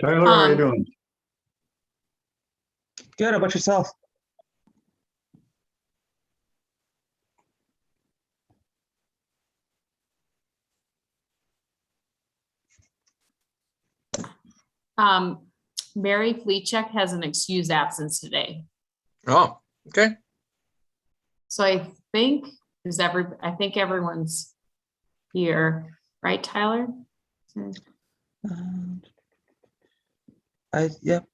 Tyler, how are you doing? Good. How about yourself? Mary Fleechek has an excused absence today. Oh, okay. So I think everyone's here, right, Tyler? Yep.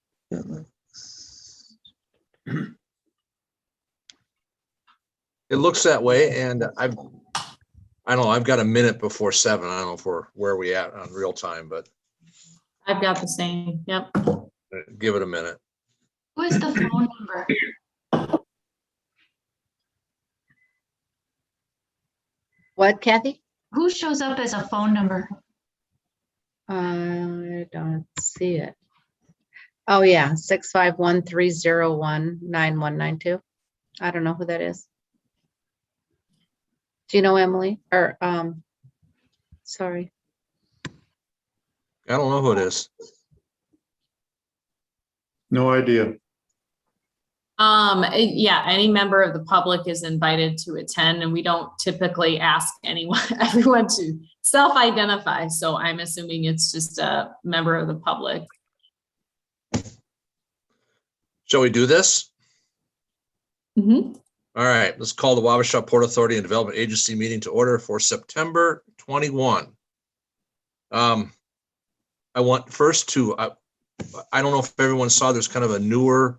It looks that way, and I don't know. I've got a minute before 7. I don't know if we're where we at on real time, but I've got the same. Yep. give it a minute. Who is the phone number? What, Kathy? Who shows up as a phone number? I don't see it. Oh, yeah, 651-301-9192. I don't know who that is. Do you know, Emily? Or, sorry. I don't know who it is. No idea. Yeah, any member of the public is invited to attend, and we don't typically ask everyone to self-identify. So I'm assuming it's just a member of the public. Shall we do this? Mm-hmm. All right, let's call the Wabasha Port Authority and Development Agency meeting to order for September 21. I want first to, I don't know if everyone saw, there's kind of a newer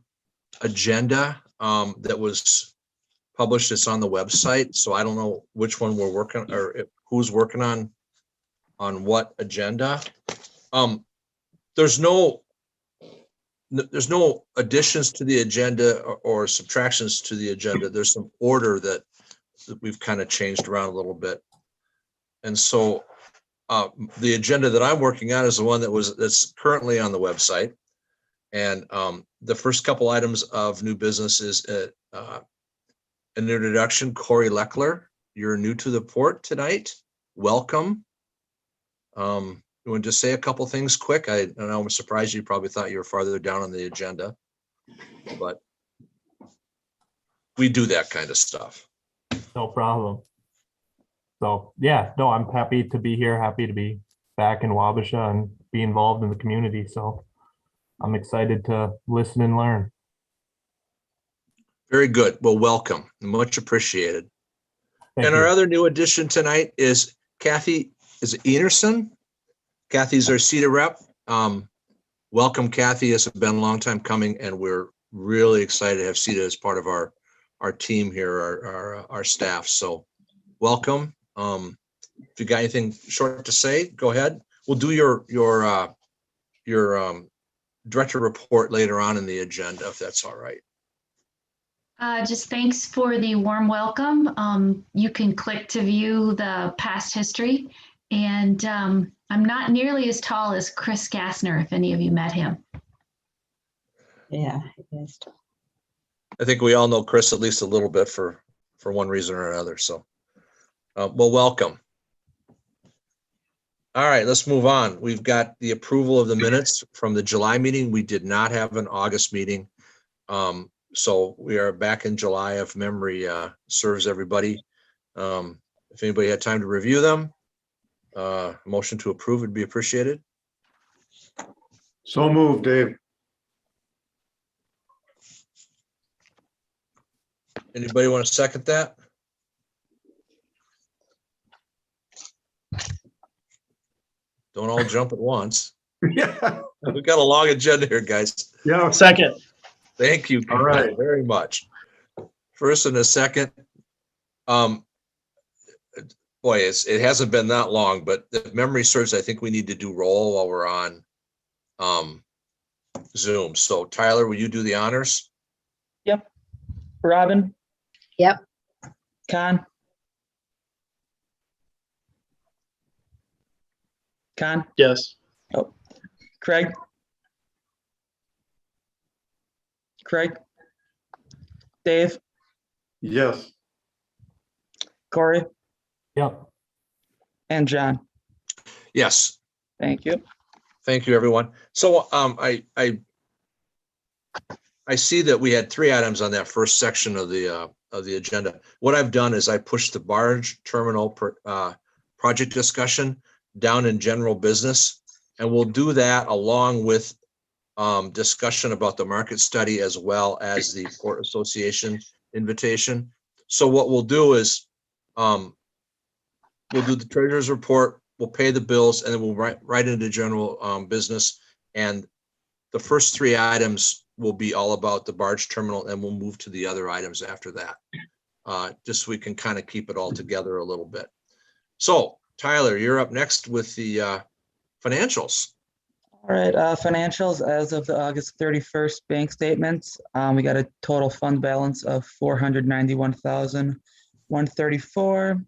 agenda that was published. It's on the website. So I don't know which one we're working or who's working on what agenda. There's no additions to the agenda or subtractions to the agenda. There's some order that we've kind of changed around a little bit. And so the agenda that I'm working on is the one that's currently on the website. And the first couple items of new business is an introduction. Corey Leckler, you're new to the port tonight. Welcome. You want to just say a couple things quick? I know I'm surprised you probably thought you were farther down on the agenda, but we do that kind of stuff. No problem. So yeah, no, I'm happy to be here, happy to be back in Wabasha and be involved in the community. So I'm excited to listen and learn. Very good. Well, welcome. Much appreciated. Thank And you. our other new addition tonight is Kathy, is it Enerson? Kathy's our CETA rep. Welcome, Kathy. It's been a long time coming, and we're really excited to have CETA as part of our team here, our staff. So welcome. If you got anything short to say, go ahead. We'll do your director report later on in the agenda, if that's all right. Just thanks for the warm welcome. You can click to view the past history. And I'm not nearly as tall as Chris Gassner, if any of you met him. Yeah, it is. I think we all know Chris at least a little bit for one reason or another. So, well, welcome. All right, let's move on. We've got the approval of the minutes from the July meeting. We did not have an August meeting. So we are back in July, if memory serves everybody. If anybody had time to review them, motion to approve would be appreciated. So moved, Dave. Anybody want to second that? Don't all jump at once. Yeah. We've got a long agenda here, guys. Yeah. Second. Thank you All right. very much. First and a second. Boy, it hasn't been that long, but if memory serves, I think we need to do roll while we're on Zoom. So Tyler, will you do the honors? Yep. Robin. Yep. Con. Con. Yes. Oh. Craig. Craig. Dave. Yes. Corey. Yep. And John. Yes. Thank you. Thank you, everyone. So I see that we had 3 items on that first section of the agenda. What I've done is I pushed the barge terminal project discussion down in general business, and we'll do that along with discussion about the market study as well as the Port Association invitation. So what we'll do is we'll do the treasurer's report, we'll pay the bills, and then we'll right into general business. And the first 3 items will be all about the barge terminal, and we'll move to the other items after that. Just so we can kind of keep it all together a little bit. So Tyler, you're up next with the financials. All right, financials as of the August 31st bank statements. We got a total fund balance of $491,134.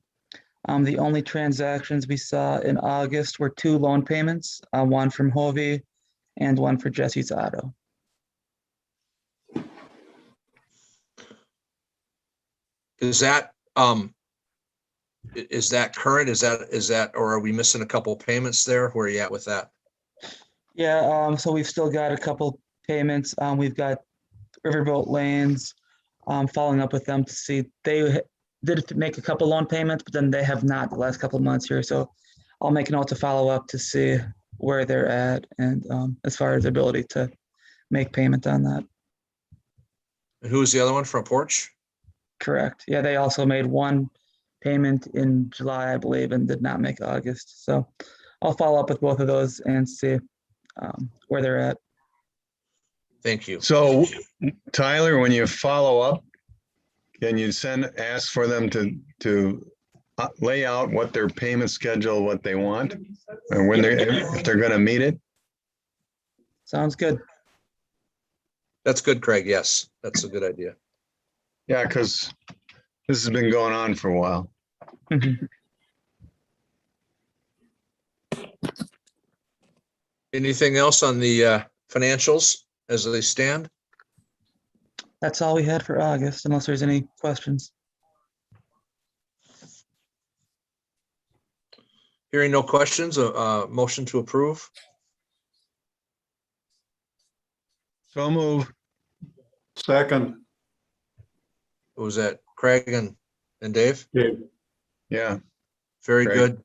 The only transactions we saw in August were 2 loan payments, one from Hovey and one for Jesse's Auto. Is that current? Is that, or are we missing a couple payments there? Where are you at with that? Yeah, so we've still got a couple payments. We've got Riverboat Lanes, following up with them to see, they did make a couple loan payments, but then they have not the last couple of months here. So I'll make a note to follow up to see where they're at and as far as ability to make payment on that. And who was the other one from Porch? Correct. Yeah, they also made one payment in July, I believe, and did not make August. So I'll follow up with both of those and see where they're at. Thank you. So Tyler, when you follow up, can you ask for them to lay out what their payment schedule, what they want, and when if they're gonna meet it? Sounds good. That's good, Craig. Yes, that's a good idea. Yeah, because this has been going on for a while. Anything else on the financials as they stand? That's all we had for August, unless there's any questions. Hearing no questions, motion to approve. So move. Second. What was that, Craig and Dave? Yeah. Very Craig. good.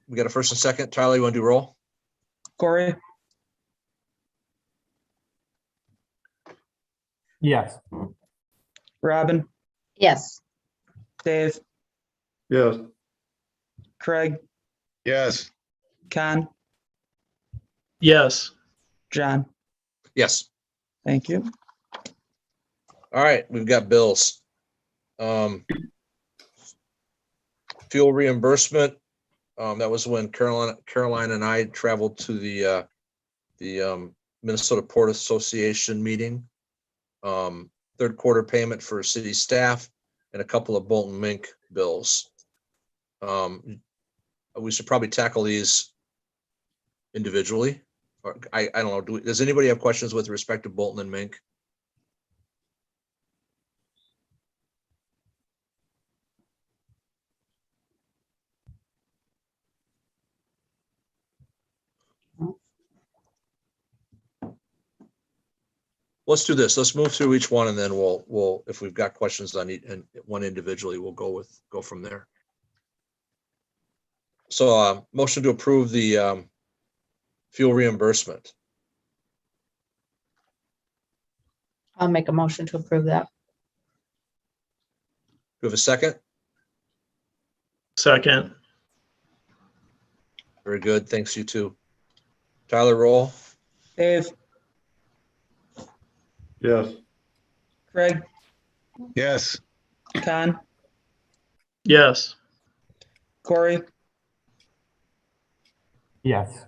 We got a first and second. Tyler, you want to do roll? Corey, Yes. Robin, Yes. Dave, Yes. Craig, Yes. Con, Yes. John. Yes. Thank you. All right, we've got bills. Fuel reimbursement. That was when Caroline and I traveled to the Minnesota Port Association meeting. Third quarter payment for city staff and a couple of Bolton Mink bills. We should probably tackle these individually. Or I don't know. Does anybody have questions with respect to Bolton and Mink? Let's do this. Let's move through each one, and then we'll if we've got questions on each and one individually, we'll go from there. So, motion to approve the fuel reimbursement. I'll make a motion to approve that. Do we have a second? Second. Very good. Thanks, you too. Tyler, roll. Dave, Yes. Craig, Yes. Con, Yes. Corey, Yes.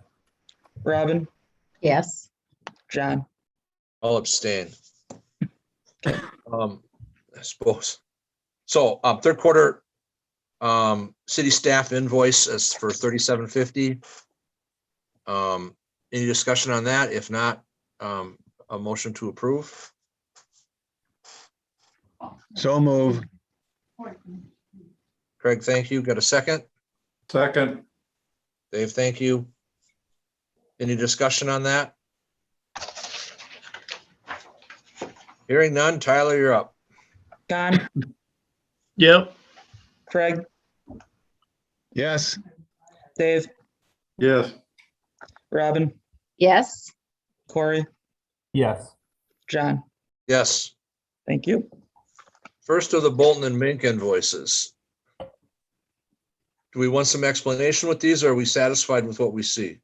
Robin, Yes. John. I'll abstain. I suppose. So, third quarter city staff invoice is for $37.50. Any discussion on that? If not, a motion to approve. So move. Craig, thank you. Got a second? Second. Dave, thank you. Any discussion on that? Hearing none. Tyler, you're up. John, Yep. Craig, Yes, Dave, Yes. Robin, Yes. Corey, Yes. John. Yes. Thank you. First of the Bolton and Mink invoices. Do we want some explanation with these, or are we satisfied with what we see?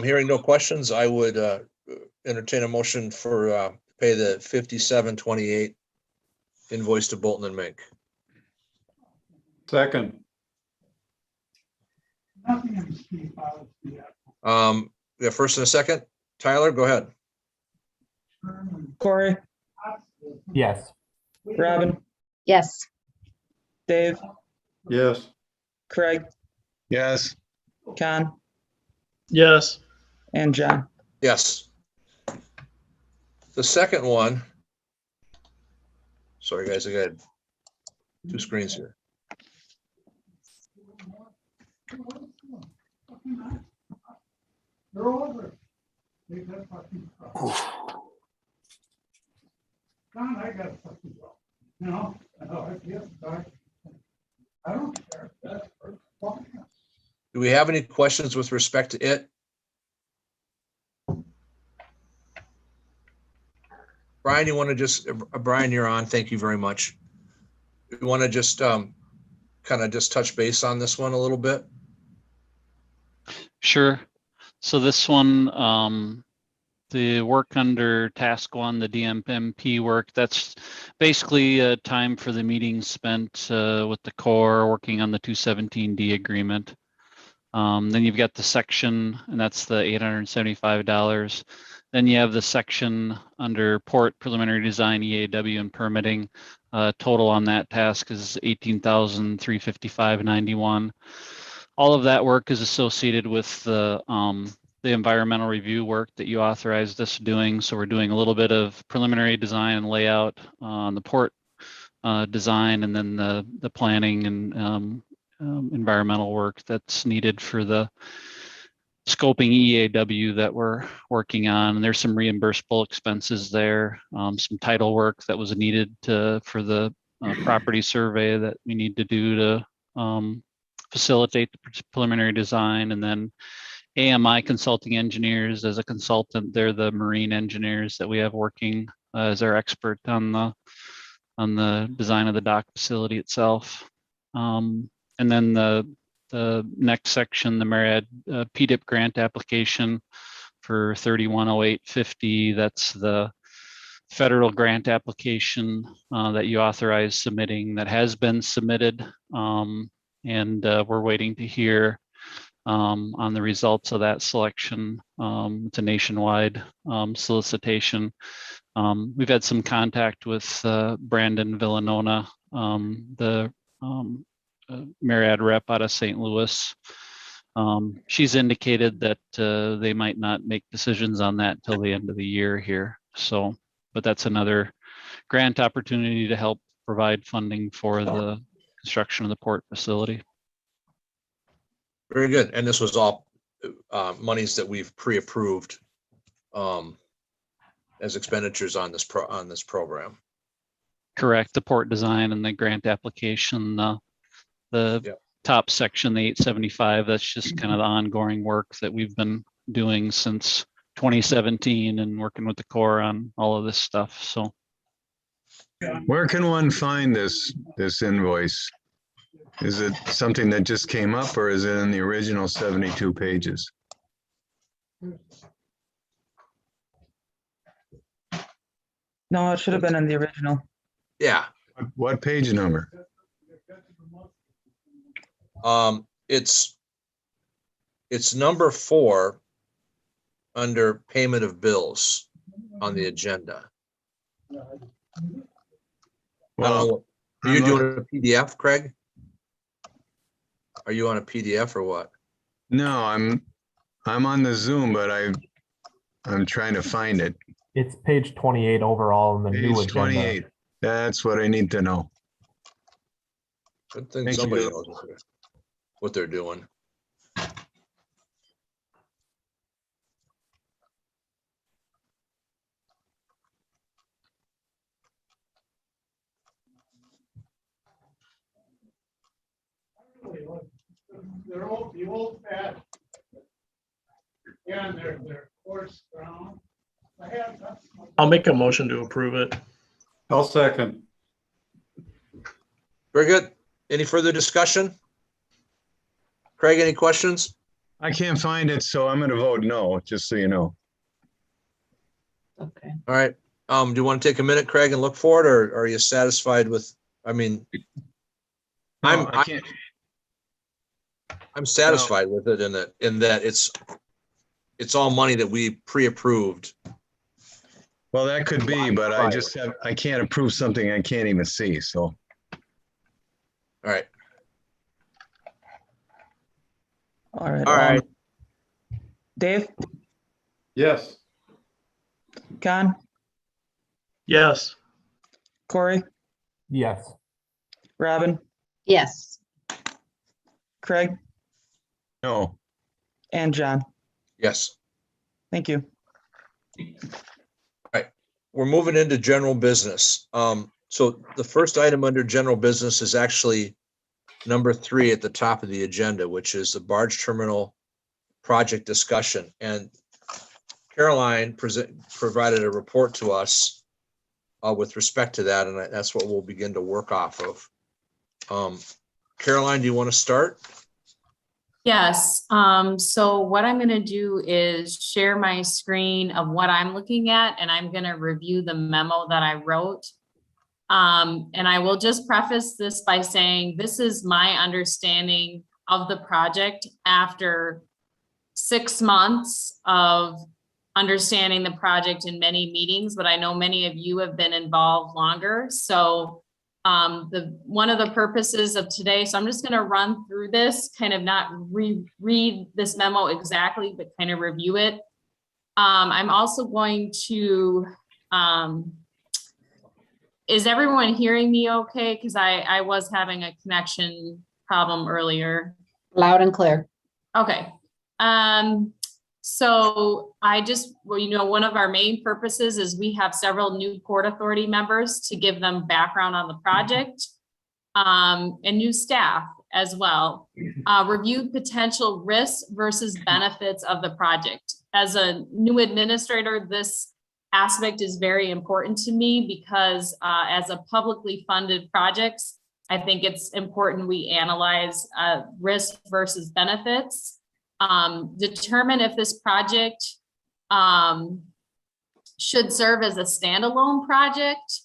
Hearing no questions, I would entertain a motion for pay the 5728 invoice to Bolton and Mink. Second. Yeah, first and a second. Tyler, go ahead. Corey, Yes. Robin, Yes. Dave, Yes. Craig, yes, Con, Yes. and John. Yes. The second one. Sorry, guys, I got two screens here. Do we have any questions with respect to it? Brian, you want to just, Brian, you're on. Thank you very much. You want to just kind of just touch base on this one a little bit? Sure. So this one, the work under task 1, the DMMP work, that's basically time for the meetings spent with the Corps working on the 217D agreement. Then you've got the section, and that's the $875. Then you have the section under port preliminary design, EAW, and permitting. Total on that task is $18,355.91. All of that work is associated with the environmental review work that you authorized us doing. So we're doing a little bit of preliminary design and layout on the port design, and then the planning and environmental work that's needed for the scoping EAW that we're working on. And there's some reimbursable expenses there, some title work that was needed for the property survey that we need to do to facilitate the preliminary design. And then AMI Consulting Engineers as a consultant, they're the marine engineers that we have working as our expert on the design of the dock facility itself. And then the next section, the Marriott Pdip grant application for 310850. That's the federal grant application that you authorized submitting that has been submitted. And we're waiting to hear on the results of that selection. It's a nationwide solicitation. We've had some contact with Brandon Villanona, the Marriott rep out of St. Louis. She's indicated that they might not make decisions on that till the end of the year here. So, but that's another grant opportunity to help provide funding for the construction of the port facility. Very good. And this was all monies that we've pre-approved as expenditures on this program. Correct. The port design and the grant application, the top section, the 875, that's just kind of the ongoing work that we've been doing since 2017 and working with the Corps on all of this stuff. So where can one find this invoice? Is it something that just came up, or is it in the original 72 pages? No, it should have been in the original. Yeah. What page number? It's number 4 under payment of bills on the agenda. I don't know. Are you doing a PDF, Craig? Are you on a PDF or what? No, I'm on the Zoom, but I'm trying to find it. It's page 28 overall in the new Page agenda. 28. That's what I need to know. Good thing Thank somebody you. knows what they're doing. They're old, the old fat. Yeah, and they're coarse ground. I'll make a motion to approve it. I'll second. Very good. Any further discussion? Craig, any questions? I can't find it, so I'm going to vote no, just so you know. Okay. All right. Do you want to take a minute, Craig, and look for it, or are you satisfied with, I mean, No, I can't. I'm satisfied with it in that it's all money that we pre-approved. Well, that could be, but I can't approve something I can't even see, so. All right. All right. All right. Dave, Yes. Con, Yes. Corey, Yes. Robin, Yes. Craig, No, and John. Yes. Thank you. We're moving into general business. So the first item under general business is actually number 3 at the top of the agenda, which is the barge terminal project discussion. And Caroline provided a report to us with respect to that, and that's what we'll begin to work off of. Caroline, do you want to start? Yes, so what I'm gonna do is share my screen of what I'm looking at, and I'm gonna review the memo that I wrote. And I will just preface this by saying this is my understanding of the project after 6 months of understanding the project in many meetings, but I know many of you have been involved longer. So one of the purposes of today, so I'm just going to run through this, kind of not reread this memo exactly, but kind of review it. I'm also going to, is everyone hearing me okay? Because I was having a connection problem earlier. Loud and clear. Okay. So one of our main purposes is we have several new Port Authority members to give them background on the project, and new staff as well. Review potential risks versus benefits of the project. As a new administrator, this aspect is very important to me because as a publicly funded project, I think it's important we analyze risk versus benefits. Determine if this project should serve as a standalone project.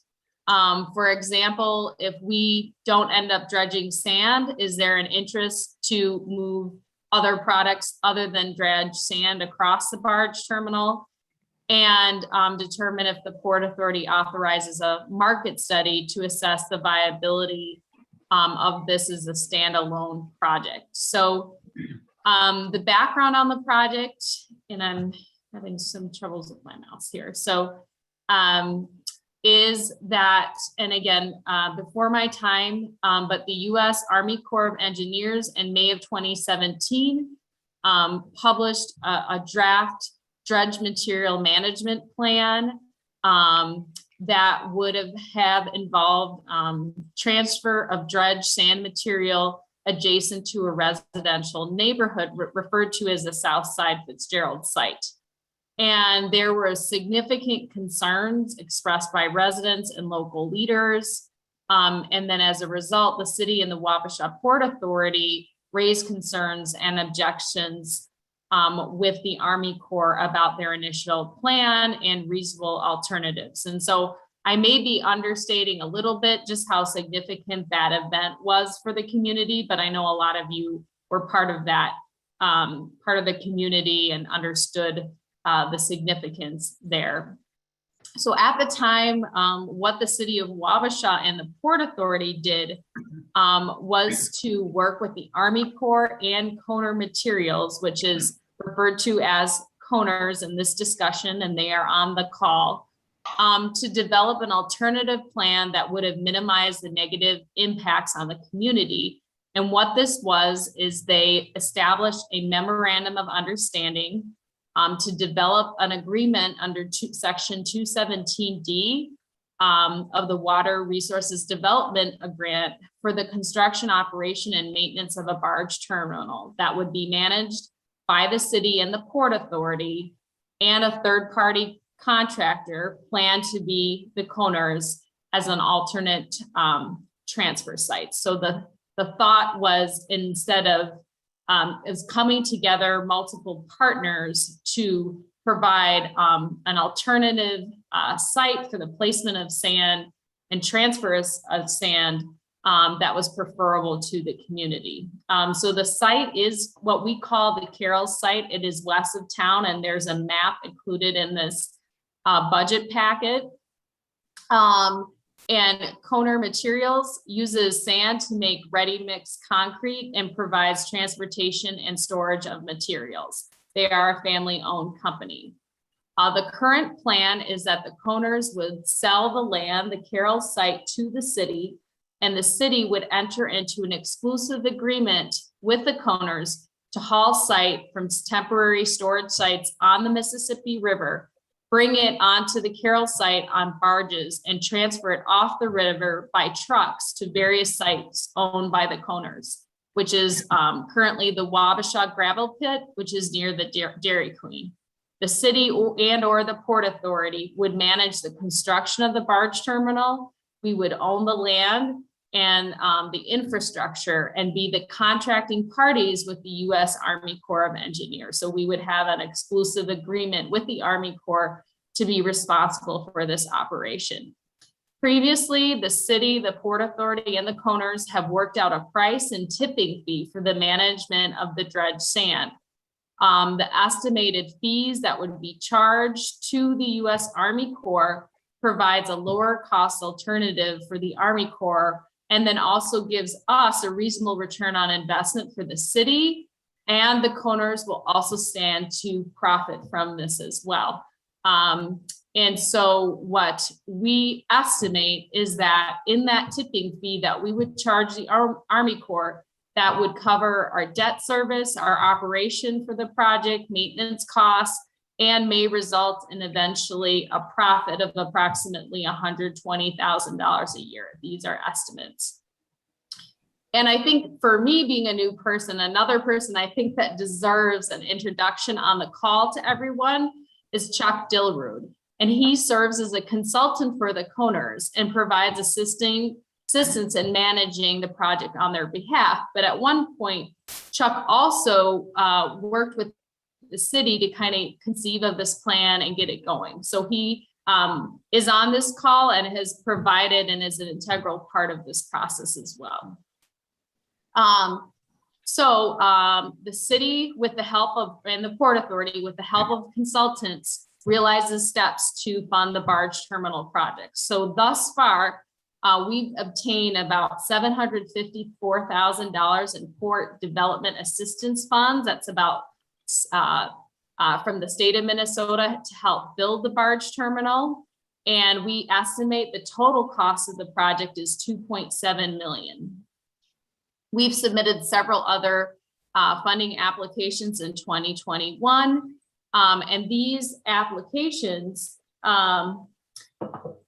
For example, if we don't end up dredging sand, is there an interest to move other products other than dredge sand across the barge terminal? And determine if the Port Authority authorizes a market study to assess the viability of this as a standalone project. So the background on the project, and I'm having some troubles with my mouse here. So is that, and again, before my time, but the U.S. Army Corps of Engineers in May of 2017 published a draft dredge material management plan that would have involved transfer of dredge sand material adjacent to a residential neighborhood referred to as the South Side Fitzgerald site. And there were significant concerns expressed by residents and local leaders. And then as a result, the city and the Wabasha Port Authority raised concerns and objections with the Army Corps about their initial plan and reasonable alternatives. And so I may be understating a little bit just how significant that event was for the community, but I know a lot of you were part of that, part of the community and understood the significance there. So at the time, what the city of Wabasha and the Port Authority did was to work with the Army Corps and Koner Materials, which is referred to as Coners in this discussion, and they are on the call, to develop an alternative plan that would have minimized the negative impacts on the community. And what this was is they established a memorandum of understanding to develop an agreement under section 217D of the Water Resources Development Grant for the construction, operation, and maintenance of a barge terminal that would be managed by the city and the Port Authority, and a third-party contractor planned to be the Coners as an alternate transfer site. So the thought was, instead of is coming together multiple partners to provide an alternative site for the placement of sand and transfers of sand that was preferable to the community. So the site is what we call the Carroll Site. It is west of town, and there's a map included in this budget packet. And Coner Materials uses sand to make ready mix concrete and provides transportation and storage of materials. They are a family-owned company. The current plan is that the Coners would sell the land, the Carroll Site, to the city, and the city would enter into an exclusive agreement with the Coners to haul site from temporary storage sites on the Mississippi River, bring it onto the Carroll Site on barges, and transfer it off the river by trucks to various sites owned by the Coners, which is currently the Wabasha Gravel Pit, which is near the Dairy Queen. The city and or the Port Authority would manage the construction of the barge terminal. We would own the land and the infrastructure and be the contracting parties with the U.S. Army Corps of Engineers. So we would have an exclusive agreement with the Army Corps to be responsible for this operation. Previously, the city, the Port Authority, and the Coners have worked out a price and tipping fee for the management of the dredged sand. The estimated fees that would be charged to the U.S. Army Corps provides a lower cost alternative for the Army Corps, and then also gives us a reasonable return on investment for the city, and the Coners will also stand to profit from this as well. And so what we estimate is that in that tipping fee that we would charge the Army Corps, that would cover our debt service, our operation for the project, maintenance costs, and may result in eventually a profit of approximately $120,000 a year. These are estimates. And I think for me, being a new person, another person I think that deserves an introduction on the call to everyone is Chuck Dilrud. And he serves as a consultant for the Coners and provides assistance in managing the project on their behalf. But at one point, Chuck also worked with the city to kind of conceive of this plan and get it going. So he is on this call and has provided and is an integral part of this process as well. The city, with the help of, and the Port Authority, with the help of consultants, realizes steps to fund the barge terminal project. So thus far, we've obtained about $754,000 in port development assistance funds. That's about from the state of Minnesota to help build the barge terminal. And we estimate the total cost of the project is $2.7 million. We've submitted several other funding applications in 2021. And these applications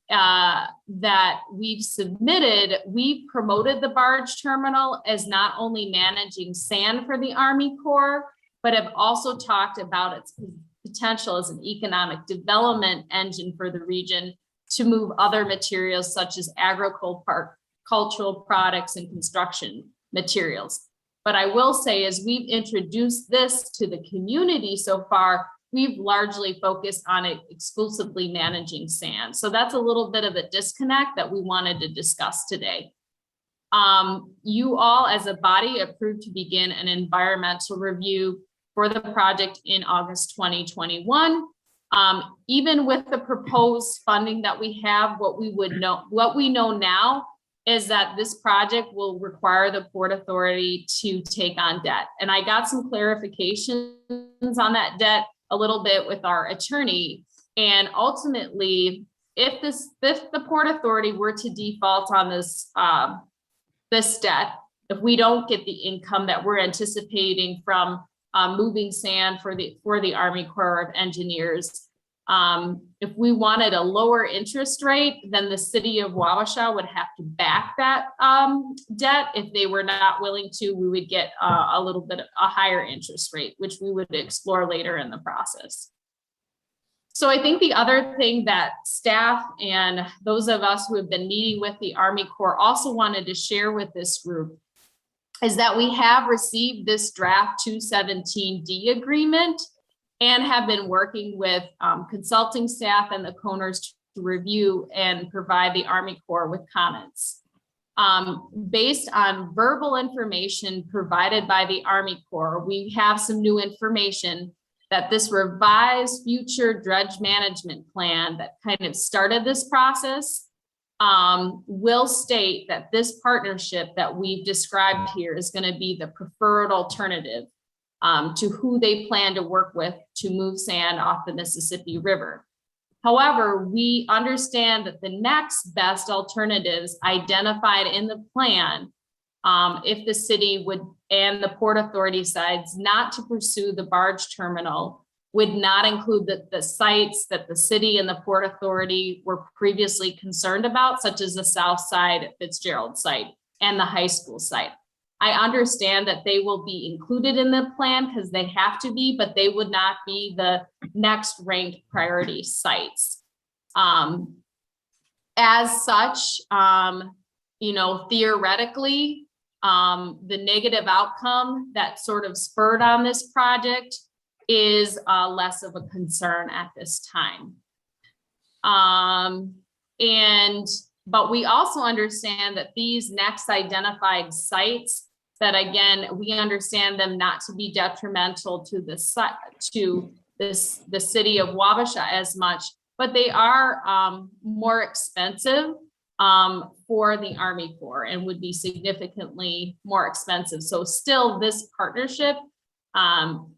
that we've submitted, we've promoted the barge terminal as not only managing sand for the Army Corps, but have also talked about its potential as an economic development engine for the region to move other materials such as agricultural products and construction materials. But I will say, as we've introduced this to the community so far, we've largely focused on it exclusively managing sand. So that's a little bit of a disconnect that we wanted to discuss today. You all as a body approved to begin an environmental review for the project in August 2021. Even with the proposed funding that we have, what we know now is that this project will require the Port Authority to take on debt. And I got some clarifications on that debt a little bit with our attorney. And ultimately, if the Port Authority were to default on this, this debt, if we don't get the income that we're anticipating from moving sand for the Army Corps of Engineers, if we wanted a lower interest rate, then the city of Wabasha would have to back that debt. If they were not willing to, we would get a little bit a higher interest rate, which we would explore later in the process. So I think the other thing that staff and those of us who have been meeting with the Army Corps also wanted to share with this group is that we have received this draft 217D agreement and have been working with consulting staff and the Coners to review and provide the Army Corps with comments. Based on verbal information provided by the Army Corps, we have some new information that this revised future dredge management plan that kind of started this process will state that this partnership that we've described here is going to be the preferred alternative to who they plan to work with to move sand off the Mississippi River. However, we understand that the next best alternatives identified in the plan, if the city would and the Port Authority decides not to pursue the barge terminal, would not include the sites that the city and the Port Authority were previously concerned about, such as the South Side Fitzgerald site and the high school site. I understand that they will be included in the plan because they have to be, but they would not be the next ranked priority sites. As such, you know, theoretically, the negative outcome that sort of spurred on this project is less of a concern at this time. But we also understand that these next identified sites that, again, we understand them not to be detrimental to the city of Wabasha as much, but they are more expensive for the Army Corps and would be significantly more expensive. So still this partnership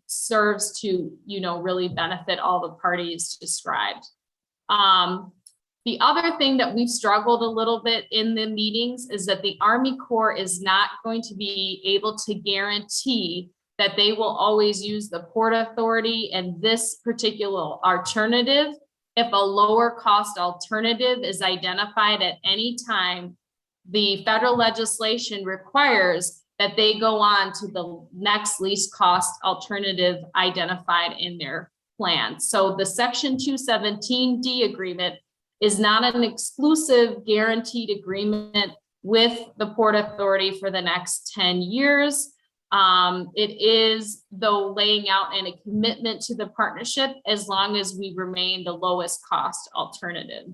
serves to, you know, really benefit all the parties described. The other thing that we've struggled a little bit in the meetings is that the Army Corps is not going to be able to guarantee that they will always use the Port Authority and this particular alternative. If a lower cost alternative is identified at any time, the federal legislation requires that they go on to the next least cost alternative identified in their plan. So the Section 217D agreement is not an exclusive guaranteed agreement with the Port Authority for the next 10 years. It is, though, laying out a commitment to the partnership as long as we remain the lowest cost alternative.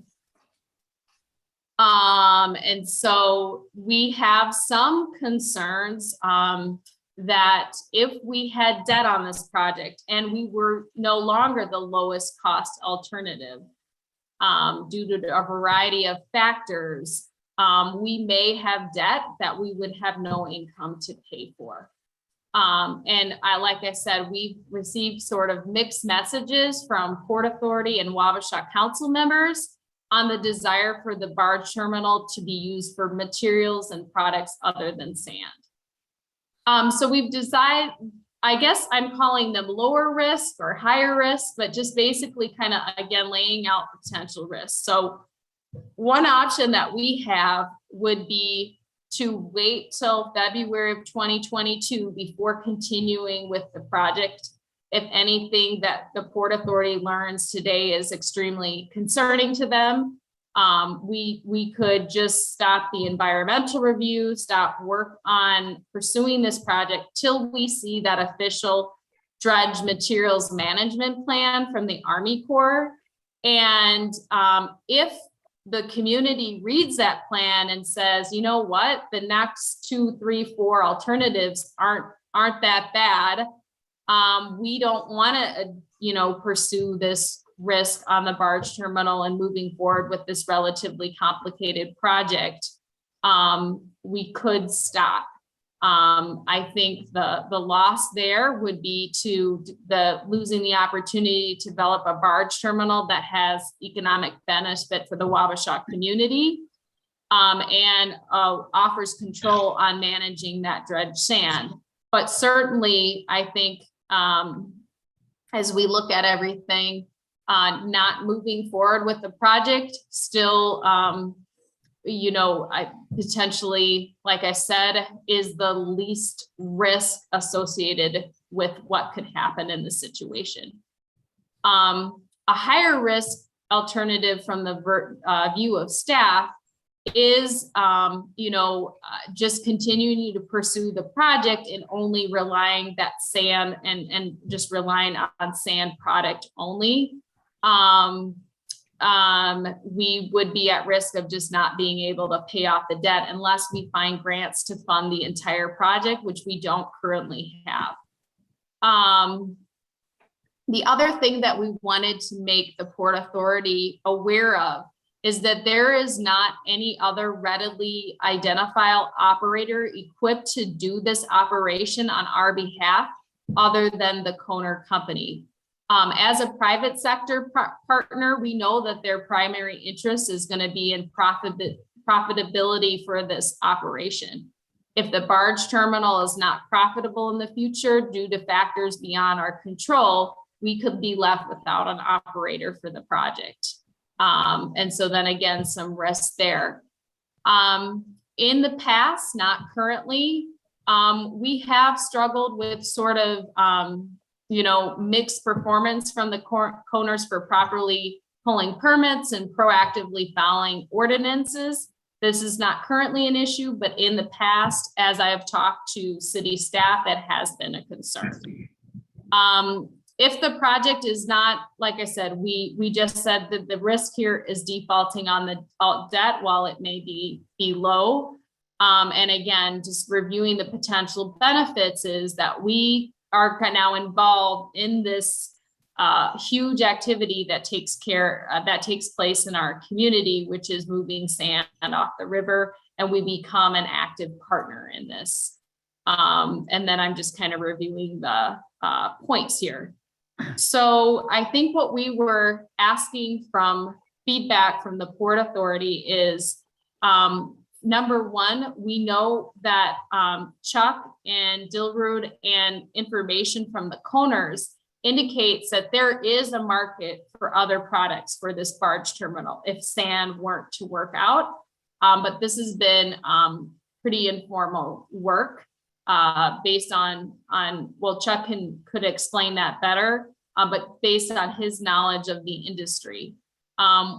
And so we have some concerns that if we had debt on this project and we were no longer the lowest cost alternative due to a variety of factors, we may have debt that we would have no income to pay for. And like I said, we've received sort of mixed messages from Port Authority and Wabasha council members on the desire for the barge terminal to be used for materials and products other than sand. So we've decided, I guess I'm calling them lower risk or higher risk, but just basically kind of, again, laying out potential risks. So one option that we have would be to wait till February of 2022 before continuing with the project. If anything that the Port Authority learns today is extremely concerning to them, we could just stop the environmental review, stop work on pursuing this project till we see that official dredge materials management plan from the Army Corps. And if the community reads that plan and says, you know what, the next 2, 3, 4 alternatives aren't that bad, we don't want to, pursue this risk on the barge terminal and moving forward with this relatively complicated project, we could stop. I think the loss there would be to losing the opportunity to develop a barge terminal that has economic benefit for the Wabasha community, and offers control on managing that dredged sand. But certainly, I think as we look at everything, not moving forward with the project, still, I potentially, like I said, is the least risk associated with what could happen in the situation. A higher risk alternative from the view of staff is, just continuing to pursue the project and only relying that sand and just relying on sand product only. We would be at risk of just not being able to pay off the debt unless we find grants to fund the entire project, which we don't currently have. The other thing that we wanted to make the Port Authority aware of is that there is not any other readily identifiable operator equipped to do this operation on our behalf other than the Kohner Company. As a private sector partner, we know that their primary interest is going to be in profitability for this operation. If the barge terminal is not profitable in the future due to factors beyond our control, we could be left without an operator for the project. And so then again, some risk there. In the past, not currently, we have struggled with sort of, mixed performance from the Kohners for properly pulling permits and proactively following ordinances. This is not currently an issue, but in the past, as I have talked to city staff, that has been a concern. If the project is not, like I said, we just said that the risk here is defaulting on the debt while it may be low. And again, just reviewing the potential benefits is that we are now involved in this huge activity that takes place in our community, which is moving sand off the river, and we become an active partner in this. And then I'm just kind of reviewing the points here. So I think what we were asking from feedback from the Port Authority is, number one, we know that Chuck and Dilrud and information from the Kohners indicates that there is a market for other products for this barge terminal if sand weren't to work out. But this has been pretty informal work based on well, Chuck could explain that better, but based on his knowledge of the industry.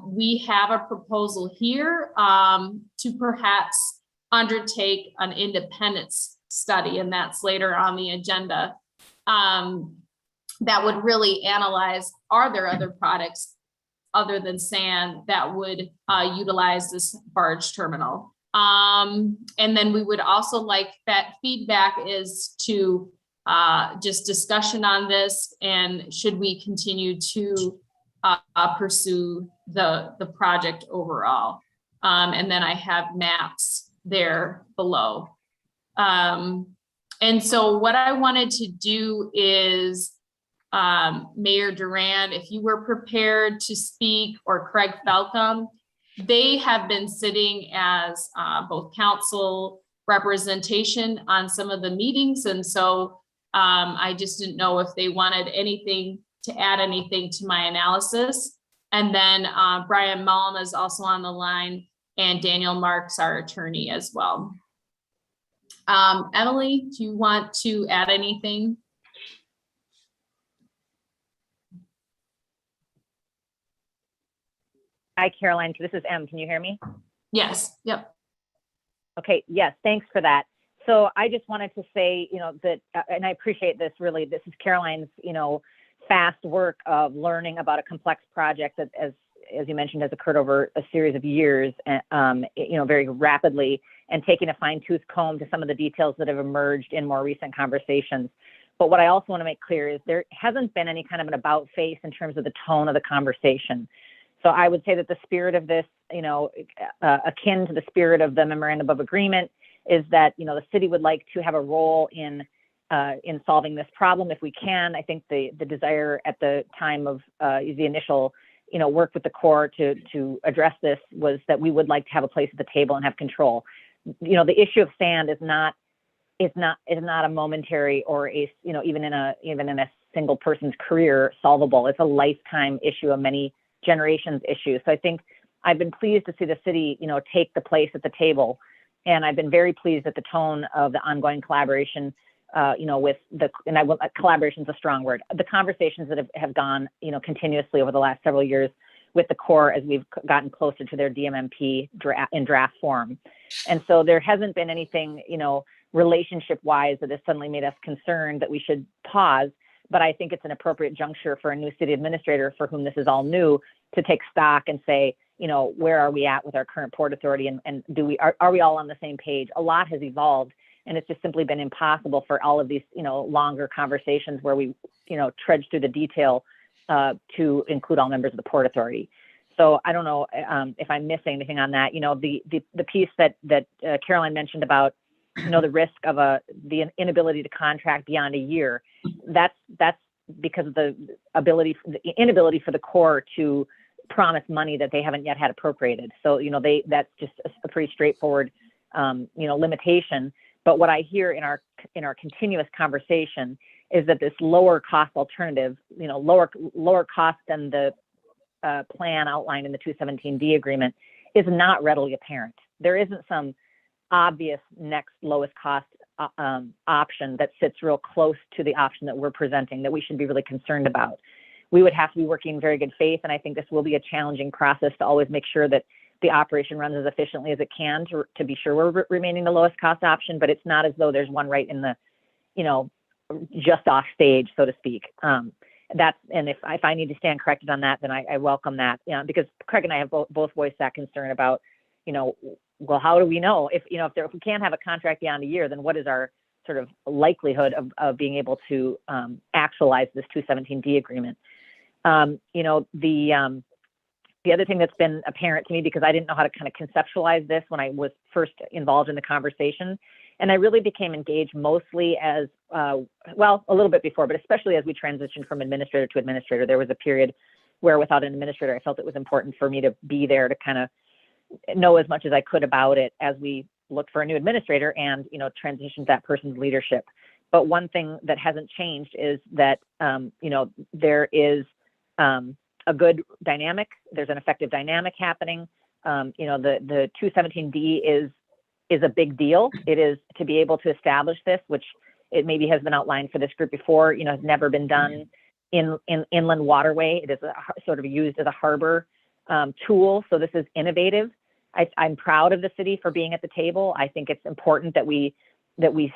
We have a proposal here to perhaps undertake an independence study, and that's later on the agenda, that would really analyze, are there other products other than sand that would utilize this barge terminal? And then we would also like that feedback is to just discussion on this, and should we continue to pursue the project overall. And then I have maps there below. And so what I wanted to do is, Mayor Duran, if you were prepared to speak, or Craig Falcom, they have been sitting as both council representation on some of the meetings. And so I just didn't know if they wanted to add anything to my analysis. And then Brian Mullen is also on the line, and Daniel Marks, our attorney, as well. Emily, do you want to add anything? Hi, Caroline. This is Em. Can you hear me? Yes. Yep. Okay. Yes. Thanks for that. So I just wanted to say, that, and I appreciate this really, this is Caroline's, fast work of learning about a complex project that, as you mentioned, has occurred over a series of years, very rapidly, and taking a fine-tooth comb to some of the details that have emerged in more recent conversations. But what I also want to make clear is there hasn't been any kind of an about face in terms of the tone of the conversation. So I would say that the spirit of this, akin to the spirit of the memorandum of agreement, is that, the city would like to have a role in solving this problem if we can. I think the desire at the time of the initial, work with the Corps to address this was that we would like to have a place at the table and have control. The issue of sand is not a momentary or even in a single person's career solvable. It's a lifetime issue, a many generations issue. So I think I've been pleased to see the city, take the place at the table. And I've been very pleased at the tone of the ongoing collaboration, collaboration is a strong word. The conversations that have gone, continuously over the last several years with the Corps as we've gotten closer to their DMMP in draft form. And so there hasn't been anything, relationship wise that has suddenly made us concerned that we should pause. But I think it's an appropriate juncture for a new city administrator for whom this is all new to take stock and say, where are we at with our current Port Authority, and are we all on the same page? A lot has evolved, and it's just simply been impossible for all of these, longer conversations where we, trudge through the detail to include all members of the Port Authority. So I don't know if I'm missing anything on that. The piece that Caroline mentioned about, the risk of the inability to contract beyond a year. That's because of the inability for the Corps to promise money that they haven't yet had appropriated. So, that's just a pretty straightforward, limitation. But what I hear in our continuous conversation is that this lower cost alternative, lower cost than the plan outlined in the 217D agreement is not readily apparent. There isn't some obvious next lowest cost option that sits real close to the option that we're presenting that we should be really concerned about. We would have to be working in very good faith, and I think this will be a challenging process to always make sure that the operation runs as efficiently as it can to be sure we're remaining the lowest cost option, but it's not as though there's one right in the, just off stage, so to speak. And if I need to stand corrected on that, then I welcome that, because Craig and I have both voiced that concern about, well, how do we know if we can't have a contract beyond a year, then what is our sort of likelihood of being able to actualize this 217D agreement? The other thing that's been apparent to me, because I didn't know how to kind of conceptualize this when I was first involved in the conversation, and I really became engaged mostly as, a little bit before, but especially as we transitioned from administrator to administrator. There was a period where without an administrator, I felt it was important for me to be there to kind of know as much as I could about it as we look for a new administrator and, transition to that person's leadership. But one thing that hasn't changed is that, there is a good dynamic. There's an effective dynamic happening. The 217D is a big deal. It is to be able to establish this, which it maybe has been outlined for this group before, has never been done in inland waterway. It is sort of used as a harbor tool. So this is innovative. I'm proud of the city for being at the table. I think it's important that we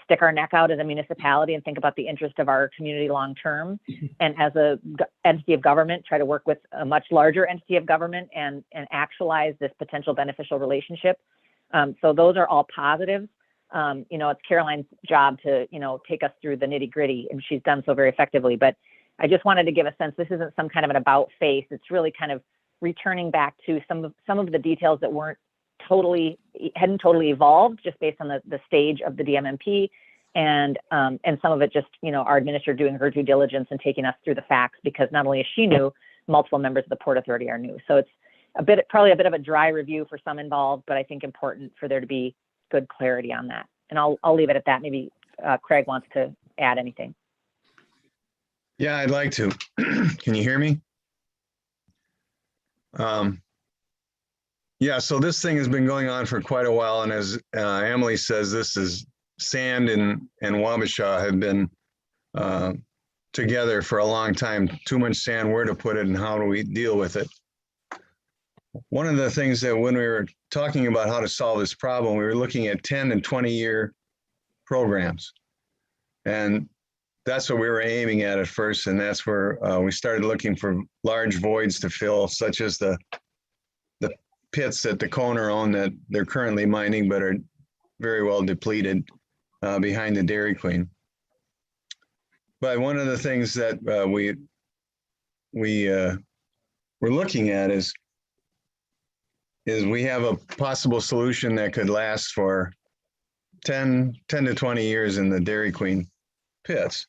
stick our neck out as a municipality and think about the interest of our community long term. And as a entity of government, try to work with a much larger entity of government and actualize this potential beneficial relationship. So those are all positives. It's Caroline's job to, take us through the nitty gritty, and she's done so very effectively. But I just wanted to give a sense, this isn't some kind of an about face. It's really kind of returning back to some of the details that hadn't totally evolved just based on the stage of the DMMP, and some of it just, our administrator doing her due diligence and taking us through the facts, because not only is she new, multiple members of the Port Authority are new. So it's probably a bit of a dry review for some involved, but I think important for there to be good clarity on that. And I'll leave it at that. Maybe Craig wants to add anything. Yeah, I'd like to. Can you hear me? Yeah, so this thing has been going on for quite a while, and as Emily says, this is sand and Wabasha have been together for a long time. Too much sand, where to put it, and how do we deal with it? One of the things that when we were talking about how to solve this problem, we were looking at 10 and 20-year programs, and that's what we were aiming at first, and that's where we started looking for large voids to fill, such as the pits that the Conner own that they're currently mining but are very well depleted behind the Dairy Queen. But one of the things that we're looking at is we have a possible solution that could last for 10 to 20 years in the Dairy Queen pits.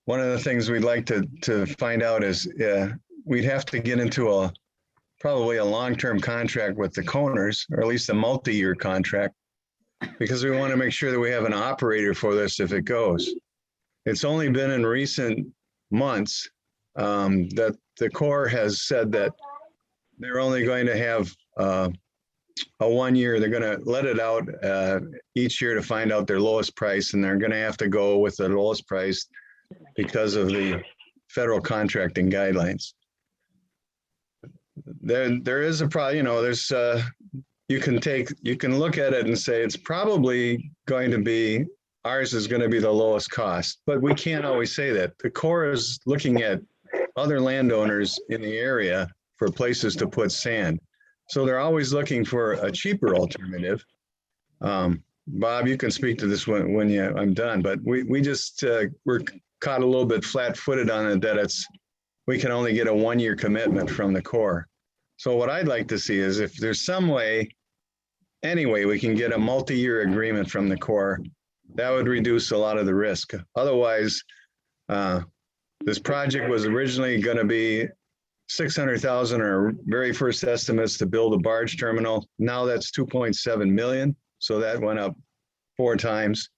One of the things we'd like to find out is we'd have to get into probably a long-term contract with the Coners, or at least a multi-year contract, because we want to make sure that we have an operator for this if it goes. It's only been in recent months that the Corps has said that they're only going to have a 1 year. They're going to let it out each year to find out their lowest price, and they're going to have to go with the lowest price because of the federal contracting guidelines. There is a problem, you know, there's you can look at it and say it's probably going to be, ours is going to be the lowest cost, but we can't always say that. The Corps is looking at other landowners in the area for places to put sand. So they're always looking for a cheaper alternative. Bob, you can speak to this when I'm done, but we just, we're caught a little bit flat-footed on it that we can only get a 1 year commitment from the Corps. So what I'd like to see is if there's some way, anyway, we can get a multi-year agreement from the Corps, that would reduce a lot of the risk. Otherwise, this project was originally going to be 600,000, our very first estimates to build a barge terminal. Now that's 2.7 million. So that went up 4 times.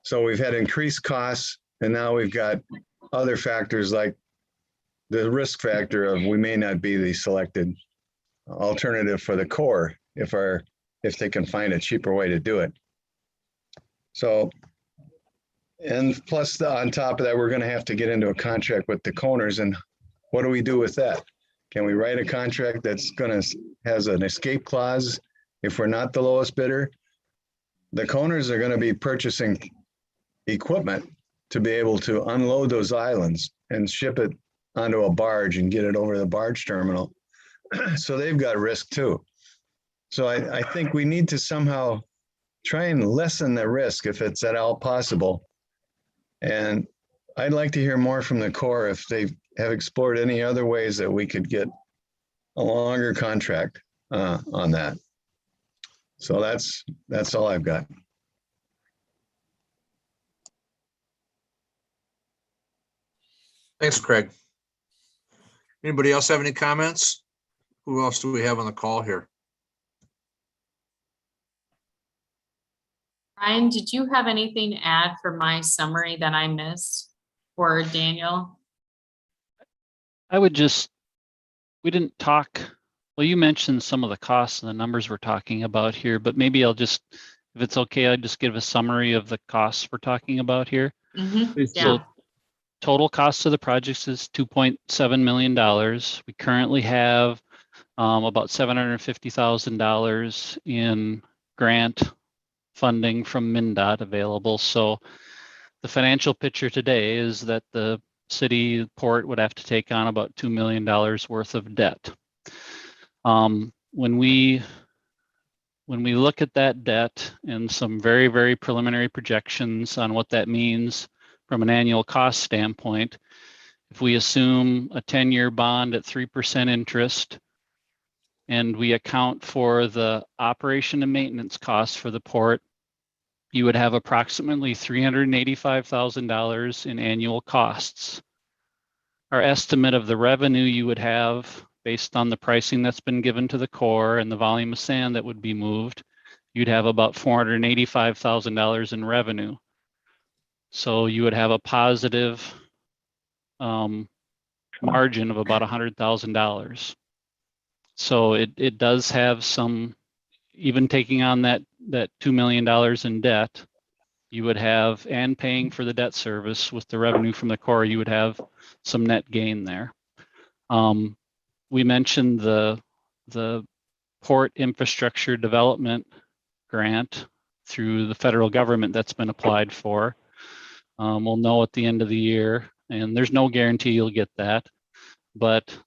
So we've had increased costs, and now we've got other factors like the risk factor of we may not be the selected alternative for the Corps if they can find a cheaper way to do it. So, and plus on top of that, we're going to have to get into a contract with the Coners, and what do we do with that? Can we write a contract that's has an escape clause if we're not the lowest bidder? The Coners are going to be purchasing equipment to be able to unload those islands and ship it onto a barge and get it over the barge terminal. So they've got risk too. So I think we need to somehow try and lessen the risk if it's at all possible. And I'd like to hear more from the Corps if they have explored any other ways that we could get a longer contract on that. So that's all I've got. Thanks, Craig. Anybody else have any comments? Who else do we have on the call here? Ryan, did you have anything to add for my summary that I missed, or Daniel? We didn't talk, well, you mentioned some of the costs and the numbers we're talking about here, but maybe I'll just, if it's okay, I'll just give a summary of the costs we're talking about here. Yeah. So total cost of the projects is $2.7 million. We currently have about $750,000 in grant funding from MnDOT available. So the financial picture today is that the city port would have to take on about $2 million worth of debt. When we look at that debt and some very, very preliminary projections on what that means from an annual cost standpoint, if we assume a 10-year bond at 3% interest, and we account for the operation and maintenance costs for the port, you would have approximately $385,000 in annual costs. Our estimate of the revenue you would have based on the pricing that's been given to the Corps and the volume of sand that would be moved, you'd have about $485,000 in revenue. So you would have a positive margin of about $100,000. So it does have some, even taking on that $2 million in debt, you would have, and paying for the debt service with the revenue from the Corps, you would have some net gain there. We mentioned the Port Infrastructure Development Grant through the federal government that's been applied for. We'll know at the end of the year, and there's no guarantee you'll get that, but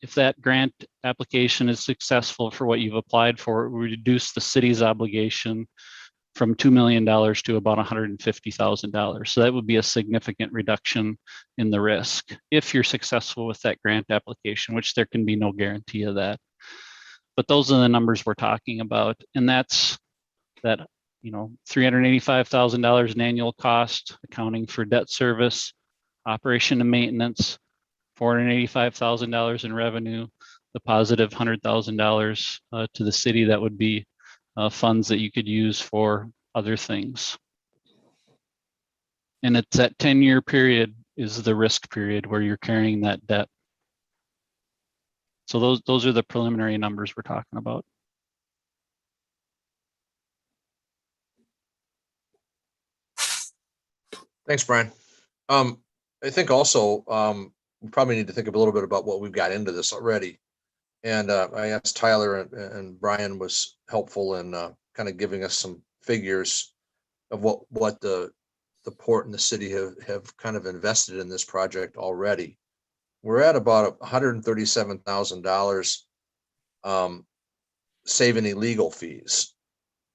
if that grant application is successful for what you've applied for, it would reduce the city's obligation from $2 million to about $150,000. So that would be a significant reduction in the risk if you're successful with that grant application, which there can be no guarantee of that. But those are the numbers we're talking about. And that's that, $385,000 in annual cost, accounting for debt service, operation and maintenance, $485,000 in revenue, the positive $100,000 to the city. That would be funds that you could use for other things. And it's that 10-year period is the risk period where you're carrying that debt. So those are the preliminary numbers we're talking about. Thanks, Brian. I think also we probably need to think a little bit about what we've got into this already. And I asked Tyler and Brian was helpful in kind of giving us some figures of what the port and the city have kind of invested in this project already. We're at about $137,000 saving illegal fees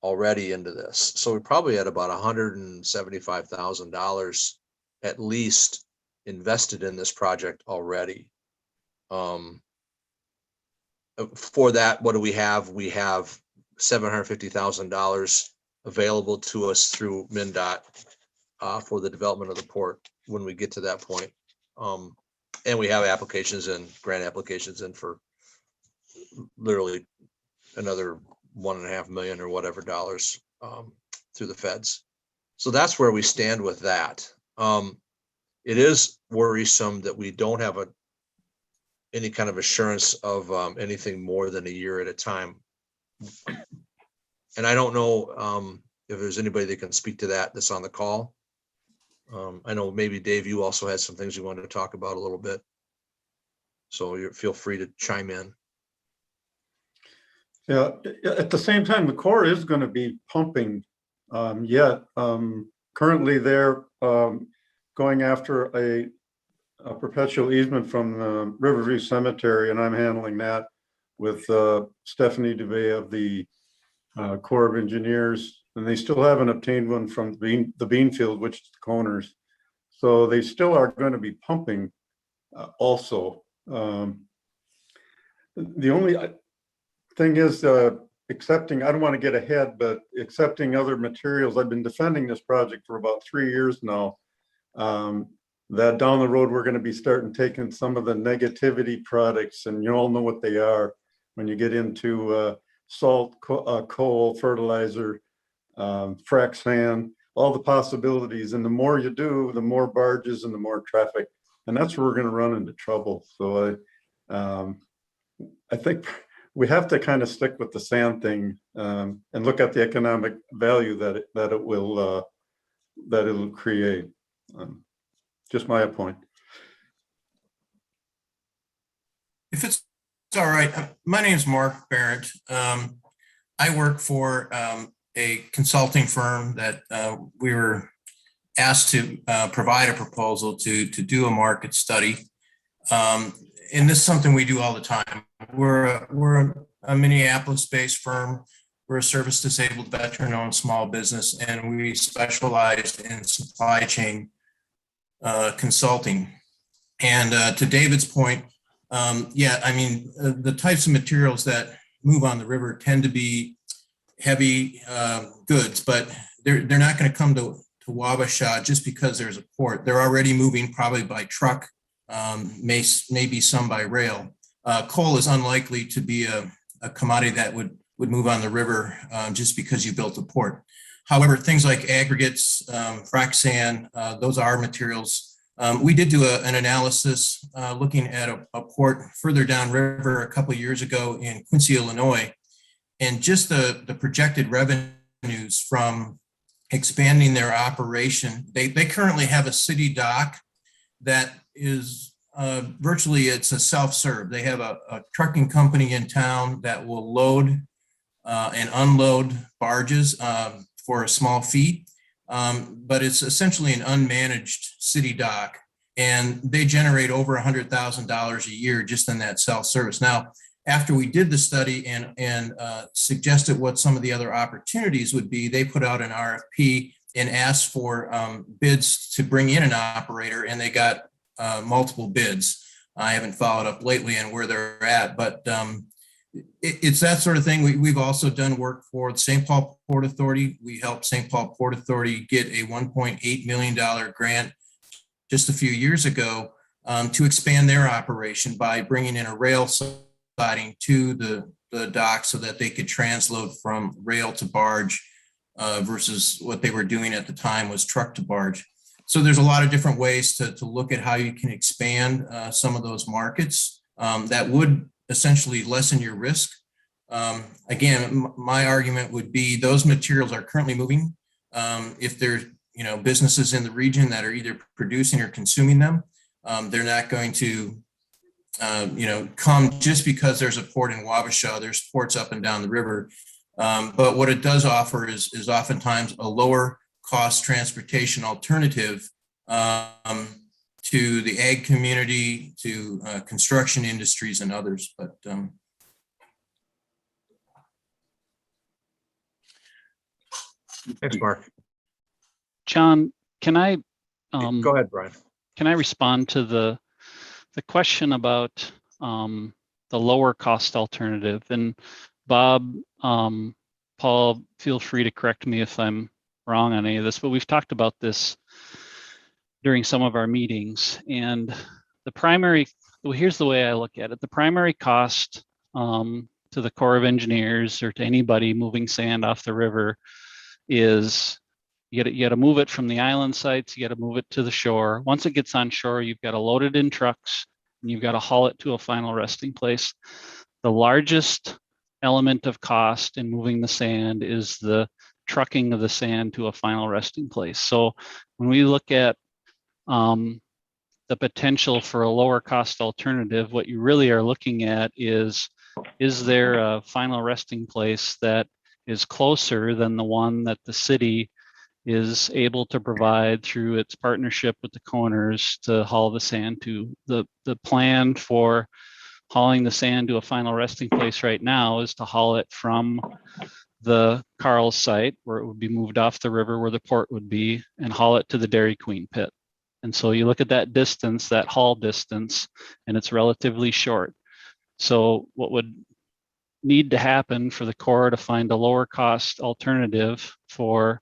already into this. So we're probably at about $175,000 at least invested in this project already. For that, what do we have? We have $750,000 available to us through MnDOT for the development of the port when we get to that point. And we have applications and grant applications in for literally another $1.5 million or whatever dollars through the feds. So that's where we stand with that. It is worrisome that we don't have any kind of assurance of anything more than a year at a time. And I don't know if there's anybody that can speak to that that's on the call. I know maybe Dave, you also had some things you wanted to talk about a little bit. So feel free to chime in. Yeah, at the same time, the Corps is going to be pumping yet. Currently, they're going after a perpetual easement from the Riverview Cemetery, and I'm handling that with Stephanie DeVay of the Corps of Engineers, and they still haven't obtained one from the Beanfield, which is the Coners. So they still are going to be pumping also. The only thing is accepting, I don't want to get ahead, but accepting other materials. I've been defending this project for about 3 years now. That down the road, we're going to be starting taking some of the negativity products, and you all know what they are when you get into salt, coal, fertilizer, frac sand, all the possibilities. And the more you do, the more barges and the more traffic. And that's where we're going to run into trouble. So I think we have to kind of stick with the sand thing and look at the economic value that it'll create. Just my point. If it's all right, my name is Mark Barrett. I work for a consulting firm that we were asked to provide a proposal to do a market study. And this is something we do all the time. We're a Minneapolis-based firm. We're a service-disabled veteran-owned small business, and we specialize in supply chain consulting. And to David's point, the types of materials that move on the river tend to be heavy goods, but they're not going to come to Wabasha just because there's a port. They're already moving probably by truck, maybe some by rail. Coal is unlikely to be a commodity that would move on the river just because you built a port. However, things like aggregates, frac sand, those are materials. We did do an analysis looking at a port further downriver a couple of years ago in Quincy, Illinois, and just the projected revenues from expanding their operation. They currently have a city dock that is virtually, it's a self-serve. They have a trucking company in town that will load and unload barges for a small fee. But it's essentially an unmanaged city dock, and they generate over $100,000 a year just in that self-service. Now, after we did the study and suggested what some of the other opportunities would be, they put out an RFP and asked for bids to bring in an operator, and they got multiple bids. I haven't followed up lately on where they're at, but it's that sort of thing. We've also done work for the St. Paul Port Authority. We helped St. Paul Port Authority get a $1.8 million grant just a few years ago to expand their operation by bringing in a rail siding to the dock so that they could transload from rail to barge versus what they were doing at the time was truck to barge. So there's a lot of different ways to look at how you can expand some of those markets that would essentially lessen your risk. Again, my argument would be those materials are currently moving. If there's businesses in the region that are either producing or consuming them, they're not going to come just because there's a port in Wabasha. There's ports up and down the river. But what it does offer is oftentimes a lower cost transportation alternative to the ag community, to construction industries and others. But Thanks, Mark. John, can I Go ahead, Brian. can I respond to the question about the lower cost alternative? And Bob, Paul, feel free to correct me if I'm wrong on any of this, but we've talked about this during some of our meetings. And here's the way I look at it. The primary cost to the Corps of Engineers or to anybody moving sand off the river is you got to move it from the island sites, you got to move it to the shore. Once it gets on shore, you've got to load it in trucks and you've got to haul it to a final resting place. The largest element of cost in moving the sand is the trucking of the sand to a final resting place. So when we look at the potential for a lower cost alternative, what you really are looking at is there a final resting place that is closer than the one that the city is able to provide through its partnership with the co-owners to haul the sand to? The plan for hauling the sand to a final resting place right now is to haul it from the Carroll Site, where it would be moved off the river where the port would be, and haul it to the Dairy Queen pit. And so you look at that distance, that haul distance, and it's relatively short. So what would need to happen for the Corps to find a lower cost alternative for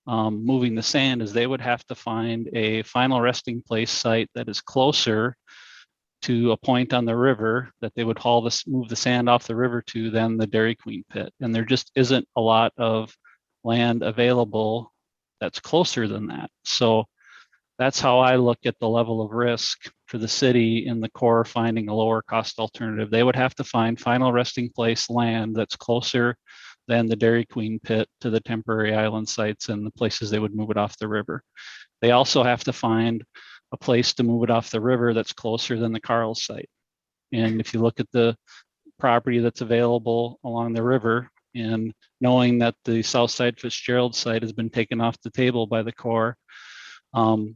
moving the sand is they would have to find a final resting place site that is closer to a point on the river that they would move the sand off the river to than the Dairy Queen pit. And there just isn't a lot of land available that's closer than that. So that's how I look at the level of risk for the city in the Corps finding a lower cost alternative. They would have to find final resting place land that's closer than the Dairy Queen pit to the temporary island sites and the places they would move it off the river. They also have to find a place to move it off the river that's closer than the Carroll Site. And if you look at the property that's available along the river, and knowing that the Southside Fitzgerald site has been taken off the table by the Corps,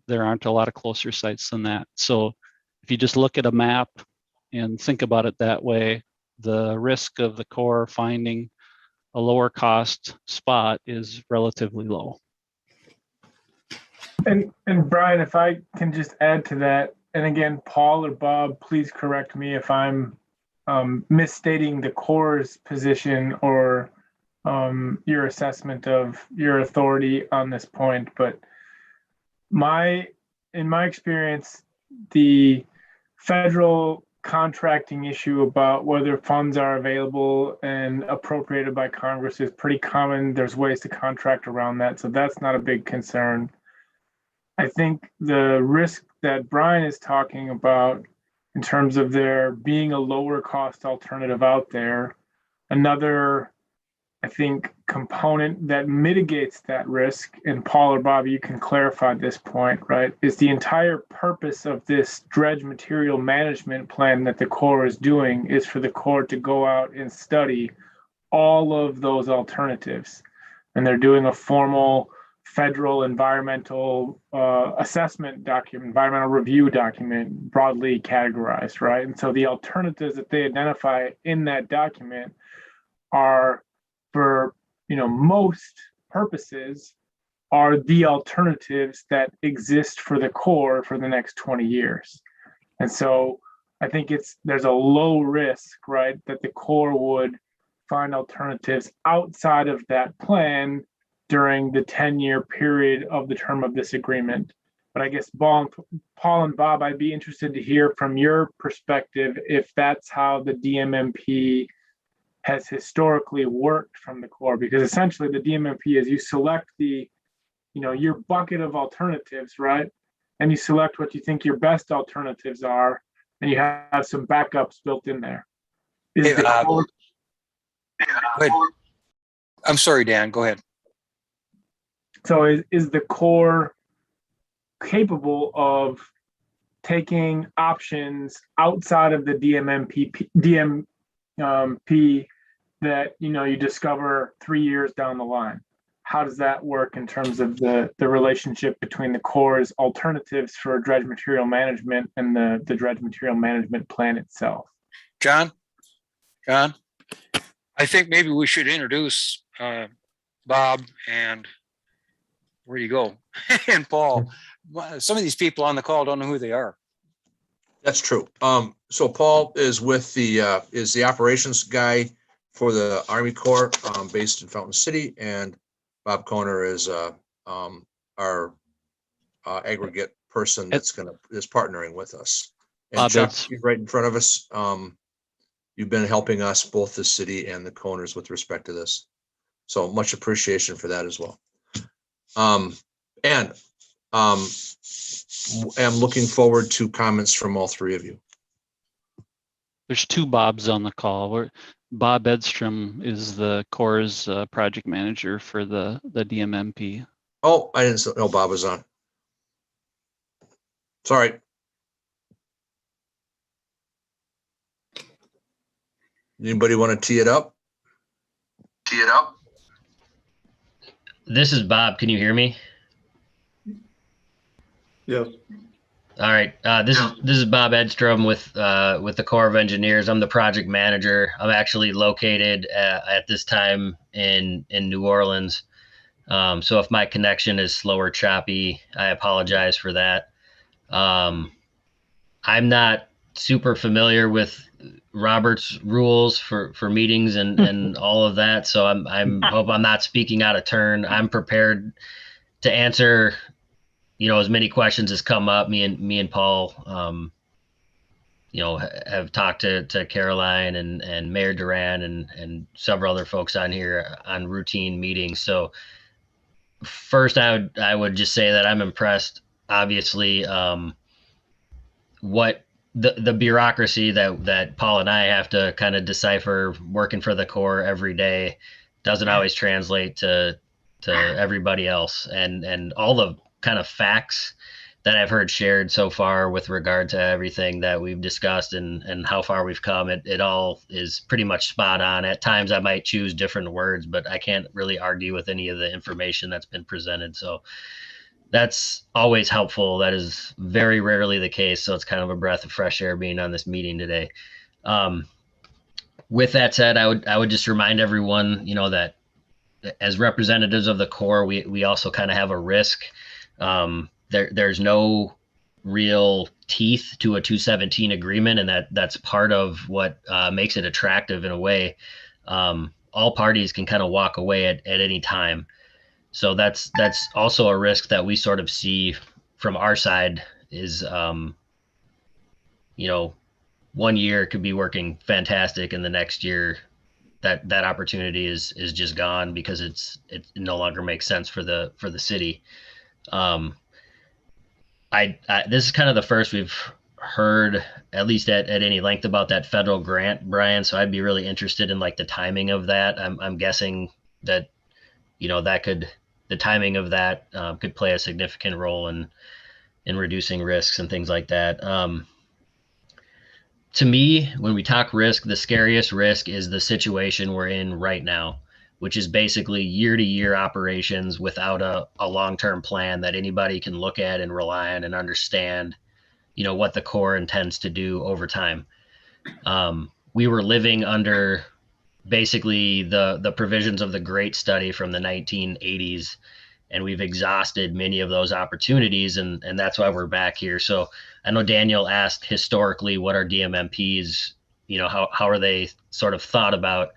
there aren't a lot of closer sites than that. So if you just look at a map and think about it that way, the risk of the Corps finding a lower cost spot is relatively low. And Brian, if I can just add to that, and again, Paul or Bob, please correct me if I'm misstating the Corps' position or your assessment of your authority on this point, but in my experience, the federal contracting issue about whether funds are available and appropriated by Congress is pretty common. There's ways to contract around that, so that's not a big concern. I think the risk that Brian is talking about in terms of there being a lower cost alternative out there, another, I think, component that mitigates that risk, and Paul or Bob, you can clarify this point, right, is the entire purpose of this dredge material management plan that the Corps is doing is for the Corps to go out and study all of those alternatives. And they're doing a formal federal environmental assessment document, environmental review document, broadly categorized, right? And so the alternatives that they identify in that document are, for most purposes, are the alternatives that exist for the Corps for the next 20 years. And so I think there's a low risk, right, that the Corps would find alternatives outside of that plan during the 10-year period of the term of this agreement. But I guess Paul and Bob, I'd be interested to hear from your perspective if that's how the DMMP has historically worked from the Corps, because essentially the DMMP is you select your bucket of alternatives, right? And you select what you think your best alternatives are, and you have some backups built in there. Hey, go ahead. I'm sorry, Dan, go ahead. So is the Corps capable of taking options outside of the DMMP that you discover 3 years down the line? How does that work in terms of the relationship between the Corps' alternatives for dredge material management and the dredge material management plan itself? John, I think maybe we should introduce Bob and where do you go? And Paul. Some of these people on the call don't know who they are. That's true. So Paul is with the operations guy for the Army Corps, based in Fountain City, and Bob Kohner is our aggregate person is partnering with us. And Bob, Chuck, you're right in front of us. You've been helping us, both the city and the Kohners, with respect to this. So much appreciation for that as well. I'm looking forward to comments from all three of you. There's two Bobs on the call. Bob Edstrom is the Corps' project manager for the DMMP. Oh, I didn't know Bob was on. Sorry. Anybody want to tee it up? This is Bob. Can you hear me? Yes. All right. This is Bob Edstrom with the Corps of Engineers. I'm the project manager. I'm actually located at this time in New Orleans. So if my connection is slow or choppy, I apologize for that. I'm not super familiar with Robert's rules for meetings and all of that. So I'm hope I'm not speaking out of turn. I'm prepared to answer as many questions as come up. Me and Paul, have talked to Caroline and Mayor Duran and several other folks on here on routine meetings. So first, I would just say that I'm impressed. Obviously, what the bureaucracy that Paul and I have to kind of decipher working for the Corps every day doesn't always translate to everybody else, and all the kind of facts that I've heard shared so far with regard to everything that we've discussed and how far we've come. It all is pretty much spot on. At times I might choose different words, but I can't really argue with any of the information that's been presented. So that's always helpful. That is very rarely the case. So it's kind of a breath of fresh air being on this meeting today. With that said, I would just remind everyone, that as representatives of the Corps, we also kind of have a risk. There's no real teeth to a 217 agreement, and that's part of what makes it attractive in a way. All parties can kind of walk away at any time. So that's also a risk that we sort of see from our side is, 1 year could be working fantastic, and the next year that opportunity is just gone because it no longer makes sense for the city. This is kind of the first we've heard, at least at any length, about that federal grant, Brian. So I'd be really interested in the timing of that. I'm guessing that, the timing of that could play a significant role in reducing risks and things like that. To me, when we talk risk, the scariest risk is the situation we're in right now, which is basically year-to-year operations without a long-term plan that anybody can look at and rely on and understand, what the Corps intends to do over time. We were living under basically the provisions of the Great Study from the 1980s, and we've exhausted many of those opportunities, and that's why we're back here. So I know Daniel asked historically, what are DMMPs, how are they sort of thought about?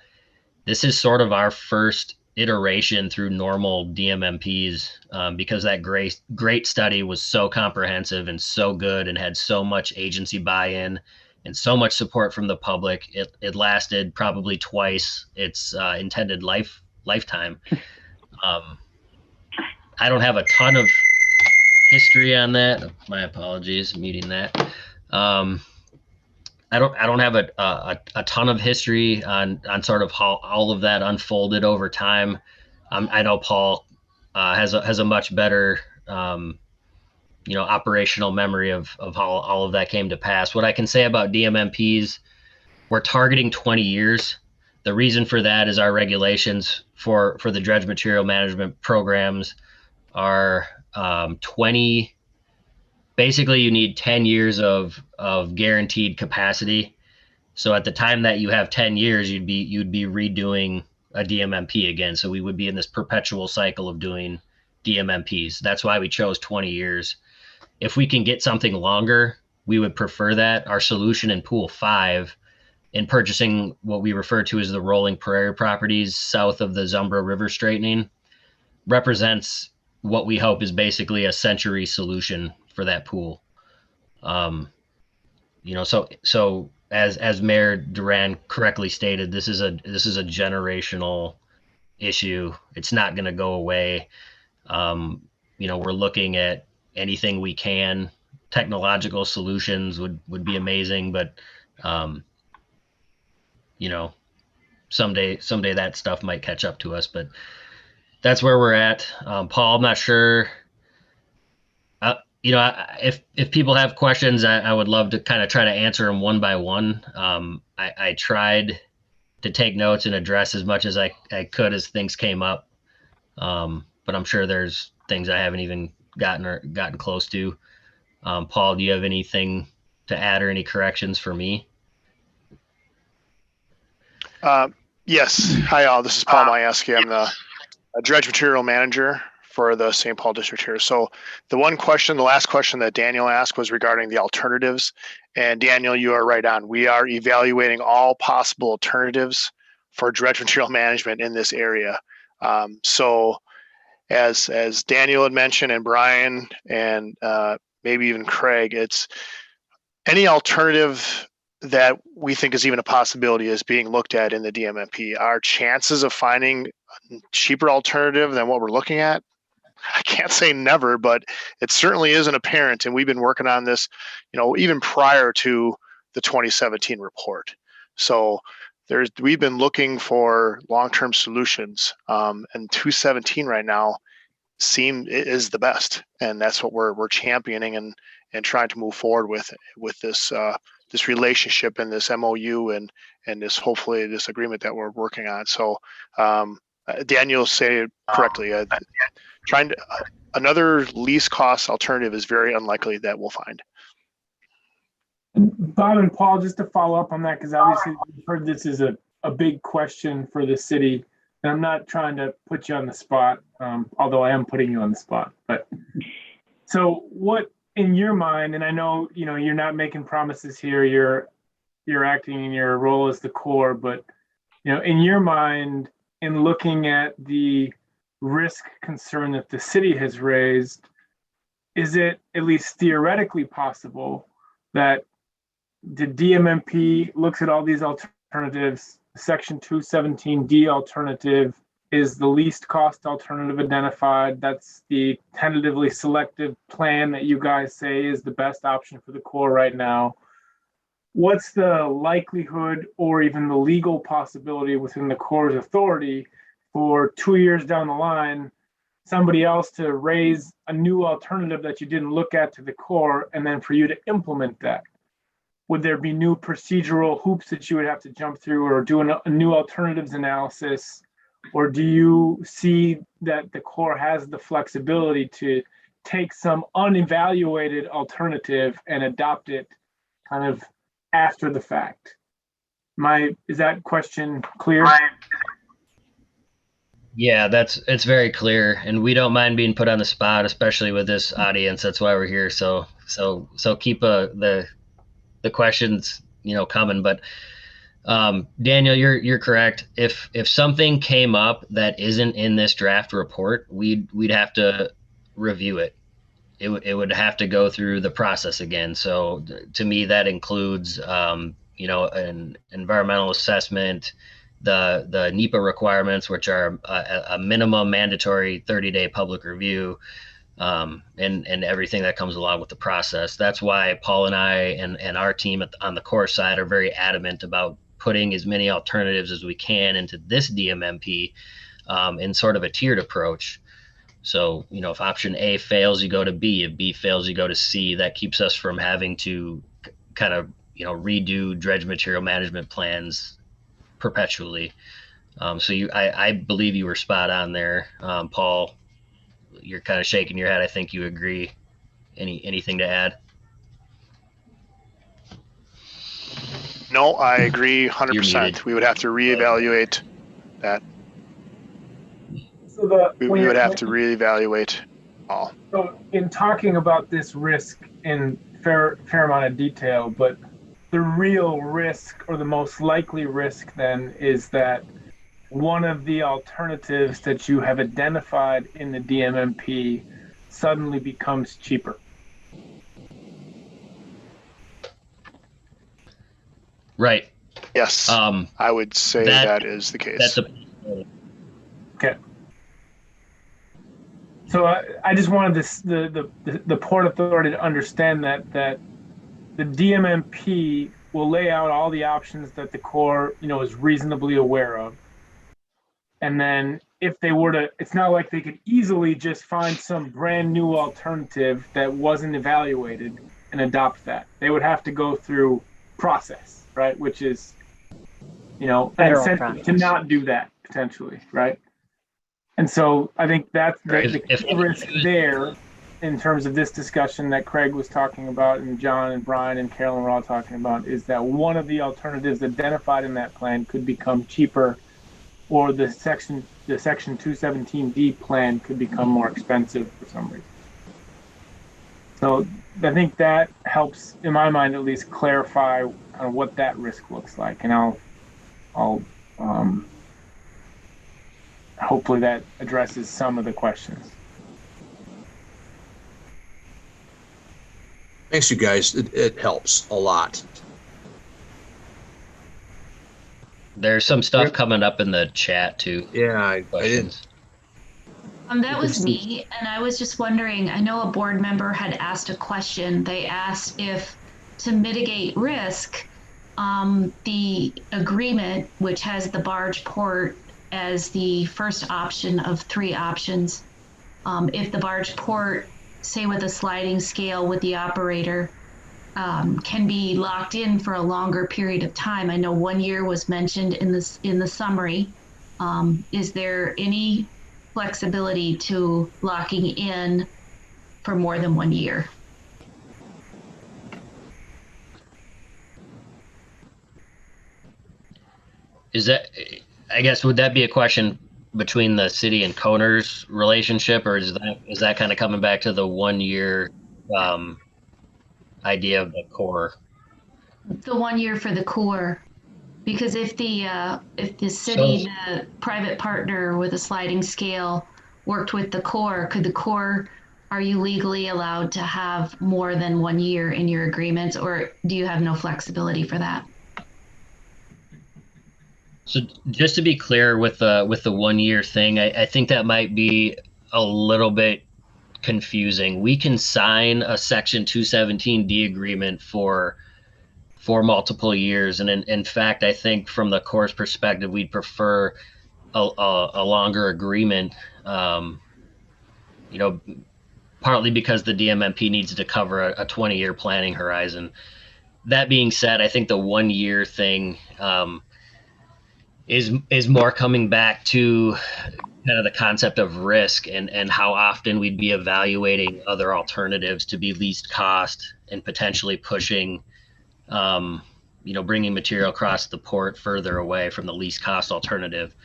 This is sort of our first iteration through normal DMMPs, because that great study was so comprehensive and so good and had so much agency buy-in and so much support from the public. It lasted probably twice its intended lifetime. I don't have a ton of history on that. My apologies, muting that. I don't have a ton of history on sort of how all of that unfolded over time. I know Paul has a much better operational memory of how all of that came to pass. What I can say about DMMPs, we're targeting 20 years. The reason for that is our regulations for the dredge material management programs are 20. Basically, you need 10 years of guaranteed capacity. So at the time that you have 10 years, you'd be redoing a DMMP again. So we would be in this perpetual cycle of doing DMMPs. That's why we chose 20 years. If we can get something longer, we would prefer that. Our solution in Pool 5, in purchasing what we refer to as the rolling prairie properties south of the Zumbro River straightening, represents what we hope is basically a century solution for that pool. So as Mayor Duran correctly stated, this is a generational issue. It's not going to go away. We're looking at anything we can. Technological solutions would be amazing, but someday that stuff might catch up to us. But that's where we're at. Paul, I'm not sure. If people have questions, I would love to kind of try to answer them one by one. I tried to take notes and address as much as I could as things came up. But I'm sure there's things I haven't even gotten close to. Paul, do you have anything to add or any corrections for me? Yes. Hi, all. This is Paul Majewski. I'm the dredge material manager for the St. Paul district here. So the last question that Daniel asked was regarding the alternatives. And Daniel, you are right on. We are evaluating all possible alternatives for dredge material management in this area. So as Daniel had mentioned, and Brian, and maybe even Craig, it's any alternative that we think is even a possibility is being looked at in the DMMP. Our chances of finding a cheaper alternative than what we're looking at, I can't say never, but it certainly isn't apparent. And we've been working on this, even prior to the 2017 report. So we've been looking for long-term solutions, and 217 right now is the best, and that's what we're championing and trying to move forward with this relationship and this MOU and this, hopefully, this agreement that we're working on. So Daniel said it correctly. Another least cost alternative is very unlikely that we'll find. Bob and Paul, just to follow up on that, because obviously we've heard this is a big question for the city. And I'm not trying to put you on the spot, although I am putting you on the spot. But so what in your mind, and I know, you're not making promises here, you're acting in your role as the core, but, in your mind, in looking at the risk concern that the city has raised, is it at least theoretically possible that the DMMP looks at all these alternatives, Section 217D alternative is the least cost alternative identified. That's the tentatively selected plan that you guys say is the best option for the Corps right now. What's the likelihood or even the legal possibility within the Corps' authority for 2 years down the line, somebody else to raise a new alternative that you didn't look at to the Corps, and then for you to implement that? Would there be new procedural hoops that you would have to jump through, or do a new alternatives analysis? Or do you see that the Corps has the flexibility to take some unevaluated alternative and adopt it kind of after the fact? Is that question clear? Yeah, it's very clear, and we don't mind being put on the spot, especially with this audience. That's why we're here. So keep the questions, coming. But Daniel, you're correct. If something came up that isn't in this draft report, we'd have to review it. It would have to go through the process again. So to me, that includes an environmental assessment, the NEPA requirements, which are a minimum mandatory 30-day public review, and everything that comes along with the process. That's why Paul and I and our team on the core side are very adamant about putting as many alternatives as we can into this DMMP, in sort of a tiered approach. So, if option A fails, you go to B. If B fails, you go to C. That keeps us from having to kind of, redo dredge material management plans perpetually. I believe you were spot on there. Paul, you're kind of shaking your head. I think you agree. Anything to add? No, I agree You're 100%. muted. We would have to reevaluate that. So We would have to reevaluate all. So in talking about this risk in fair amount of detail, but the real risk or the most likely risk then is that one of the alternatives that you have identified in the DMMP suddenly becomes cheaper. Right. Yes. I would say that is the case. Okay. So I just wanted the Port Authority to understand that the DMMP will lay out all the options that the Corps, is reasonably aware of. And then if they were to, it's not like they could easily just find some brand new alternative that wasn't evaluated and adopt that. They would have to go through process, right? Which is, an Federal incentive process. to not do that potentially, right? And so I think that's the key risk there in terms of this discussion that Craig was talking about, and John and Brian and Carolyn were all talking about, is that one of the alternatives identified in that plan could become cheaper, or the section 217D plan could become more expensive for some reason. So I think that helps, in my mind at least, clarify kind of what that risk looks like, and I'll hopefully that addresses some of the questions. Thanks, you guys. It helps a lot. There's some stuff coming up in the chat too. Yeah, I didn't. That was me, and I was just wondering, I know a board member had asked a question. They asked if, to mitigate risk, the agreement, which has the barge port as the first option of 3 options, if the barge port, say with a sliding scale with the operator, can be locked in for a longer period of time. I know 1 year was mentioned in the summary. Is there any flexibility to locking in for more than 1 year? Is that, I guess, would that be a question between the city and Coners relationship, or is that kind of coming back to the 1 year idea of the Corps? The 1 year for the Corps, because if the city, the private partner with a sliding scale, worked with the Corps, are you legally allowed to have more than 1 year in your agreements, or do you have no flexibility for that? So just to be clear with the 1 year thing, I think that might be a little bit confusing. We can sign a Section 217D agreement for multiple years, and in fact, I think from the Corps' perspective, we'd prefer a longer agreement. Partly because the DMMP needs to cover a 20-year planning horizon. That being said, I think the 1 year thing is more coming back to kind of the concept of risk and how often we'd be evaluating other alternatives to be least cost and potentially pushing, bringing material across the port further away from the least cost alternative.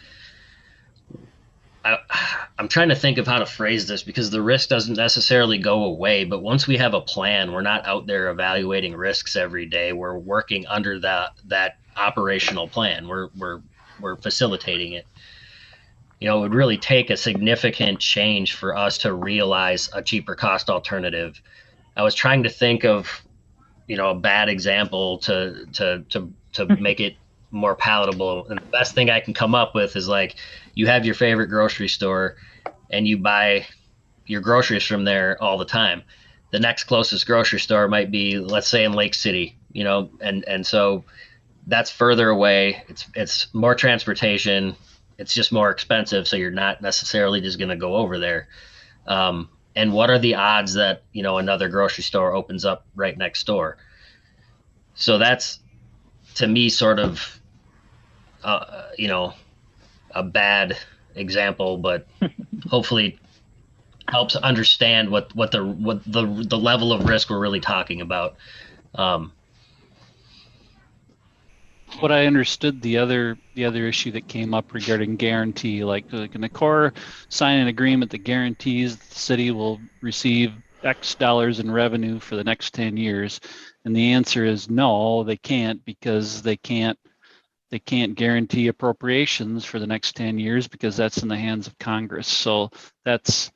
I'm trying to think of how to phrase this because the risk doesn't necessarily go away, but once we have a plan, we're not out there evaluating risks every day. We're working under that operational plan. We're facilitating it. It would really take a significant change for us to realize a cheaper cost alternative. I was trying to think of, a bad example to make it more palatable. And the best thing I can come up with is like, you have your favorite grocery store and you buy your groceries from there all the time. The next closest grocery store might be, let's say, in Lake City, and so that's further away. It's more transportation. It's just more expensive. So you're not necessarily just going to go over there. And what are the odds that, another grocery store opens up right next door? So that's, to me, sort of, a bad example, but hopefully helps understand what the level of risk we're really talking about. What I understood, the other issue that came up regarding guarantee, like can the Corps sign an agreement that guarantees the city will receive X dollars in revenue for the next 10 years? And the answer is no, they can't, because they can't guarantee appropriations for the next 10 years because that's in the hands of Congress. So that's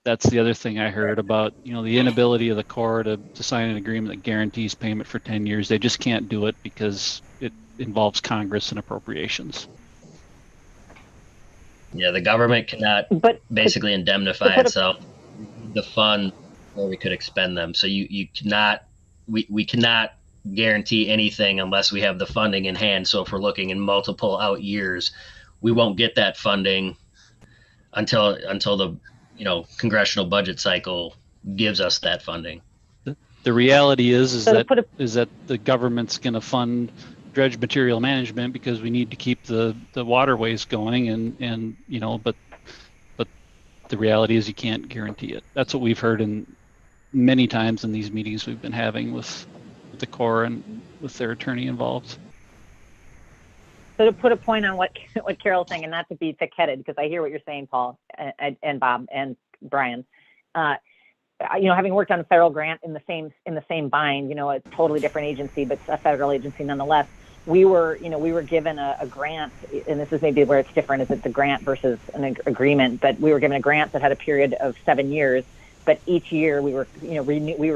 the other thing I heard about, the inability of the Corps to sign an agreement that guarantees payment for 10 years. They just can't do it because it involves Congress and appropriations. Yeah, the government cannot basically indemnify itself. The fund where we could expend them. So you cannot, we cannot guarantee anything unless we have the funding in hand. So if we're looking in multiple out years, we won't get that funding until the congressional budget cycle gives us that funding. The reality is that the government's going to fund dredge material management because we need to keep the waterways going, and but the reality is you can't guarantee it. That's what we've heard in many times in these meetings we've been having with the Corps and with their attorney involved. So to put a point on what Carol's saying, and not to be thick-headed, because I hear what you're saying, Paul and Bob and Brian. Having worked on a federal grant in the same bind, a totally different agency, but a federal agency nonetheless. We were given a grant, and this is maybe where it's different. Is it the grant versus an agreement? But we were given a grant that had a period of 7 years. But each year we were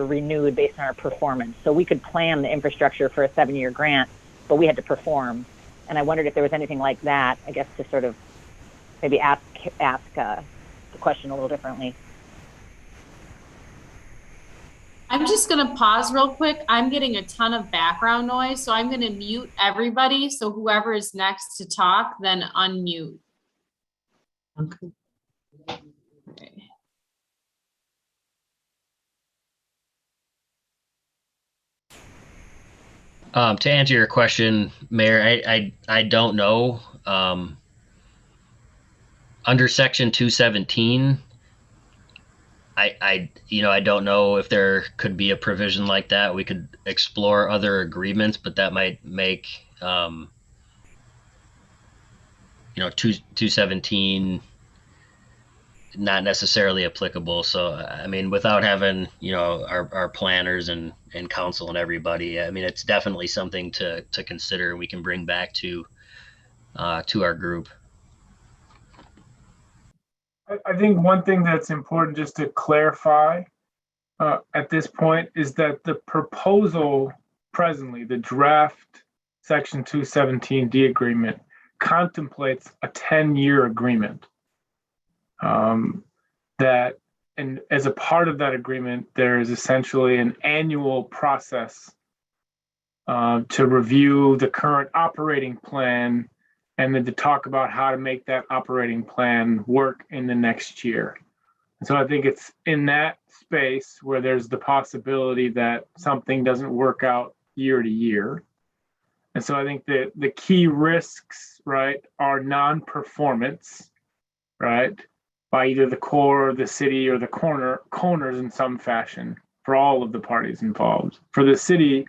renewed based on our performance. So we could plan the infrastructure for a 7-year grant, but we had to perform. And I wondered if there was anything like that, I guess, to sort of maybe ask the question a little differently. I'm just going to pause real quick. I'm getting a ton of background noise, so I'm going to mute everybody. So whoever is next to talk, then unmute. Okay. To answer your question, Mayor, I don't know. Under Section 217, I don't know if there could be a provision like that. We could explore other agreements, but that might make 217 not necessarily applicable. So I mean, without having our planners and council and everybody, I mean, it's definitely something to consider. We can bring back to our group. I think one thing that's important just to clarify at this point is that the proposal presently, the draft Section 217D agreement, contemplates a 10-year agreement. And as a part of that agreement, there is essentially an annual process to review the current operating plan and then to talk about how to make that operating plan work in the next year. And so I think it's in that space where there's the possibility that something doesn't work out year to year. And so I think that the key risks, right, are non-performance, right, by either the Corps or the city or the corners in some fashion for all of the parties involved. For the city,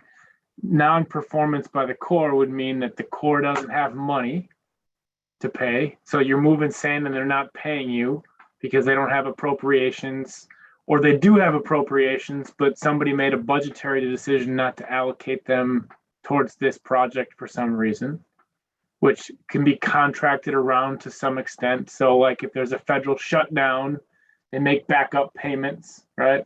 non-performance by the Corps would mean that the Corps doesn't have money to pay. So you're moving sand and they're not paying you because they don't have appropriations, or they do have appropriations, but somebody made a budgetary decision not to allocate them towards this project for some reason, which can be contracted around to some extent. So like if there's a federal shutdown, they make backup payments, right?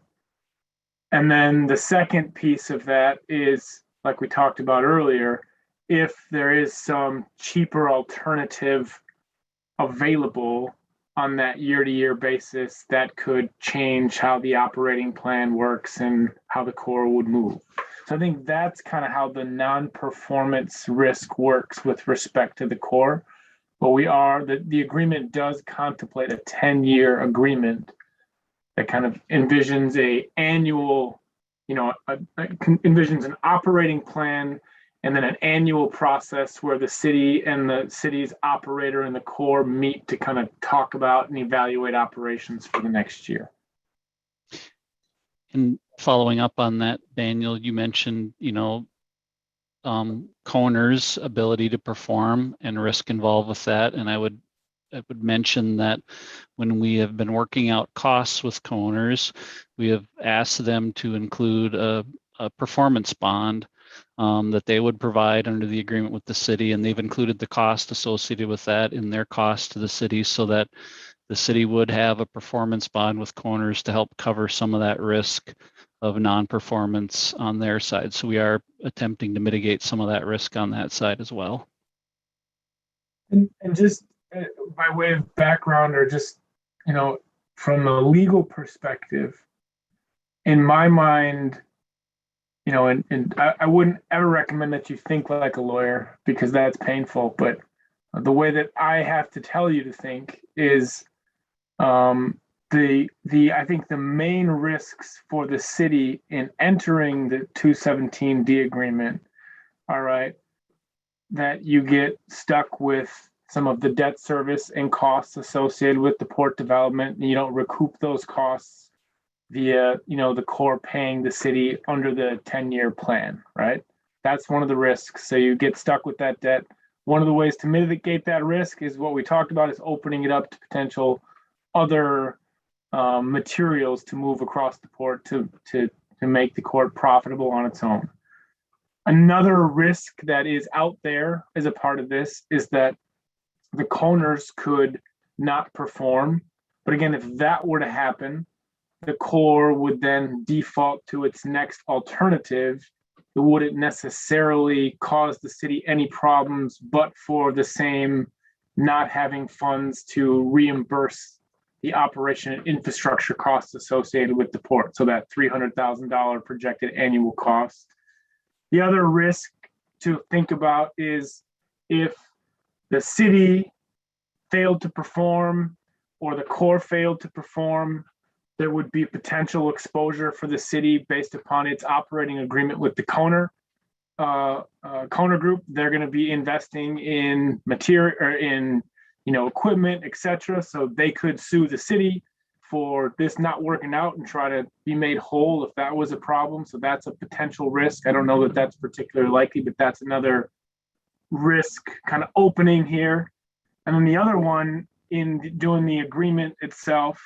And then the second piece of that is, like we talked about earlier, if there is some cheaper alternative available on that year-to-year basis, that could change how the operating plan works and how the Corps would move. So I think that's kind of how the non-performance risk works with respect to the Corps. But the agreement does contemplate a 10-year agreement that kind of envisions a annual, envisions an operating plan and then an annual process where the city and the city's operator and the Corps meet to kind of talk about and evaluate operations for the next year. And following up on that, Daniel, you mentioned, Coner's ability to perform and risk involved with that. And I would mention that when we have been working out costs with Coner's, we have asked them to include a performance bond that they would provide under the agreement with the city, and they've included the cost associated with that in their cost to the city, so that the city would have a performance bond with Coner's to help cover some of that risk of non-performance on their side. So we are attempting to mitigate some of that risk on that side as well. And just by way of background, or just, from a legal perspective, in my mind, and I wouldn't ever recommend that you think like a lawyer, because that's painful. But the way that I have to tell you to think is I think the main risks for the city in entering the 217D agreement are that you get stuck with some of the debt service and costs associated with the port development, and you don't recoup those costs via, the Corps paying the city under the 10-year plan, right? That's one of the risks. So you get stuck with that debt. One of the ways to mitigate that risk is what we talked about, is opening it up to potential other materials to move across the port to make the Corps profitable on its own. Another risk that is out there as a part of this is that the Coners could not perform. But again, if that were to happen, the Corps would then default to its next alternative. It wouldn't necessarily cause the city any problems, but for the same not having funds to reimburse the operation and infrastructure costs associated with the port. So that $300,000 projected annual cost. The other risk to think about is if the city failed to perform or the Corps failed to perform, there would be potential exposure for the city based upon its operating agreement with the Coner Group. They're going to be investing in material or in equipment, etc. So they could sue the city for this not working out and try to be made whole if that was a problem. So that's a potential risk. I don't know that that's particularly likely, but that's another risk kind of opening here. And then the other one in doing the agreement itself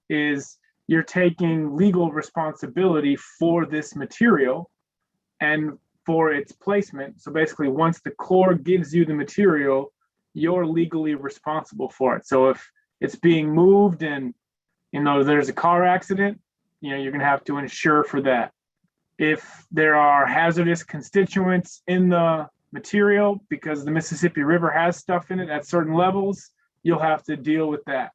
is you're taking legal responsibility for this material and for its placement. So basically, once the Corps gives you the material, you're legally responsible for it. So if it's being moved and there's a car accident, you're gonna have to insure for that. If there are hazardous constituents in the material because the Mississippi River has stuff in it at certain levels, you'll have to deal with that,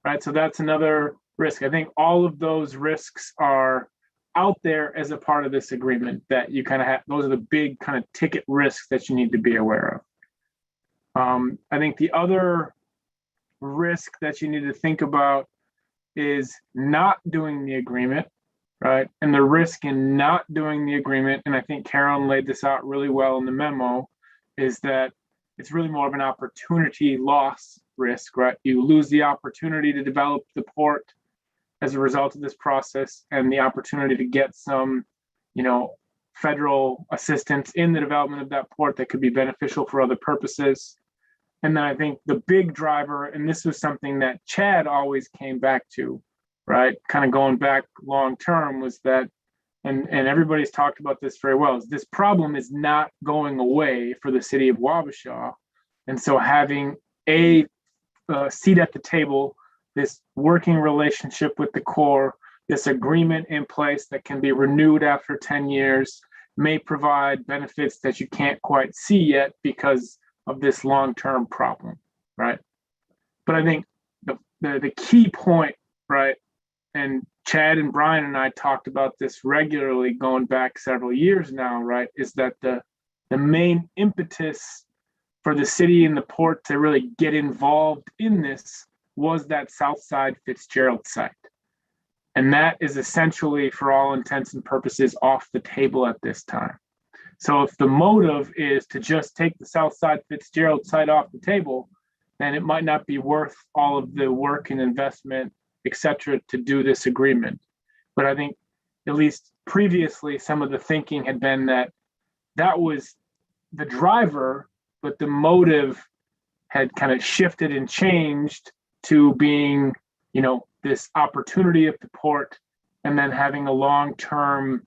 right? So that's another risk. I think all of those risks are out there as a part of this agreement that you kind of have. Those are the big kind of ticket risks that you need to be aware of. I think the other risk that you need to think about is not doing the agreement, right? And the risk in not doing the agreement, and I think Carolyn laid this out really well in the memo, is that it's really more of an opportunity loss risk, right? You lose the opportunity to develop the port as a result of this process and the opportunity to get some, federal assistance in the development of that port that could be beneficial for other purposes. And then I think the big driver, and this was something that Chad always came back to, right? Kind of going back long term, was that, and everybody's talked about this very well, is this problem is not going away for the city of Wabasha. And so having a seat at the table, this working relationship with the Corps, this agreement in place that can be renewed after 10 years, may provide benefits that you can't quite see yet because of this long-term problem, right? But I think the key point, right, and Chad and Brian and I talked about this regularly going back several years now, right, is that the main impetus for the city and the port to really get involved in this was that Southside Fitzgerald site. And that is essentially, for all intents and purposes, off the table at this time. So if the motive is to just take the Southside Fitzgerald site off the table, then it might not be worth all of the work and investment, et cetera, to do this agreement. But I think at least previously, some of the thinking had been that that was the driver, but the motive had kind of shifted and changed to being, you know, this opportunity at the port, and then having a long-term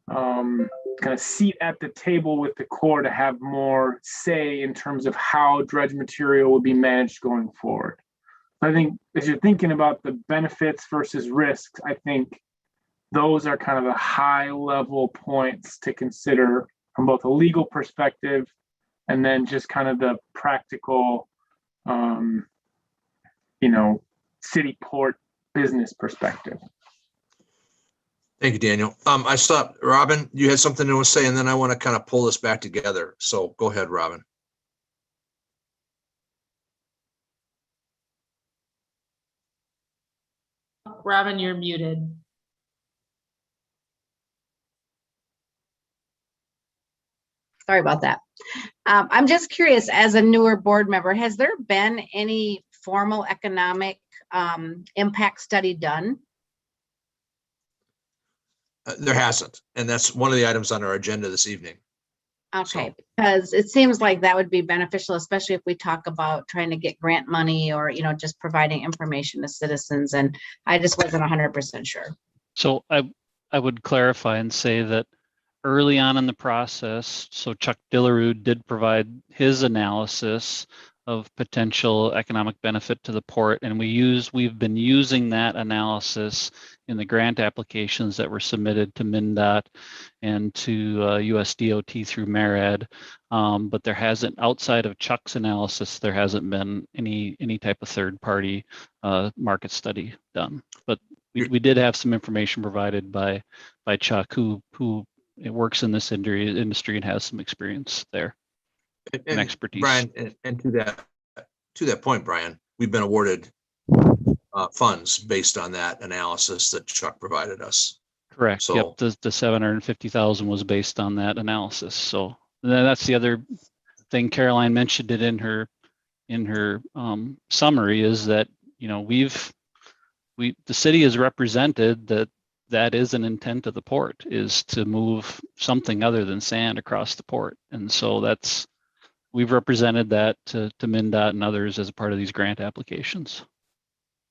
kind of seat at the table with the Corps to have more say in terms of how dredge material will be managed going forward. I think as you're thinking about the benefits versus risks, I think those are kind of the high-level points to consider from both a legal perspective and then just kind of the practical, you know, city port business perspective. Thank you, Daniel. I saw, Robin, you had something to say, and then I want to kind of pull this back together. So go ahead, Robin. Robin, you're muted. Sorry about that. I'm just curious, as a newer board member, has there been any formal economic impact study done? There hasn't, and that's one of the items on our agenda this evening. Okay, because it seems like that would be beneficial, especially if we talk about trying to get grant money or, you know, just providing information to citizens. And I just wasn't 100% sure. So I would clarify and say that early on in the process, so Chuck Dillerud did provide his analysis of potential economic benefit to the port, and we've been using that analysis in the grant applications that were submitted to MnDOT and to USDOT through MARAD. But there hasn't, outside of Chuck's analysis, there hasn't been any type of third-party market study done. But we did have some information provided by Chuck, who works in this industry and has some experience there. And expertise. Brian, and to that point, Brian, we've been awarded funds based on that analysis that Chuck provided us. Correct. So, yep, the 750,000 was based on that analysis. So that's the other thing Caroline mentioned it in her summary, is that, you know, the city has represented that is an intent of the port, is to move something other than sand across the port, and so we've represented that to MnDOT and others as a part of these grant applications.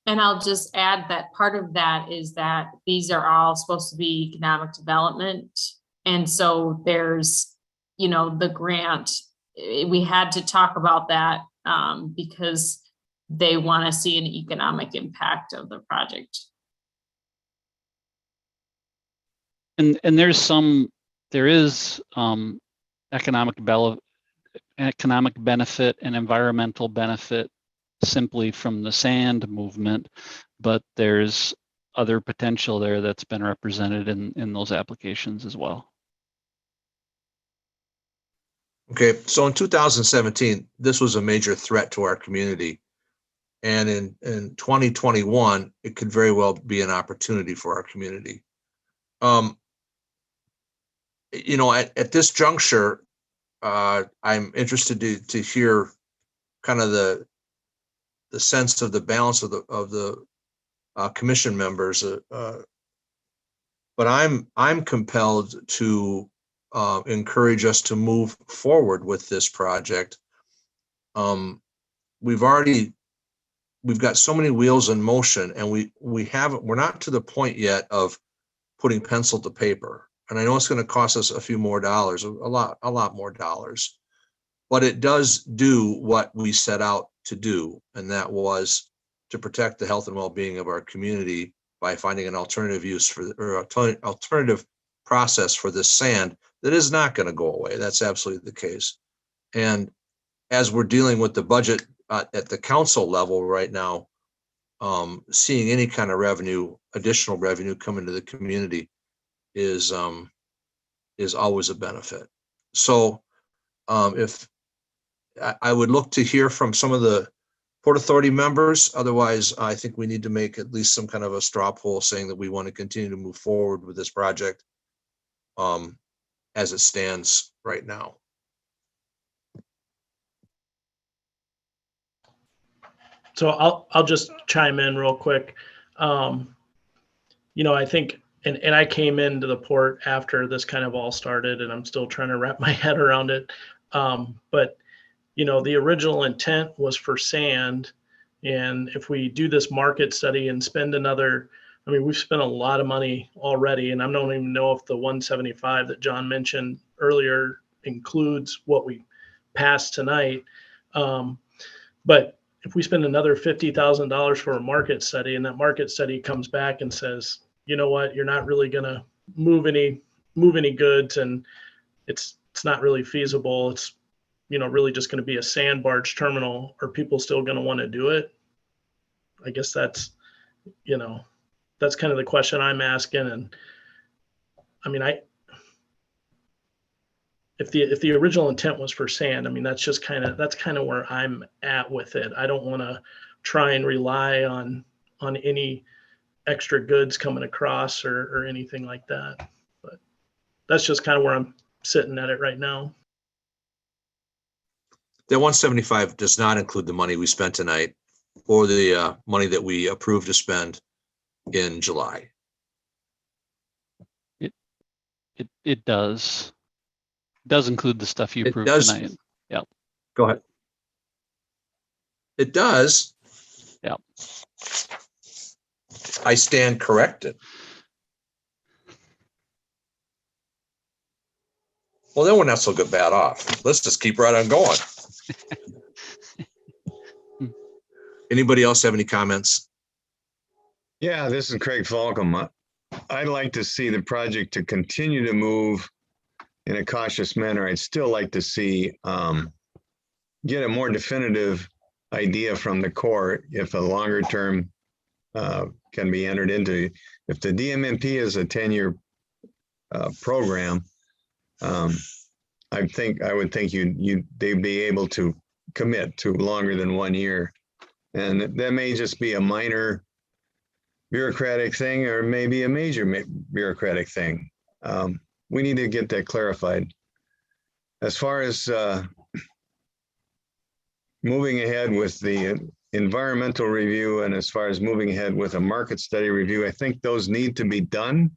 And I'll just add that part of that is that these are all supposed to be economic development. And so there's, you know, the grant, we had to talk about that because they want to see an economic impact of the project. And there is economic benefit and environmental benefit simply from the sand movement, but there's other potential there that's been represented in those applications as well. okay, so in 2017, this was a major threat to our community. And in 2021, it could very well be an opportunity for our community. You know, at this juncture, I'm interested to hear kind of the sense of the balance of the commission members. But I'm compelled to encourage us to move forward with this project. we've got so many wheels in motion, and we're not to the point yet of putting pencil to paper. And I know it's going to cost us a few more dollars, a lot more dollars, but it does do what we set out to do. And that was to protect the health and well-being of our community by finding an alternative use or alternative process for this sand that is not going to go away. That's absolutely the case. And as we're dealing with the budget at the council level right now, seeing any kind of additional revenue come into the community is always a benefit. So if I would look to hear from some of the Port Authority members, otherwise I think we need to make at least some kind of a straw poll saying that we want to continue to move forward with this project as it stands right now. So I'll just chime in real quick. I think, and I came into the port after this kind of all started, and I'm still trying to wrap my head around it. But the original intent was for sand. And if we do this market study and spend we've spent a lot of money already, and I don't even know if the 175 that John mentioned earlier includes what we passed tonight. But if we spend another $50,000 for a market study, and that market study comes back and says, you know what, you're not really going to move any goods, and it's not really feasible. It's really just going to be a sand barge terminal. Are people still going to want to do it? I guess that's kind of the question I'm asking. And if the original intent was for sand, that's kind of where I'm at with it. I don't want to try and rely on any extra goods coming across or anything like that. But that's just kind of where I'm sitting at it right now. That 175 does not include the money we spent tonight or the money that we approved to spend in July. It does. It does include the stuff you approved tonight. Yep. Go ahead. It does. Yep. I stand corrected. Well, then we're not so bad off. Let's just keep right on going. Anybody else have any comments? Yeah, this is Craig Falcom. I'd like to see the project to continue to move in a cautious manner. I'd still like to see get a more definitive idea from the Corps if a longer term can be entered into. If the DMMP is a 10-year program, I would think they'd be able to commit to longer than 1 year, and that may just be a minor bureaucratic thing or maybe a major bureaucratic thing. We need to get that clarified. As far as moving ahead with the environmental review and as far as moving ahead with a market study review, I think those need to be done,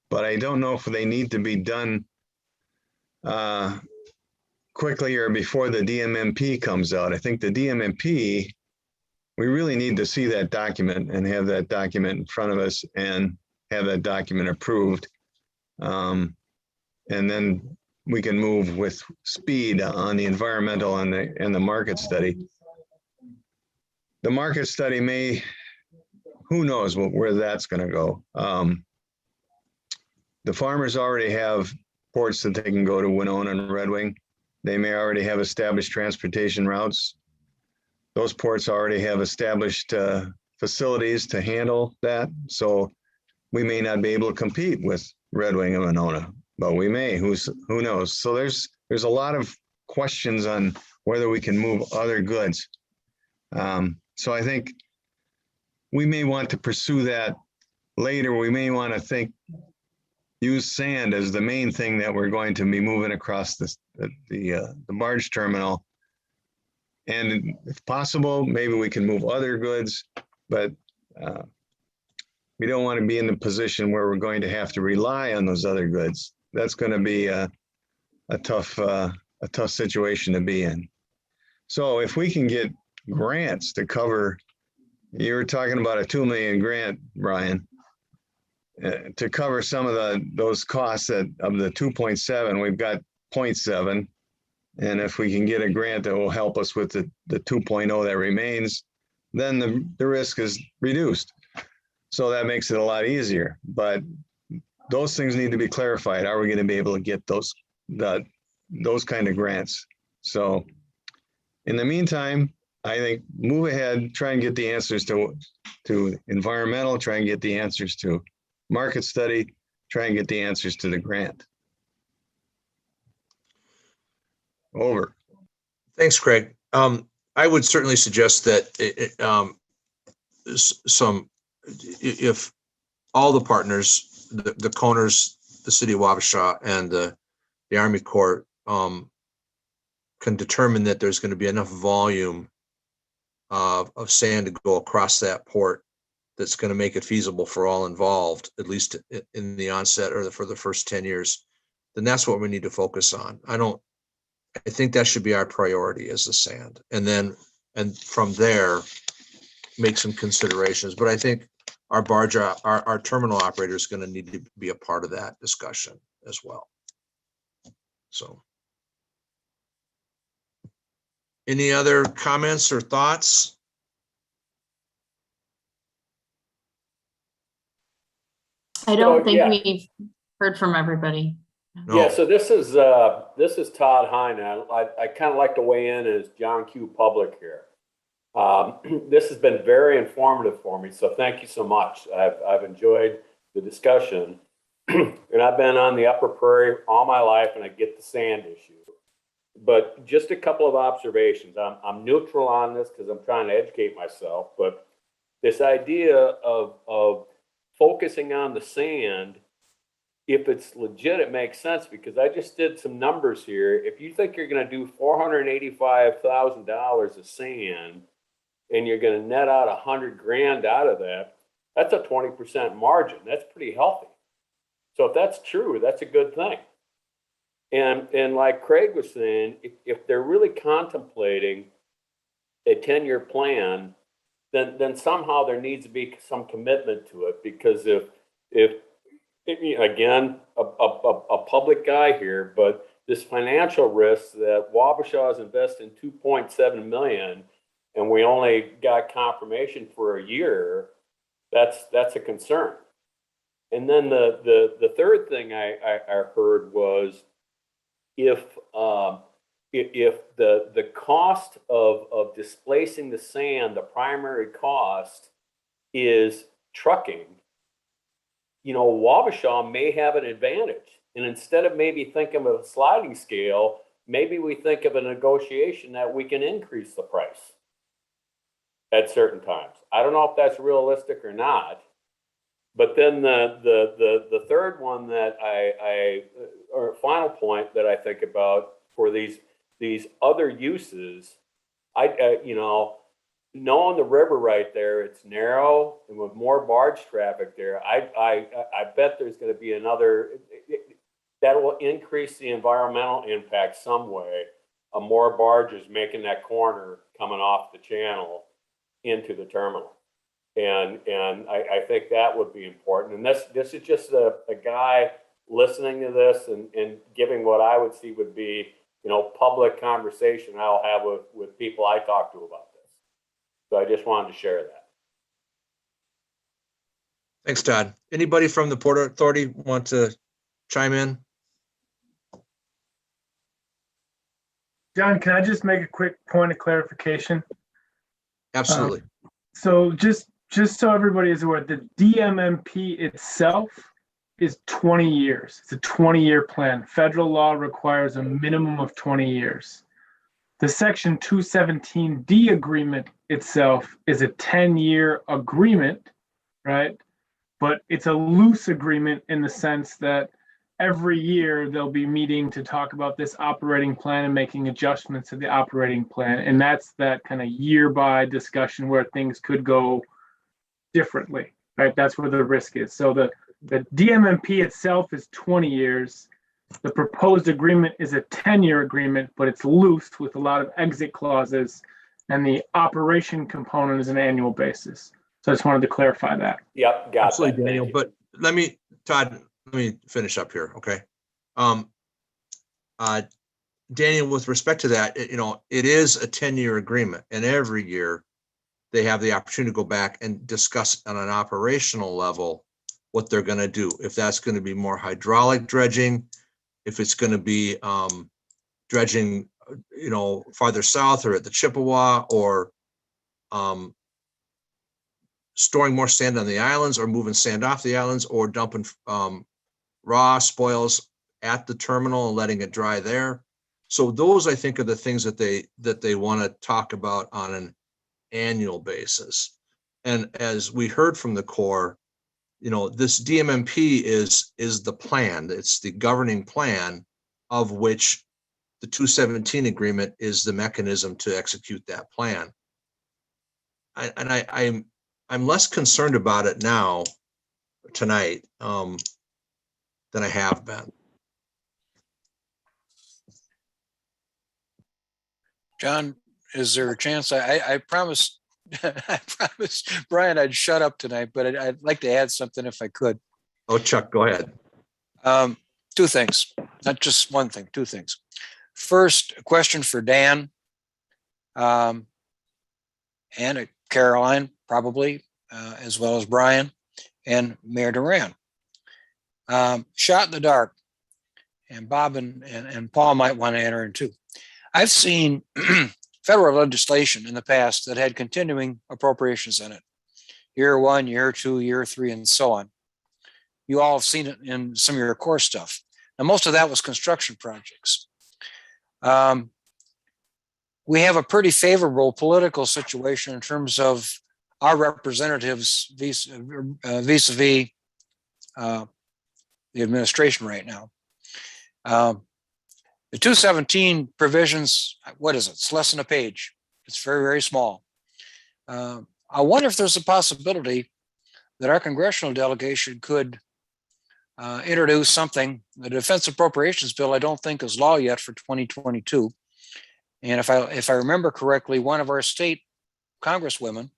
but I don't know if they need to be done quickly or before the DMMP comes out. I think the DMMP, we really need to see that document and have that document in front of us and have that document approved. And then we can move with speed on the environmental and the market study. The market study may, who knows where that's going to go. The farmers already have ports that they can go to Winona and Red Wing. They may already have established transportation routes. Those ports already have established facilities to handle that. So we may not be able to compete with Red Wing and Winona, but we may, who knows? So there's a lot of questions on whether we can move other goods. So I think we may want to pursue that later. We may want to use sand as the main thing that we're going to be moving across the barge terminal. And if possible, maybe we can move other goods, but we don't want to be in the position where we're going to have to rely on those other goods. That's going to be a tough situation to be in. So if we can get grants to cover, you were talking about a 2 million grant, Brian, to cover some of those costs of the 2.7, we've got 0.7. And if we can get a grant that will help us with the 2.0 that remains, then the risk is reduced. So that makes it a lot easier. But those things need to be clarified. Are we going to be able to get those kind of grants? So in the meantime, I think move ahead, try and get the answers to environmental, try and get the answers to market study, try and get the answers to the grant. Over. Thanks, Craig. I would certainly suggest that if all the partners, the Coners, the City of Wabasha, and the Army Corps can determine that there's going to be enough volume of sand to go across that port that's going to make it feasible for all involved, at least in the onset or for the first 10 years, then that's what we need to focus on. I think that should be our priority, is the sand. And from there, make some considerations. But I think our terminal operator is going to need to be a part of that discussion as well. So, any other comments or thoughts? I don't think we've heard from everybody. No. Yeah, so this is Todd Hine. I kind of like to weigh in as John Q. Public here. This has been very informative for me, so thank you so much. I've enjoyed the discussion, and I've been on the Upper Prairie all my life, and I get the sand issue. But just a couple of observations. I'm neutral on this because I'm trying to educate myself, but this idea of focusing on the sand, if it's legit, it makes sense, because I just did some numbers here. If you think you're going to do $485,000 of sand and you're going to net out $100,000 out of that, that's a 20% margin. That's pretty healthy. So if that's true, that's a good thing. And like Craig was saying, if they're really contemplating a 10-year plan, then somehow there needs to be some commitment to it, because if again, a public guy here, but this financial risk that Wabasha is investing $2.7 million, and we only got confirmation for a year, that's a concern. And then the third thing I heard was if the cost of displacing the sand, the primary cost is trucking, Wabasha may have an advantage. And instead of maybe thinking of a sliding scale, maybe we think of a negotiation that we can increase the price at certain times. I don't know if that's realistic or not. But then the third one that or final point that I think about for these other uses, knowing the river right there, it's narrow, and with more barge traffic there, I bet there's going to be another that will increase the environmental impact some way of more barges making that corner coming off the channel into the terminal. And I think that would be important. And this is just a guy listening to this and giving what I would see would be, public conversation I'll have with people I talk to about this. So I just wanted to share that. Thanks, Todd. Anybody from the Port Authority want to chime in? John, can I just make a quick point of clarification? Absolutely. So just so everybody is aware, the DMMP itself is 20 years. It's a 20-year plan. Federal law requires a minimum of 20 years. The Section 217D agreement itself is a 10-year agreement, right? But it's a loose agreement in the sense that every year they'll be meeting to talk about this operating plan and making adjustments to the operating plan. And that's that kind of year-by discussion where things could go differently, right? That's where the risk is. So the DMMP itself is 20 years. The proposed agreement is a 10-year agreement, but it's loose with a lot of exit clauses. and the operation component is an annual basis. So I just wanted to clarify that. Yep, got that. Absolutely, Thank Daniel, you. but Todd, let me finish up here, okay? Daniel, with respect to that, it is a 10-year agreement, and every year they have the opportunity to go back and discuss on an operational level what they're going to do. If that's going to be more hydraulic dredging, if it's going to be dredging, farther south or at the Chippewa, or storing more sand on the islands, or moving sand off the islands, or dumping raw spoils at the terminal and letting it dry there. So those, I think, are the things that they want to talk about on an annual basis. And as we heard from the Corps, this DMMP is the plan. It's the governing plan, of which the 217 agreement is the mechanism to execute that plan. I'm less concerned about it now tonight than I have been. John, is there a chance? I promised I promised Brian I'd shut up tonight, but I'd like to add something if I could. Oh, Chuck, go ahead. Two things, not just one thing, two things. First, a question for Dan and Caroline, probably, as well as Brian and Mayor Duran. Shot in the dark, and Bob and Paul might want to enter in too. I've seen federal legislation in the past that had continuing appropriations in it. Year 1, year 2, year 3, and so on. You all have seen it in some of your core stuff. Now, most of that was construction projects. We have a pretty favorable political situation in terms of our representatives vis-a-vis the administration right now. The 217 provisions, what is it? It's less than a page. It's very, very small. I wonder if there's a possibility that our congressional delegation could introduce something. The Defense Appropriations Bill, I don't think is law yet for 2022. And if I remember correctly, one of our state congresswomen,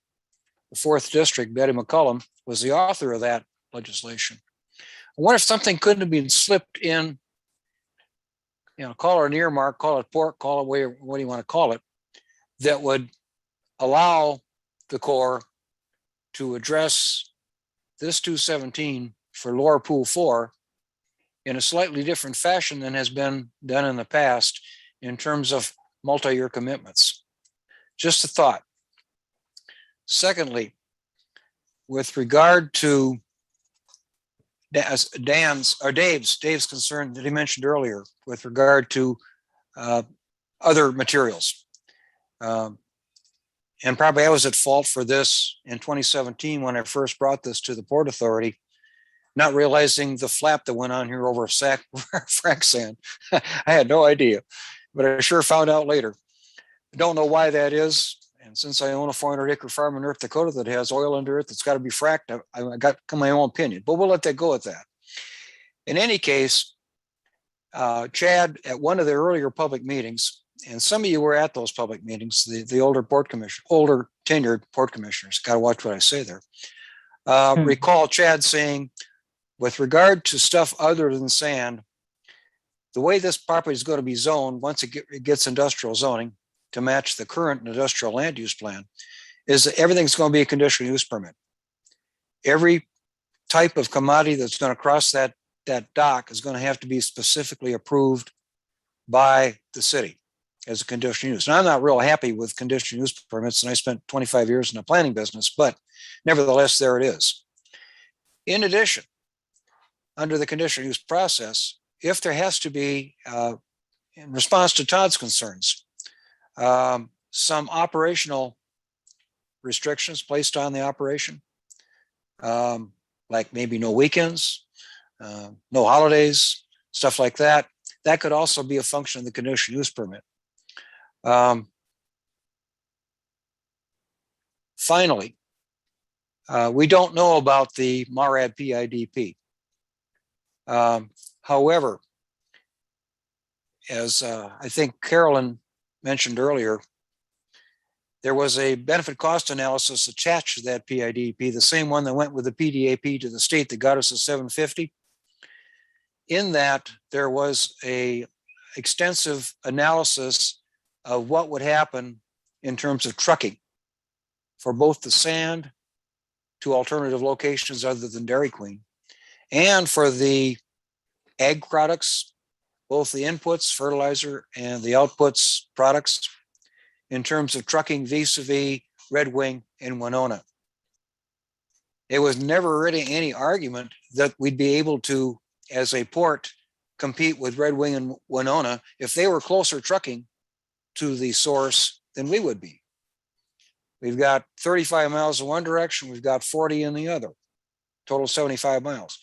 the 4th District, Betty McCollum, was the author of that legislation. I wonder if something couldn't have been slipped in, call it an earmark, call it pork, call it what do you want to call it, that would allow the Corps to address this 217 for Lower Pool 4 in a slightly different fashion than has been done in the past in terms of multi-year commitments. Just a thought. Secondly, with regard to Dave's concern that he mentioned earlier with regard to other materials. And probably I was at fault for this in 2017 when I first brought this to the Port Authority, not realizing the flap that went on here over frac sand. I had no idea, but I sure found out later. I don't know why that is. And since I own a 400-acre farm in North Dakota that has oil under it that's got to be fracked, I got my own opinion, but we'll let that go at that. In any case, Chad, at one of the earlier public meetings, and some of you were at those public meetings, the older tenured port commissioners, got to watch what I say there, recall Chad saying, with regard to stuff other than sand, the way this property is going to be zoned once it gets industrial zoning to match the current industrial land use plan is that everything's going to be a conditional use permit. Every type of commodity that's going to cross that dock is going to have to be specifically approved by the city as a conditional use. And I'm not real happy with conditional use permits, and I spent 25 years in the planning business, but nevertheless, there it is. In addition, under the conditional use process, if there has to be, in response to Todd's concerns, some operational restrictions placed on the operation, like maybe no weekends, no holidays, stuff like that. That could also be a function of the conditional use permit. Finally, we don't know about the MARAD PIDP. However, as I think Carolyn mentioned earlier, there was a benefit cost analysis attached to that PIDP, the same one that went with the PDAP to the state that got us to 750. In that, there was a extensive analysis of what would happen in terms of trucking for both the sand to alternative locations other than Dairy Queen, and for the ag products, both the inputs, fertilizer, and the outputs products, in terms of trucking vis-a-vis Red Wing and Winona. It was never really any argument that we'd be able to, as a port, compete with Red Wing and Winona if they were closer trucking to the source than we would be. We've got 35 miles in one direction, we've got 40 in the other, total 75 miles.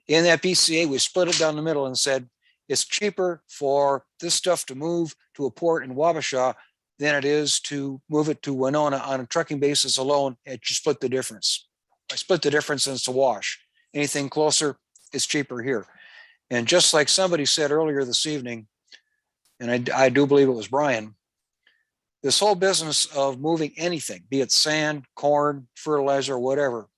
In that PCA, we split it down the middle and said, it's cheaper for this stuff to move to a port in Wabasha than it is to move it to Winona on a trucking basis alone, and you split the difference. I split the difference and it's a wash. Anything closer is cheaper here. And just like somebody said earlier this evening, and I do believe it was Brian, this whole business of moving anything, be it sand, corn, fertilizer, whatever,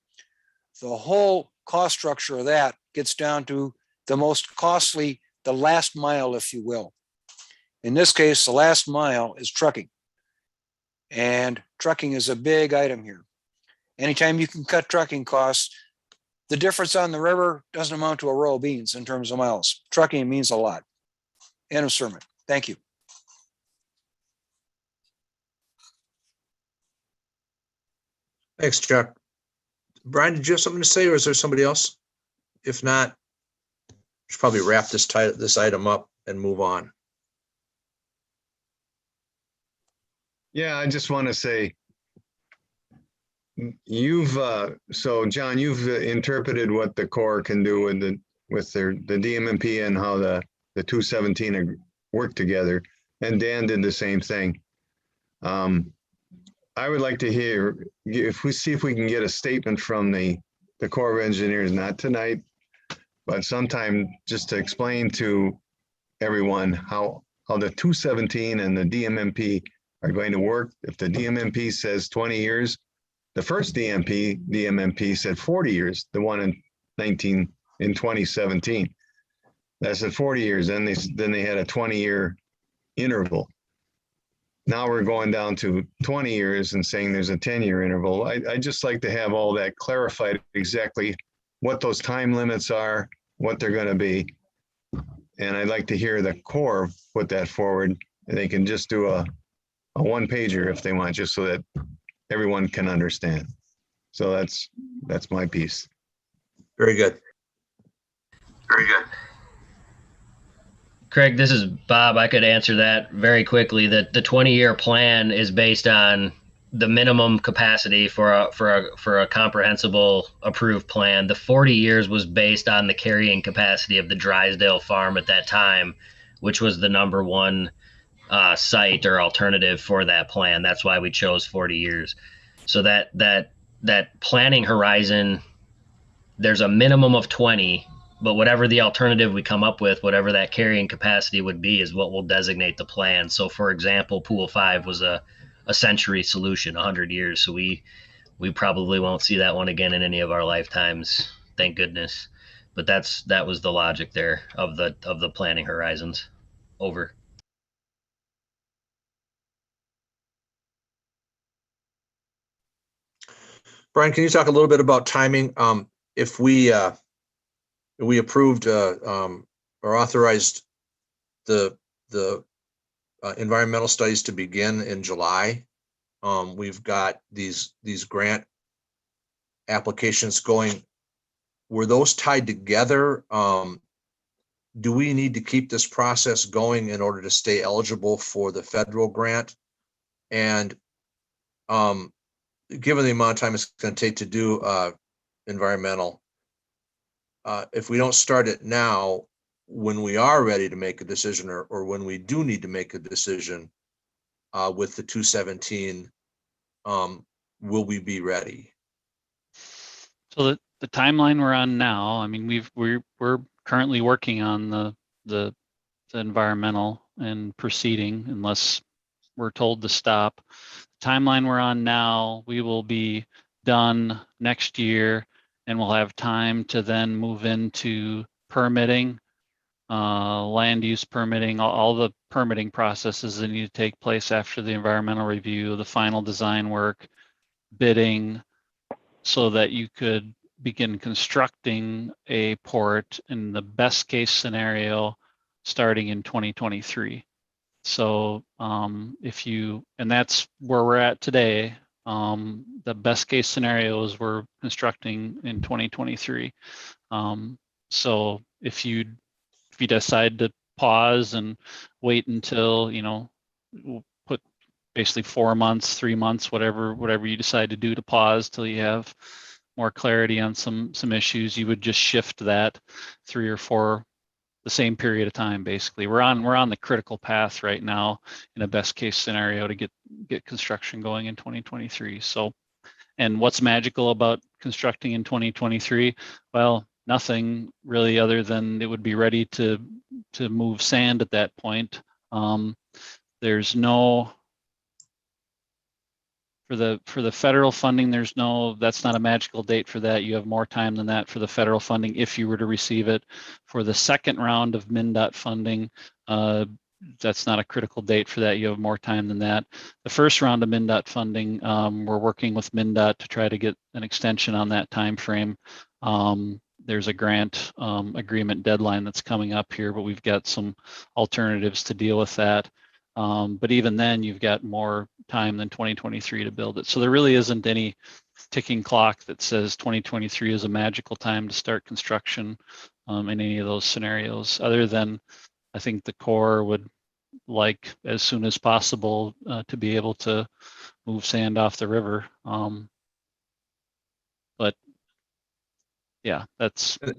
the whole cost structure of that gets down to the most costly, the last mile, if you will. In this case, the last mile is trucking. And trucking is a big item here. Anytime you can cut trucking costs, the difference on the river doesn't amount to a row of beans in terms of miles. Trucking means a lot. End of sermon. Thank you. Thanks, Chuck. Brian, did you have something to say, or is there somebody else? If not, we should probably wrap this item up and move on. Yeah, I just want to say, so John, you've interpreted what the Corps can do with the DMMP and how the 217 work together, and Dan did the same thing. I would like to hear, if we can get a statement from the Corps of Engineers, not tonight, but sometime, just to explain to everyone how the 217 and the DMMP are going to work. If the DMMP says 20 years, the first DMMP said 40 years, the one in 2017. That said 40 years, then they had a 20-year interval. Now we're going down to 20 years and saying there's a 10-year interval. I just like to have all that clarified, exactly what those time limits are, what they're going to be. And I'd like to hear the Corps put that forward. And they can just do a one-pager if they want, just so that everyone can understand. So that's my piece. Very good. Very good. Craig, this is Bob. I could answer that very quickly. That the 20-year plan is based on the minimum capacity for a comprehensible approved plan. The 40 years was based on the carrying capacity of the Drysdale farm at that time, which was the number one site or alternative for that plan. That's why we chose 40 years. So that planning horizon, there's a minimum of 20. But whatever the alternative we come up with, whatever that carrying capacity would be, is what will designate the plan. So, for example, Pool 5 was a century solution, 100 years. So we probably won't see that one again in any of our lifetimes, thank goodness. But that was the logic there of the planning horizons. Over. Brian, can you talk a little bit about timing? If we approved or authorized the environmental studies to begin in July. We've got these grant applications going. Were those tied together? Do we need to keep this process going in order to stay eligible for the federal grant? And given the amount of time it's going to take to do environmental, if we don't start it now, when we are ready to make a decision, or when we do need to make a decision with the 217, will we be ready? So the timeline we're on now, I mean, we're currently working on the environmental and proceeding, unless we're told to stop. Timeline we're on now, we will be done next year, and we'll have time to then move into permitting, land use permitting, all the permitting processes that need to take place after the environmental review, the final design work, bidding, so that you could begin constructing a port in the best case scenario starting in 2023. So and that's where we're at today. The best case scenarios we're constructing in 2023. So if you decide to pause and wait until, we'll put basically 4 months, 3 months, whatever you decide to do to pause till you have more clarity on some issues, you would just shift that 3 or 4, the same period of time. Basically, we're on the critical path right now in a best case scenario to get construction going in 2023. So, and what's magical about constructing in 2023? Well, nothing really, other than it would be ready to move sand at that point. There's no, for the federal funding, that's not a magical date for that. You have more time than that for the federal funding if you were to receive it. For the second round of MnDOT funding, that's not a critical date for that. You have more time than that. The first round of MnDOT funding, we're working with MnDOT to try to get an extension on that time frame. There's a grant agreement deadline that's coming up here, but we've got some alternatives to deal with that. But even then, you've got more time than 2023 to build it. So there really isn't any ticking clock that says 2023 is a magical time to start construction in any of those scenarios, other than I think the Corps would like as soon as possible to be able to move sand off the river. But yeah, that's. And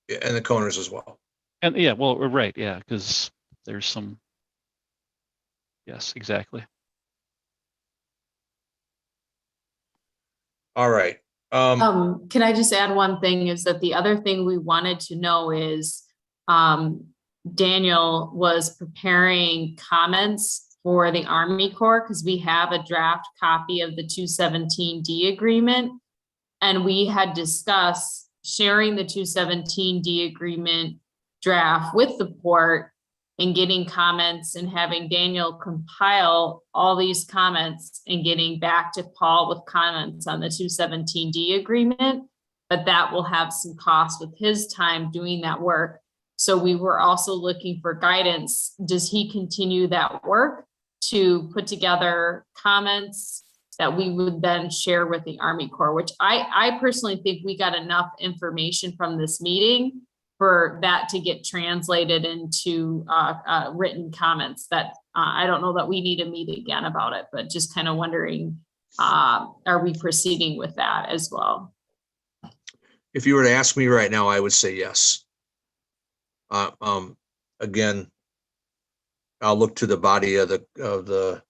the Coners as well. And yeah, well, right. Yeah, because there's some. Yes, exactly. All right. Can I just add one thing, is that the other thing we wanted to know is Daniel was preparing comments for the Army Corps, because we have a draft copy of the 217D agreement, and we had discussed sharing the 217D agreement draft with the port and getting comments and having Daniel compile all these comments and getting back to Paul with comments on the 217D agreement. But that will have some cost with his time doing that work. So we were also looking for guidance. Does he continue that work to put together comments that we would then share with the Army Corps, which I personally think we got enough information from this meeting for that to get translated into written comments. That I don't know that we need to meet again about it, but just kind of wondering, are we proceeding with that as well? If you were to ask me right now, I would say yes. Again, I'll look to the body of the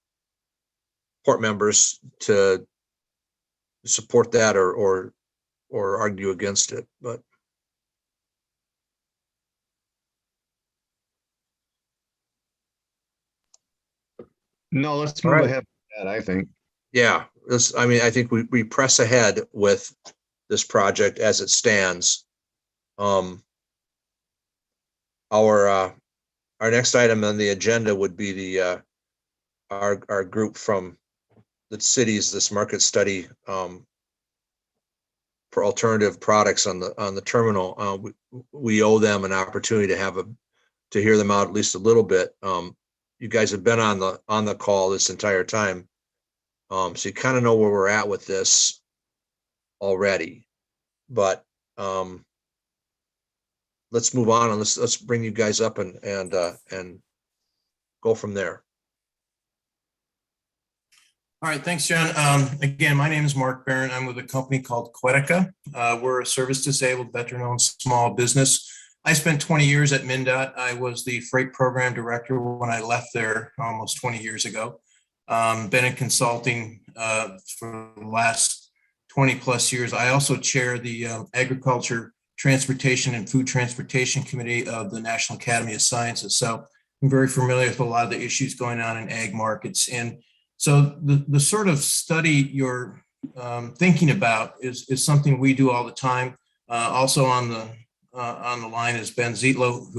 port members to support that or argue against it, but. No, let's move ahead with that, I think. Yeah, I think we press ahead with this project as it stands. Our next item on the agenda would be the our group from the cities, this market study for alternative products on the terminal. We owe them an opportunity to hear them out at least a little bit. You guys have been on the call this entire time, so you kind of know where we're at with this already. But let's move on and let's bring you guys up and go from there. All right, thanks, John. Again, my name is Mark Barrett. I'm with a company called Quetica. We're a service-disabled, veteran-owned small business. I spent 20 years at MnDOT. I was the freight program director when I left there almost 20 years ago. Been in consulting for the last 20 plus years. I also chair the Agriculture, Transportation, and Food Transportation Committee of the National Academy of Sciences. So very familiar with a lot of the issues going on in ag markets. And so the sort of study you're thinking about is something we do all the time. Also on the line is Ben Zitlow,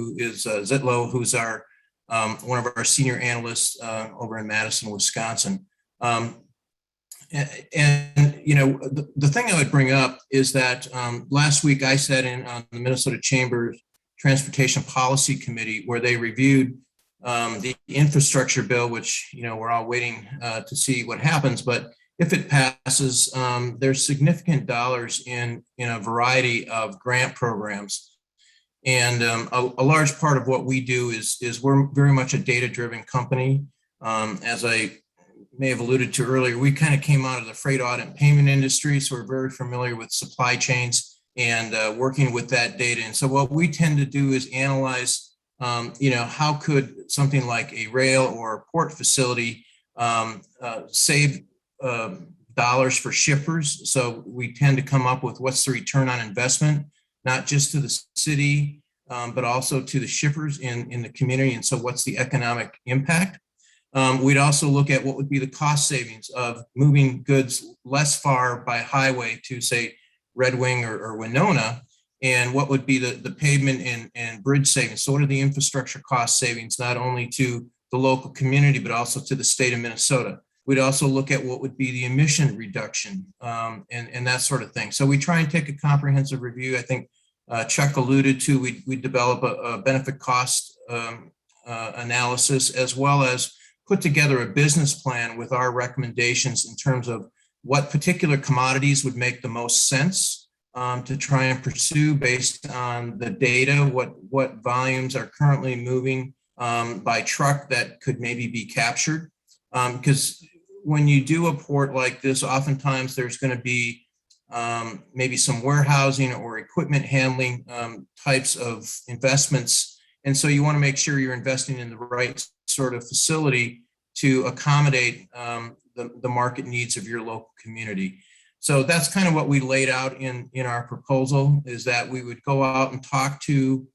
who's our one of our senior analysts over in Madison, Wisconsin. And you know, the thing I would bring up is that last week I sat in on the Minnesota Chamber Transportation Policy Committee, where they reviewed the infrastructure bill, which, you know, we're all waiting to see what happens. But if it passes, there's significant dollars in a variety of grant programs. And a large part of what we do is we're very much a data-driven company. As I may have alluded to earlier, we kind of came out of the freight audit and payment industry, so we're very familiar with supply chains and working with that data. And so what we tend to do is analyze, you know, how could something like a rail or a port facility save dollars for shippers. So we tend to come up with what's the return on investment, not just to the city, but also to the shippers in the community. And so what's the economic impact? We'd also look at what would be the cost savings of moving goods less far by highway to, say, Red Wing or Winona, and what would be the pavement and bridge savings. So what are the infrastructure cost savings, not only to the local community, but also to the state of Minnesota? We'd also look at what would be the emission reduction and that sort of thing. So we try and take a comprehensive review. I think Chuck alluded to, we develop a benefit cost analysis, as well as put together a business plan with our recommendations in terms of what particular commodities would make the most sense to try and pursue based on the data, what volumes are currently moving by truck that could maybe be captured. Because when you do a port like this, oftentimes there's going to be maybe some warehousing or equipment handling types of investments. And so you want to make sure you're investing in the right sort of facility to accommodate the market needs of your local community. So that's kind of what we laid out in our proposal, is that we would go out and talk to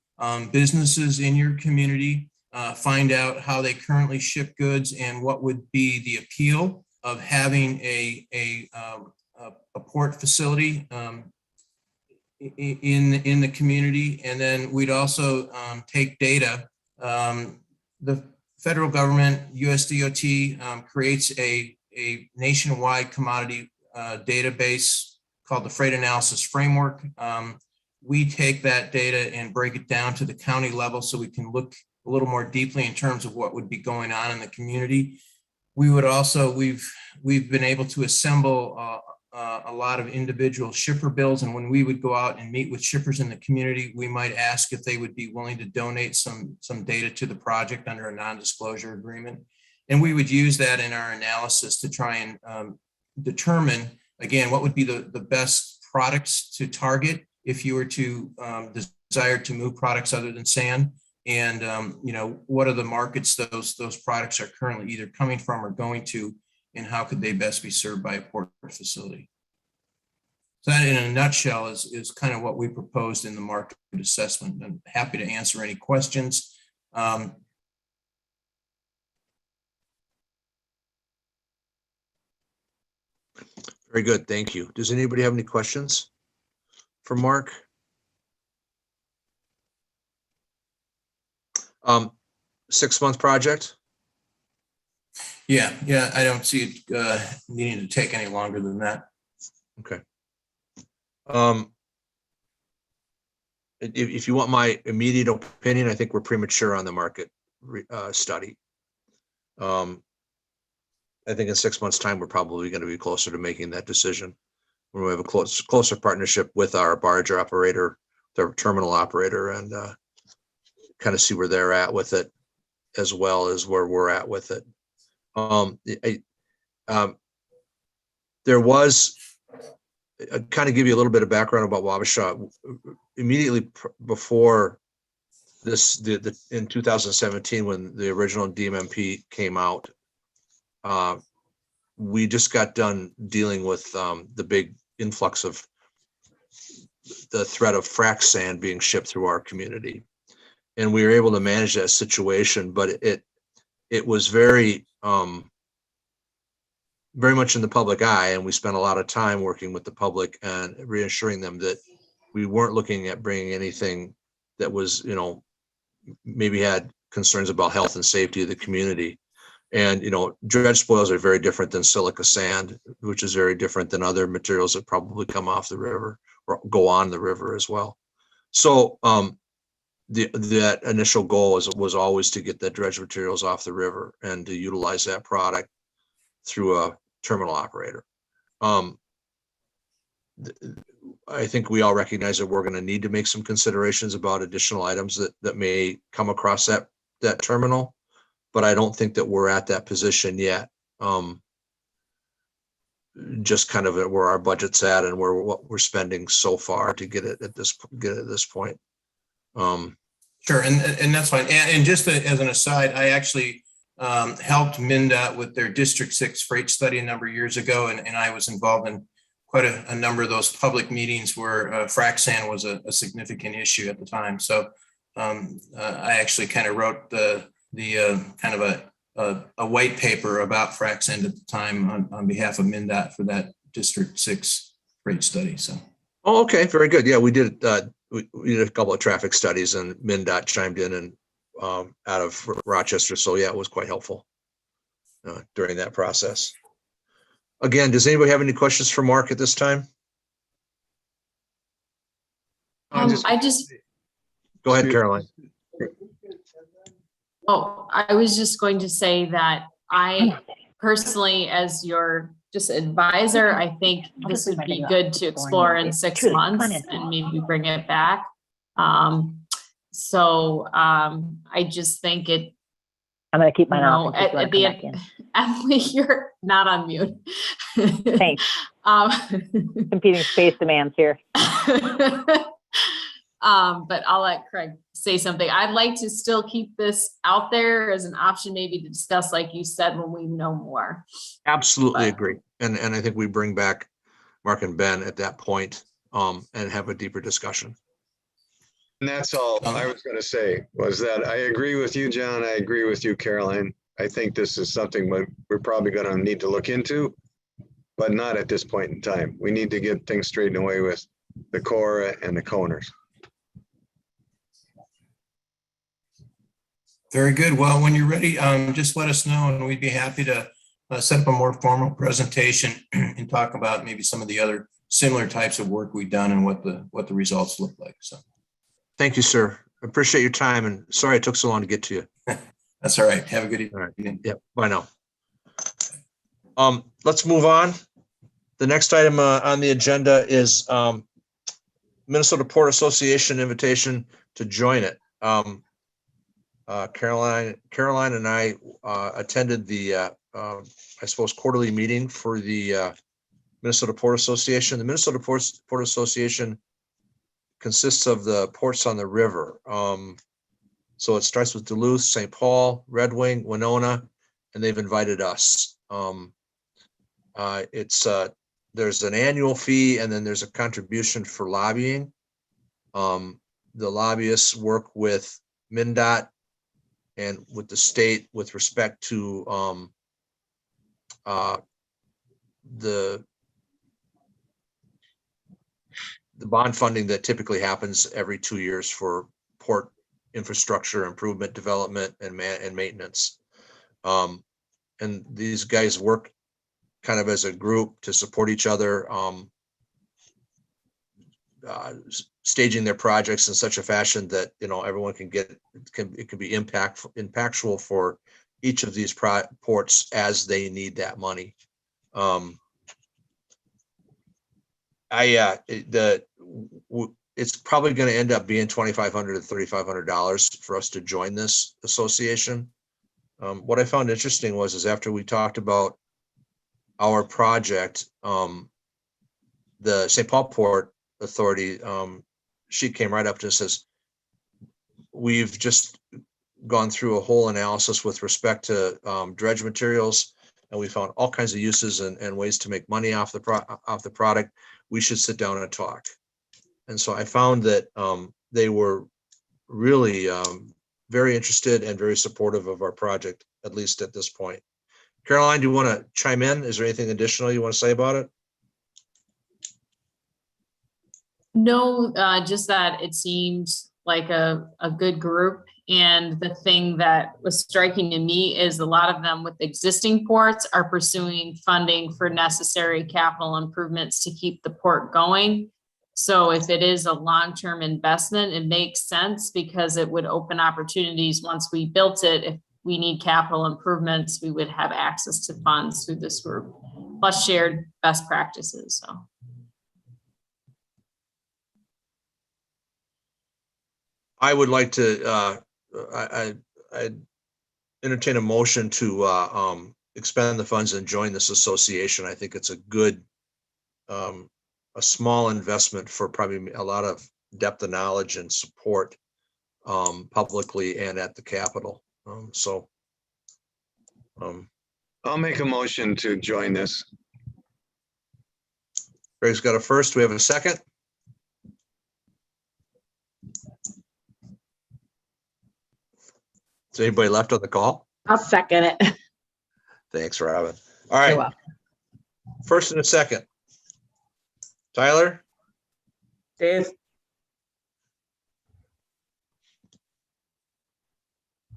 businesses in your community, find out how they currently ship goods and what would be the appeal of having a port facility in the community. And then we'd also take data. The federal government, USDOT, creates a nationwide commodity database called the Freight Analysis Framework. We take that data and break it down to the county level so we can look a little more deeply in terms of what would be going on in the community. We would also, we've been able to assemble a lot of individual shipper bills. And when we would go out and meet with shippers in the community, we might ask if they would be willing to donate some data to the project under a non-disclosure agreement. And we would use that in our analysis to try and determine, again, what would be the best products to target if you were to desire to move products other than sand. And you know, what are the markets those products are currently either coming from or going to, and how could they best be served by a port facility? So that, in a nutshell, is kind of what we proposed in the market assessment. I'm happy to answer any questions. Very good, thank you. Does anybody have any questions for Mark? 6-month project? Yeah, I don't see it needing to take any longer than that. Okay. If you want my immediate opinion, I think we're premature on the market study. I think in 6 months' time, we're probably going to be closer to making that decision when we have a closer partnership with our barge operator, their terminal operator, and kind of see where they're at with it, as well as where we're at with it. There was, I'll kind of give you a little bit of background about Wabasha. Immediately before this, in 2017, when the original DMMP came out, we just got done dealing with the big influx of the threat of frac sand being shipped through our community. and we were able to manage that situation, but it was very much in the public eye, and we spent a lot of time working with the public and reassuring them that we weren't looking at bringing anything that was, maybe had concerns about health and safety of the community. And, dredge spoils are very different than silica sand, which is very different than other materials that probably come off the river or go on the river as well. So that initial goal was always to get the dredge materials off the river and to utilize that product through a terminal operator. I think we all recognize that we're going to need to make some considerations about additional items that may come across that terminal, but I don't think that we're at that position yet. Just kind of where our budget's at and what we're spending so far to get it at this point. Sure, and that's fine. And just as an aside, I actually helped MnDOT with their District 6 freight study a number of years ago, and I was involved in quite a number of those public meetings where frac sand was a significant issue at the time. So I actually kind of wrote the kind of a white paper about frac sand at the time on behalf of MnDOT for that District 6 freight study. So. Oh, okay, very good. Yeah, we did. We did a couple of traffic studies, and MnDOT chimed in and out of Rochester. So yeah, it was quite helpful during that process. Again, does anybody have any questions for Mark at this time? I just Go ahead, Caroline. Oh, I was just going to say that I personally, as your just advisor, I think this would be good to explore in 6 months and maybe bring it back. I just think it. I'm going to keep mine off. At the end, Emily, you're not on mute. Thanks. Competing space demands here. But I'll let Craig say something. I'd like to still keep this out there as an option, maybe to discuss, like you said, when we know more. Absolutely agree. And I think we bring back Mark and Ben at that point and have a deeper discussion. And that's all I was going to say, was that I agree with you, John. I agree with you, Caroline. I think this is something we're probably going to need to look into, but not at this point in time. We need to get things straightened away with the Corps and the Coners. Very good. Well, when you're ready, just let us know, and we'd be happy to set up a more formal presentation and talk about maybe some of the other similar types of work we've done and what the results look like. So, thank you, sir. I appreciate your time, and sorry it took so long to get to you. That's all right. Have a good evening. All right. Yep. Bye now. Let's move on. The next item on the agenda is Minnesota Port Association invitation to join it. Caroline and I attended the, I suppose, quarterly meeting for the Minnesota Port Association. The Minnesota Port Association consists of the ports on the river. So it starts with Duluth, St. Paul, Red Wing, Winona, and they've invited us. There's an annual fee, and then there's a contribution for lobbying. The lobbyists work with MnDOT and with the state with respect to the bond funding that typically happens every 2 years for port infrastructure improvement, development, and maintenance. And these guys work kind of as a group to support each other, staging their projects in such a fashion that everyone can get it can be impactful for each of these ports as they need that money. It's probably going to end up being $2,500 to $3,500 for us to join this association. What I found interesting is after we talked about our project, the St. Paul Port Authority, she came right up to us and says, we've just gone through a whole analysis with respect to dredge materials, and we found all kinds of uses and ways to make money off the product. We should sit down and talk. And so I found that they were really very interested and very supportive of our project, at least at this point. Caroline, do you want to chime in? Is there anything additional you want to say about it? No, just that it seems like a good group. And the thing that was striking to me is a lot of them with existing ports are pursuing funding for necessary capital improvements to keep the port going. So if it is a long-term investment, it makes sense because it would open opportunities once we built it. If we need capital improvements, we would have access to funds through this group, plus shared best practices, so. I would like to, I entertain a motion to expend the funds and join this association. I think it's a good, a small investment for probably a lot of depth of knowledge and support publicly and at the Capitol. I'll make a motion to join this. Greg's got a first. Do we have a second? Is anybody left on the call? I'll second it. Thanks, Robin. All right. First and a second. Tyler? Dave?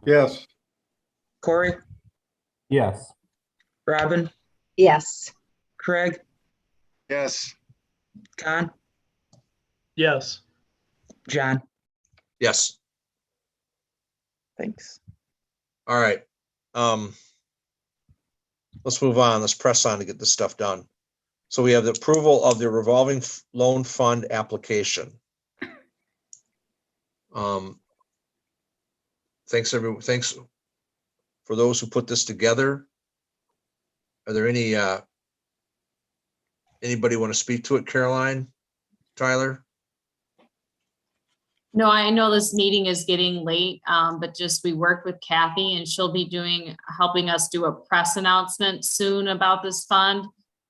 Yes. Corey? Yes. Robin? Yes. Craig? Yes. Con? Yes. John? Yes. Thanks. All right. Let's move on. Let's press on to get this stuff done. So we have the approval of the revolving loan fund application. Thanks everyone. Thanks for those who put this together. Are there any anybody want to speak to it? Caroline, Tyler? No, I know this meeting is getting late, but just we worked with Kathy and she'll be helping us do a press announcement soon about this fund.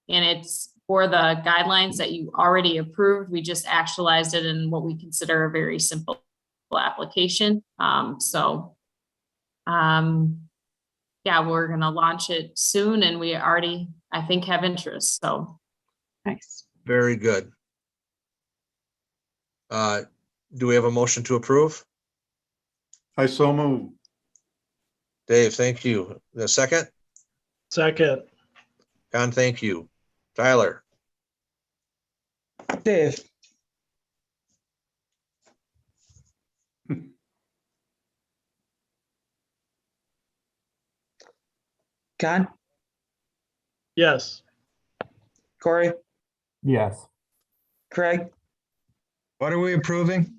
And it's for the guidelines that you already approved. We just actualized it in what we consider a very simple application. Yeah, we're gonna launch it soon and we already, I think, have interest, so. Nice. Very good. Do we have a motion to approve? I so move. Dave, thank you. The second? Second. Con, thank you. Tyler? Dave? Con? Yes. Corey? Yes. Craig? What are we approving?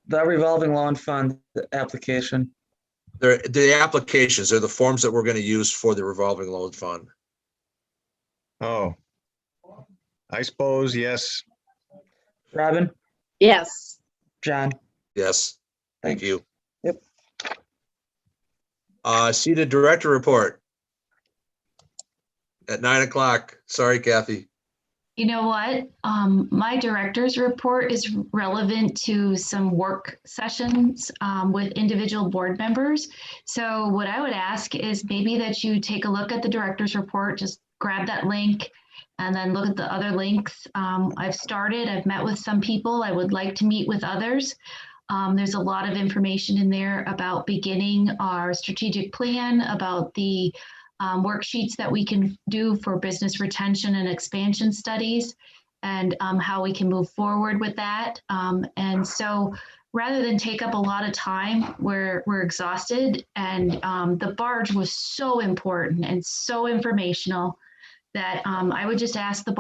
The revolving loan fund application. The applications are the forms that we're going to use for the revolving loan fund. Oh, I suppose, yes. Robin? Yes. John? Yes. Thank you. Yep. Seated director report at 9 o'clock. Sorry, Kathy. You know what? My director's report is relevant to some work sessions with individual board members. So what I would ask is maybe that you take a look at the director's report, just grab that link and then look at the other links. I've met with some people. I would like to meet with others. There's a lot of information in there about beginning our strategic plan, about the worksheets that we can do for business retention and expansion studies, and how we can move forward with that. And so rather than take up a lot of time, we're exhausted, and the barge was so important and so informational that I would just ask the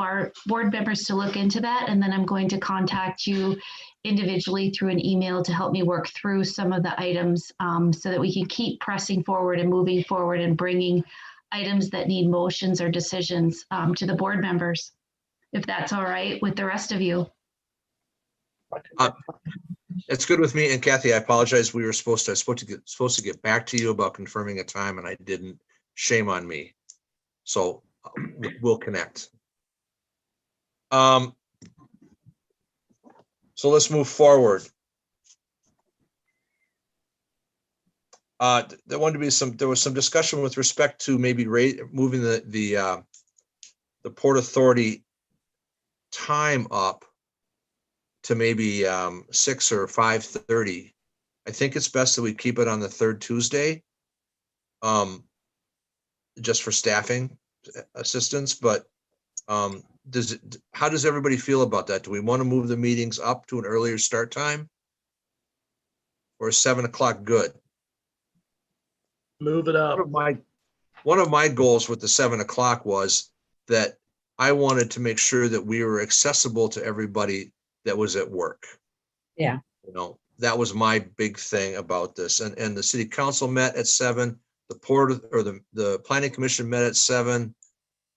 board members to look into that, and then I'm going to contact you individually through an email to help me work through some of the items so that we can keep pressing forward and moving forward and bringing items that need motions or decisions to the board members, if that's all right with the rest of you. It's good with me. And Kathy, I apologize. We were supposed to get back to you about confirming a time, and I didn't. Shame on me. So we'll connect. So let's move forward. There was some discussion with respect to maybe moving the Port Authority time up to maybe 6 or 5:30. I think it's best that we keep it on the third Tuesday, just for staffing assistance. But how does everybody feel about that? Do we want to move the meetings up to an earlier start time, or is 7 o'clock good? Move it up. One of my goals with the 7 o'clock was that I wanted to make sure that we were accessible to everybody that was at work. Yeah. You know, that was my big thing about this. And the city council met at 7, the planning commission met at 7.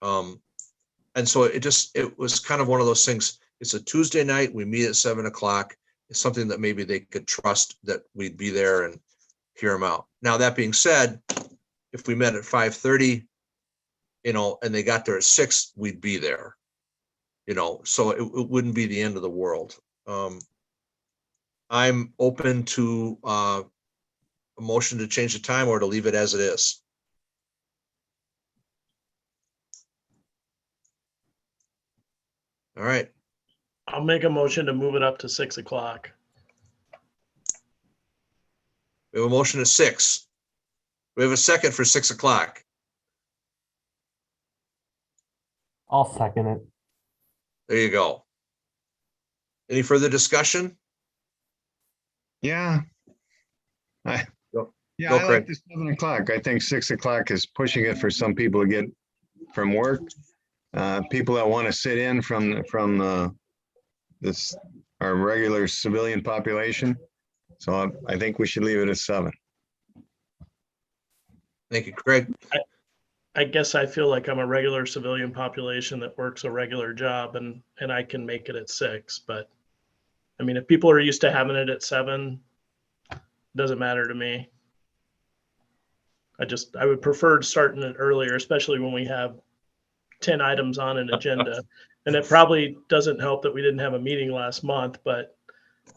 And so it was kind of one of those things. It's a Tuesday night, we meet at 7 o'clock. It's something that maybe they could trust that we'd be there and hear them out. Now, that being said, if we met at 5:30, you know, and they got there at 6, we'd be there, you know, so it wouldn't be the end of the world. I'm open to a motion to change the time or to leave it as it is. All right. I'll make a motion to move it up to 6 o'clock. We have a motion at 6. We have a second for 6 o'clock. I'll second it. There you go. Any further discussion? Yeah. I Go, like Craig. the 7 o'clock. I think 6 o'clock is pushing it for some people to get from work. People that want to sit in from our regular civilian population. So I think we should leave it at 7. Thank you, Craig. I guess I feel like I'm a regular civilian population that works a regular job and I can make it at 6, but I mean, if people are used to having it at 7, it doesn't matter to me. I would prefer starting it earlier, especially when we have 10 items on an agenda. And it probably doesn't help that we didn't have a meeting last month, but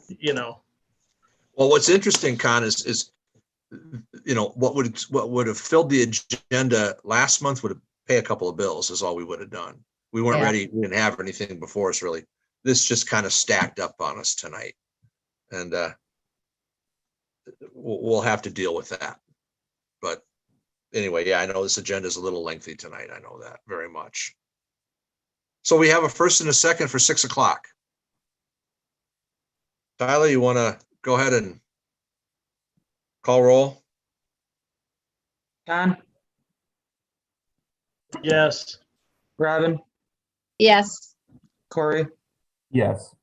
you know. Well, what's interesting, Con, is you know, what would have filled the agenda last month would have paid a couple of bills is all we would have done. We weren't ready. We didn't have anything before us really. This just kind of stacked up on us tonight. And we'll have to deal with that. But anyway, yeah, I know this agenda is a little lengthy tonight. I know that very much. So we have a first and a second for 6 o'clock. Tyler, you want to go ahead and call roll? John, Yes. Robin, Yes. Corey, Yes.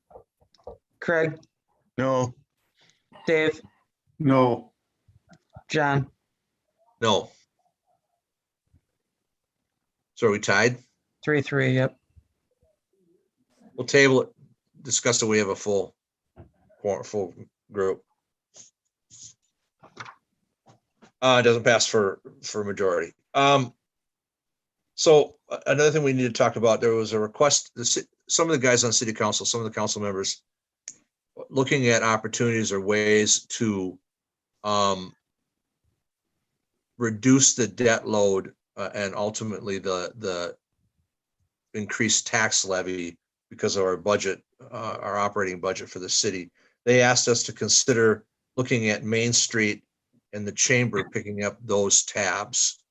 Craig, No. Dave, No. John. No. So are we tied? 3-3, yep. We'll table it, discuss it. We have a full group. It doesn't pass for majority. So another thing we need to talk about, there was a request, some of the guys on city council, some of the council members looking at opportunities or ways to reduce the debt load and ultimately the increased tax levy because of our budget, our operating budget for the city. They asked us to consider looking at Main Street and the chamber picking up those tabs.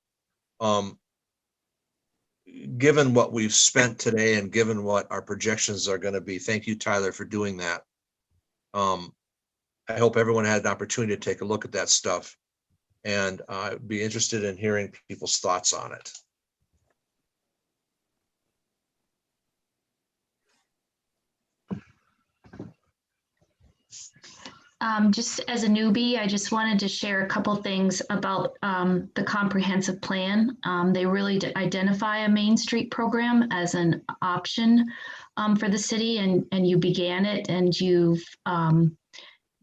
Given what we've spent today and given what our projections are going to be, thank you, Tyler, for doing that. I hope everyone had an opportunity to take a look at that stuff, and I'd be interested in hearing people's thoughts on it. Just as a newbie, I just wanted to share a couple things about the comprehensive plan. They really identify a Main Street program as an option for the city, and you began it and you've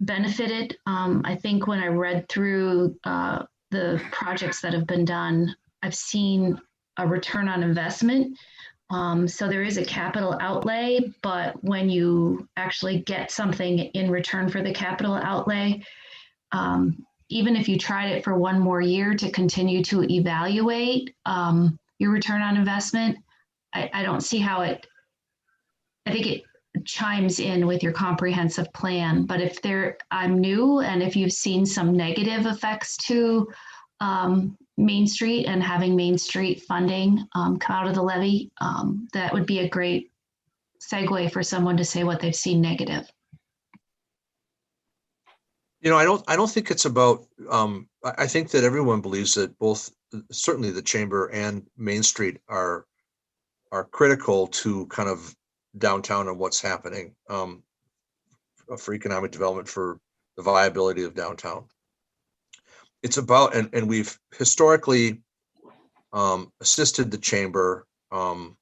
benefited. I think when I read through the projects that have been done, I've seen a return on investment So there is a capital outlay, but when you actually get something in return for the capital outlay, even if you tried it for one more year to continue to evaluate your return on investment, I don't see how I think it chimes in with your comprehensive plan. But if I'm new, and if you've seen some negative effects to Main Street and having Main Street funding come out of the levy, that would be a great segue for someone to say what they've seen negative. I don't think it's about, I think that everyone believes that both, certainly the chamber and Main Street are critical to kind of downtown and what's happening for economic development, for the viability of downtown. It's about, and we've historically assisted the chamber, and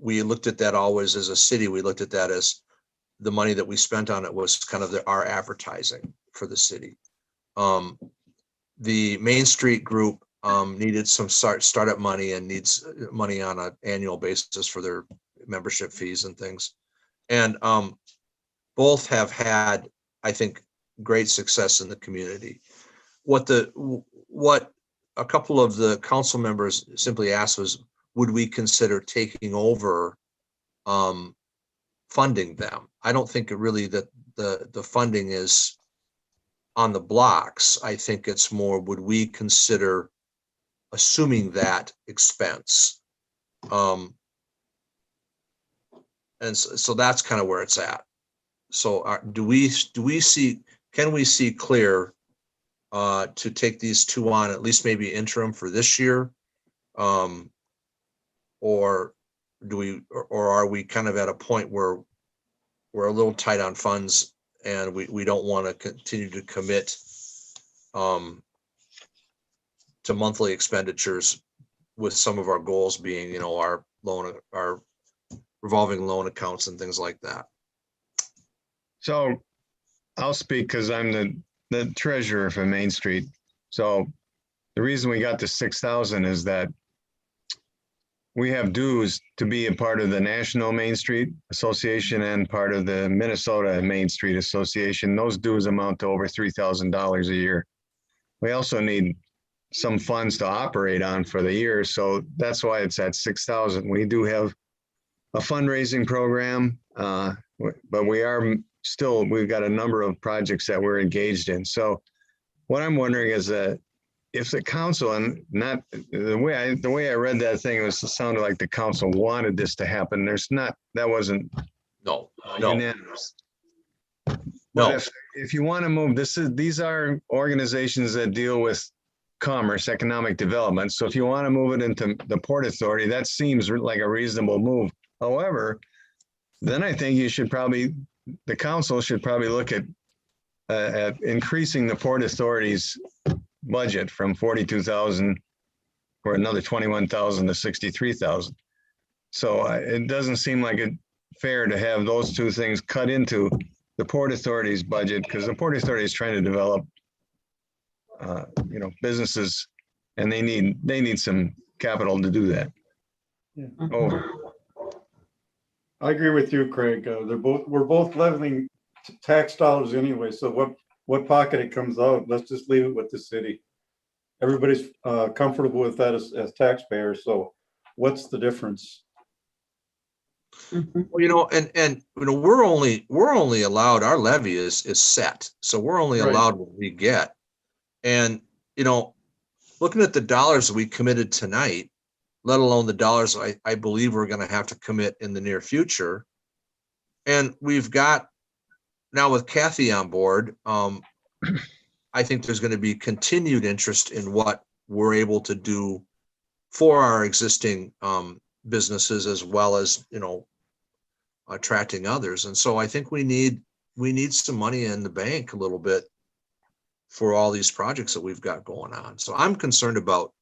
we looked at that always as a city. We looked at that as the money that we spent on it was kind of our advertising for the city. The Main Street group needed some startup money and needs money on an annual basis for their membership fees and things. And both have had, I think, great success in the community. What a couple of the council members simply asked was, would we consider taking over funding them? I don't think it really that the funding is on the blocks. I think it's more, would we consider assuming that expense? And so that's kind of where it's at. So can we see clear to take these two on, at least maybe interim for this year? Or are we kind of at a point where we're a little tight on funds and we don't want to continue to commit to monthly expenditures, with some of our goals being, our revolving loan accounts and things like that? So I'll speak because I'm the treasurer for Main Street. So the reason we got to 6,000 is that we have dues to be a part of the National Main Street Association and part of the Minnesota Main Street Association. Those dues amount to over $3,000 a year. We also need some funds to operate on for the year. So that's why it's at 6,000. We do have a fundraising program, but we've got a number of projects that we're engaged in. So what I'm wondering is that if the council, and not the way I read that thing, it sounded like the council wanted this to happen. That wasn't unanimous. But if you want to move, these are organizations that deal with commerce, economic development. So if you want to move it into the Port Authority, that seems like a reasonable move. However, then I think the council should probably look at increasing the Port Authority's budget from 42,000 or another 21,000 to 63,000. So it doesn't seem like it fair to have those two things cut into the Port Authority's budget, because the Port Authority is trying to develop businesses, and they need some capital to do that. Yeah. I agree with you, Craig. We're both leveling tax dollars anyway. So what pocket it comes out, let's just leave it with the city. Everybody's comfortable with that as taxpayers. So what's the difference? Well, we're only allowed, our levy is set. So we're only allowed what we get. And, looking at the dollars that we committed tonight, let alone the dollars I believe we're going to have to commit in the near future. And we've got, now with Kathy on board, I think there's going to be continued interest in what we're able to do for our existing businesses, as well as, attracting others. And so I think we need some money in the bank a little bit for all these projects that we've got going on. So I'm concerned about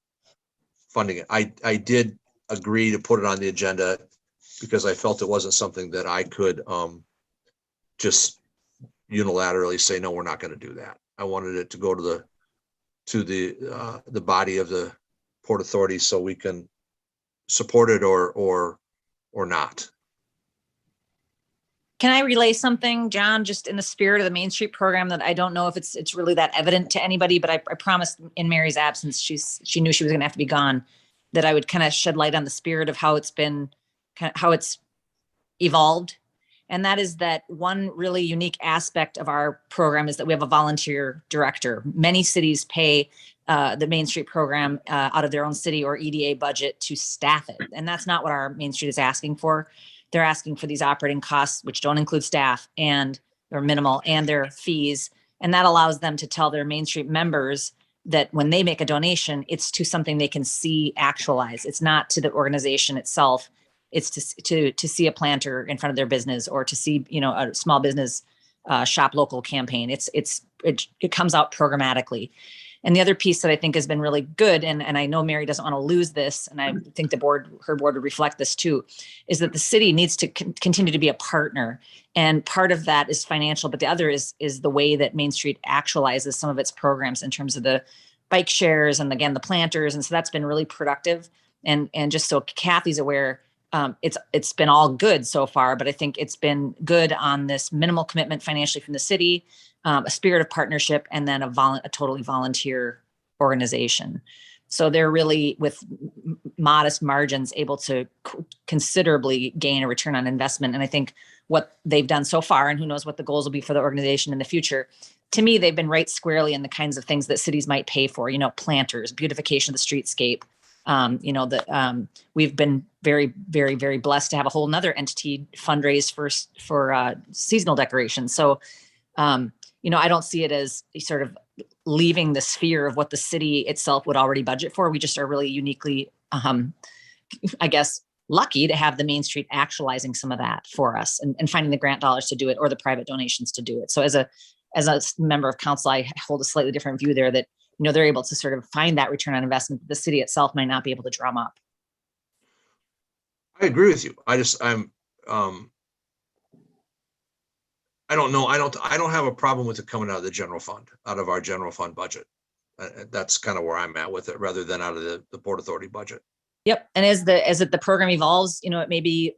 funding it. I did agree to put it on the agenda because I felt it wasn't something that I could just unilaterally say, no, we're not going to do that. I wanted it to go to the body of the Port Authority, so we can support it or not. Can I relay something, John, just in the spirit of the Main Street program that I don't know if it's really that evident to anybody, but I promised in Mary's absence, she knew she was gonna have to be gone, that I would kind of shed light on the spirit of how it's been, how it's evolved. And that is that one really unique aspect of our program is that we have a volunteer director. Many cities pay the Main Street program out of their own city or EDA budget to staff it. And that's not what our Main Street is asking for. They're asking for these operating costs, which don't include staff and they're minimal, and their fees. And that allows them to tell their Main Street members that when they make a donation, it's to something they can see actualize. It's not to the organization itself. It's to see a planter in front of their business, or to see, you know, a small business shop local campaign. It comes out programmatically. And the other piece that I think has been really good, and I know Mary doesn't want to lose this, and I think her board would reflect this too, is that the city needs to continue to be a partner. And part of that is financial, but the other is the way that Main Street actualizes some of its programs in terms of the bike shares and, again, the planters. And so that's been really productive. And just so Kathy's aware, it's been all good so far, but I think it's been good on this minimal commitment financially from the city, a spirit of partnership, and then a totally volunteer organization. So they're really, with modest margins, able to considerably gain a return on investment. And I think what they've done so far, and who knows what the goals will be for the organization in the future, to me, they've been right squarely in the kinds of things that cities might pay for, you know, planters, beautification of the streetscape. We've been very, very, very blessed to have a whole nother entity fundraise for seasonal decorations. So, I don't see it as sort of leaving the sphere of what the city itself would already budget for. We just are really uniquely, I guess, lucky to have the Main Street actualizing some of that for us and finding the grant dollars to do it, or the private donations to do it. So as a member of council, I hold a slightly different view there, that, you know, they're able to sort of find that return on investment that the city itself might not be able to drum up. I agree with you. I don't know. I don't have a problem with it coming out of the general fund, out of our general fund budget. That's kind of where I'm at with it, rather than out of the Port Authority budget. Yep. And as the program evolves, you know, it may be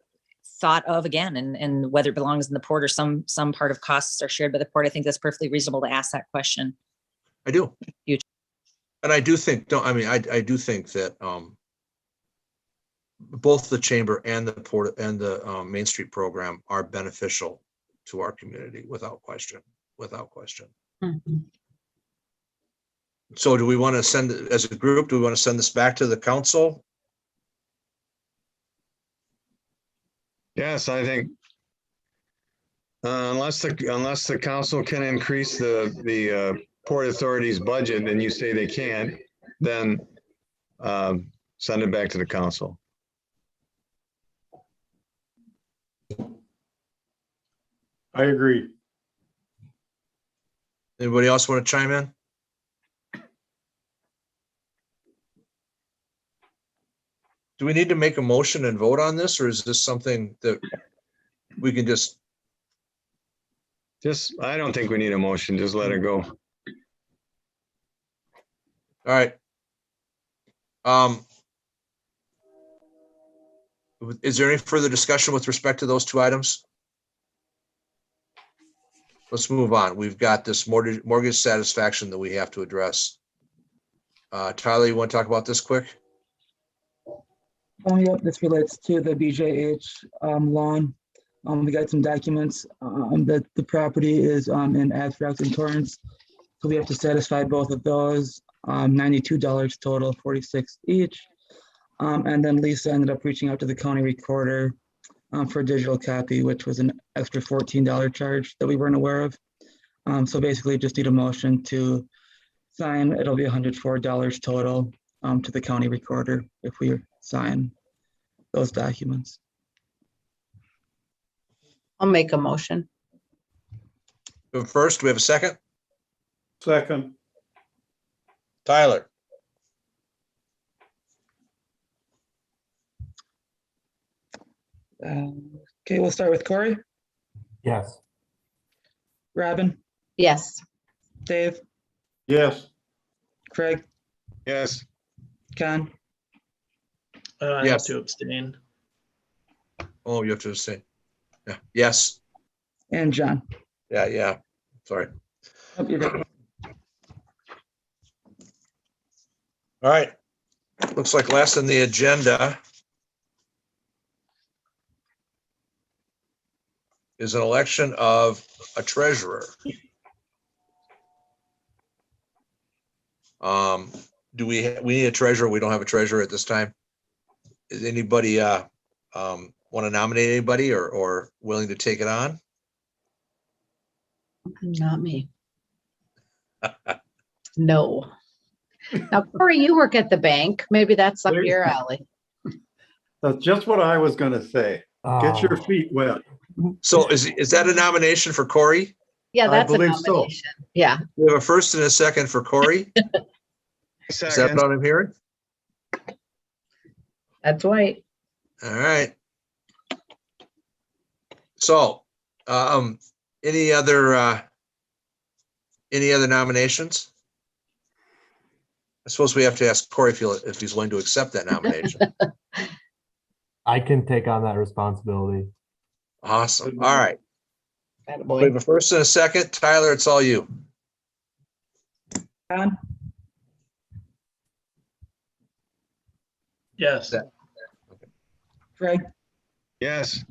thought of again, and whether it belongs in the port or some part of costs are shared by the port. I think that's perfectly reasonable to ask that question. I do. And I do think, I do think that both the chamber and the port and the Main Street program are beneficial to our community, without question. Mm-hmm. So do we want to send, as a group, do we want to send this back to the council? Yes, I think unless the council can increase the Port Authority's budget, and you say they can't, then send it back to the council. I agree. Anybody else want to chime in? Do we need to make a motion and vote on this, or is this something that we can just? I don't think we need a motion. Just let it go. All right. Is there any further discussion with respect to those two items? Let's move on. We've got this mortgage satisfaction that we have to address. Tyler, you want to talk about this quick? Yep, this relates to the BJH lawn. We got some documents that the property is in Azrax and Torrance. So we have to satisfy both of those, $92 total, $46 each. And then Lisa ended up reaching out to the county recorder for a digital copy, which was an extra $14 charge that we weren't aware of. So basically just need a motion to sign. It'll be $104 total to the county recorder if we sign those documents. I'll make a motion. First, we have a second. Second. Tyler. Okay, we'll start with Corey. Yes. Robin. Yes. Dave. Yes. Craig. Yes. Ken. I have Yes. to abstain. Oh, you have to say, yeah, yes, And John. yeah, sorry. Hope you're good. All right, looks like last on the agenda is an election of a treasurer. Do we need a treasurer? We don't have a treasurer at this time. Is anybody want to nominate anybody or willing to take it on? Not me. No. Now, Corey, you work at the bank. Maybe that's up your alley. That's just what I was gonna say. Get your Oh. feet wet. So is that a nomination for Corey? Yeah, I that's a believe so. nomination. Yeah. We have a first and a second for Corey. Is that Second. what I'm hearing? That's right. All right. So, any other nominations? I suppose we have to ask Corey if he's willing to accept that nomination. I can take on that responsibility. Awesome. All right. We Attaboy. have a first and a second. Tyler, it's all you. John. Yes. Craig. Yes.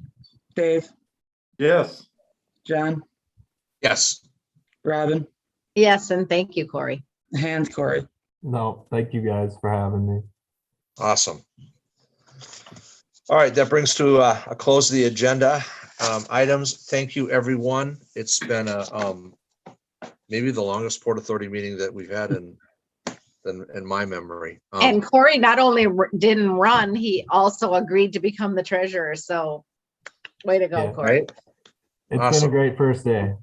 Dave. Yes. John. Yes. Robin. Yes, and thank you, Corey. And Corey. No, thank you guys for having me. Awesome. All right, that brings to a close of the agenda items. Thank you, everyone. It's been maybe the longest Port Authority meeting that we've had in my memory. And Corey not only didn't run, he also agreed to become the treasurer. So way to go, Yeah. Corey. Right? It's been Awesome. a great first day.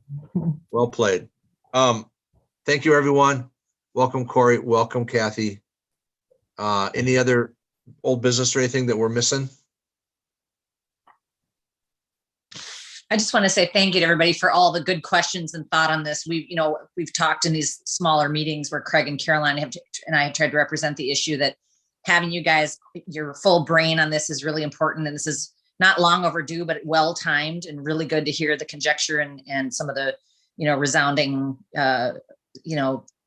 Well played. Thank you, everyone. Welcome, Corey. Welcome, Kathy. Any other old business or anything that we're missing? I just want to say thank you to everybody for all the good questions and thought on this. We've talked in these smaller meetings where Craig and Caroline and I have tried to represent the issue that having you guys, your full brain on this is really important. And this is not long overdue, but well timed and really good to hear the conjecture and some of the, resounding,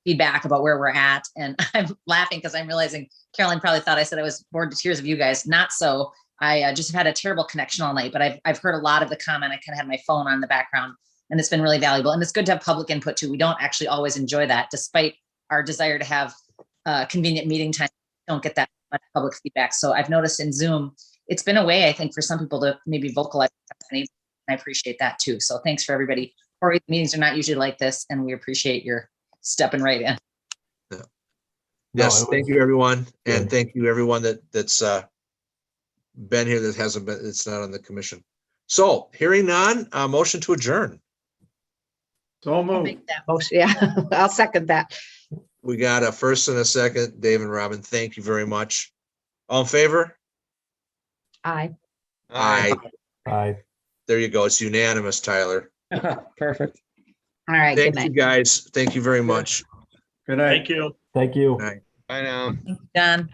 feedback about where we're at. And I'm laughing because I'm realizing Caroline probably thought I said I was bored to tears of you guys. Not so. I just have had a terrible connection all night, but I've heard a lot of the comment. I kind of had my phone on in the background, and it's been really valuable. And it's good to have public input too. We don't actually always enjoy that, despite our desire to have convenient meeting time. We don't get that much public feedback. So I've noticed in Zoom, it's been a way, I think, for some people to maybe vocalize. And I appreciate that too. So thanks for everybody. Corey, meetings are not usually like this, and we appreciate your stepping right in. Yeah. Yes, thank you, everyone, and thank you, everyone that's been here that hasn't been. It's not on the commission. So, hearing none, motion to adjourn. So I'll moved. make that motion. Yeah, I'll second that. We got a first and a second. Dave and Robin, thank you very much. All in favor? Aye. Aye. Aye. There you go. It's unanimous, Tyler. Perfect. All right. Good Thank night. you, guys. Thank you very much. Good night. Thank you. Thank you. Good night. Bye now. John.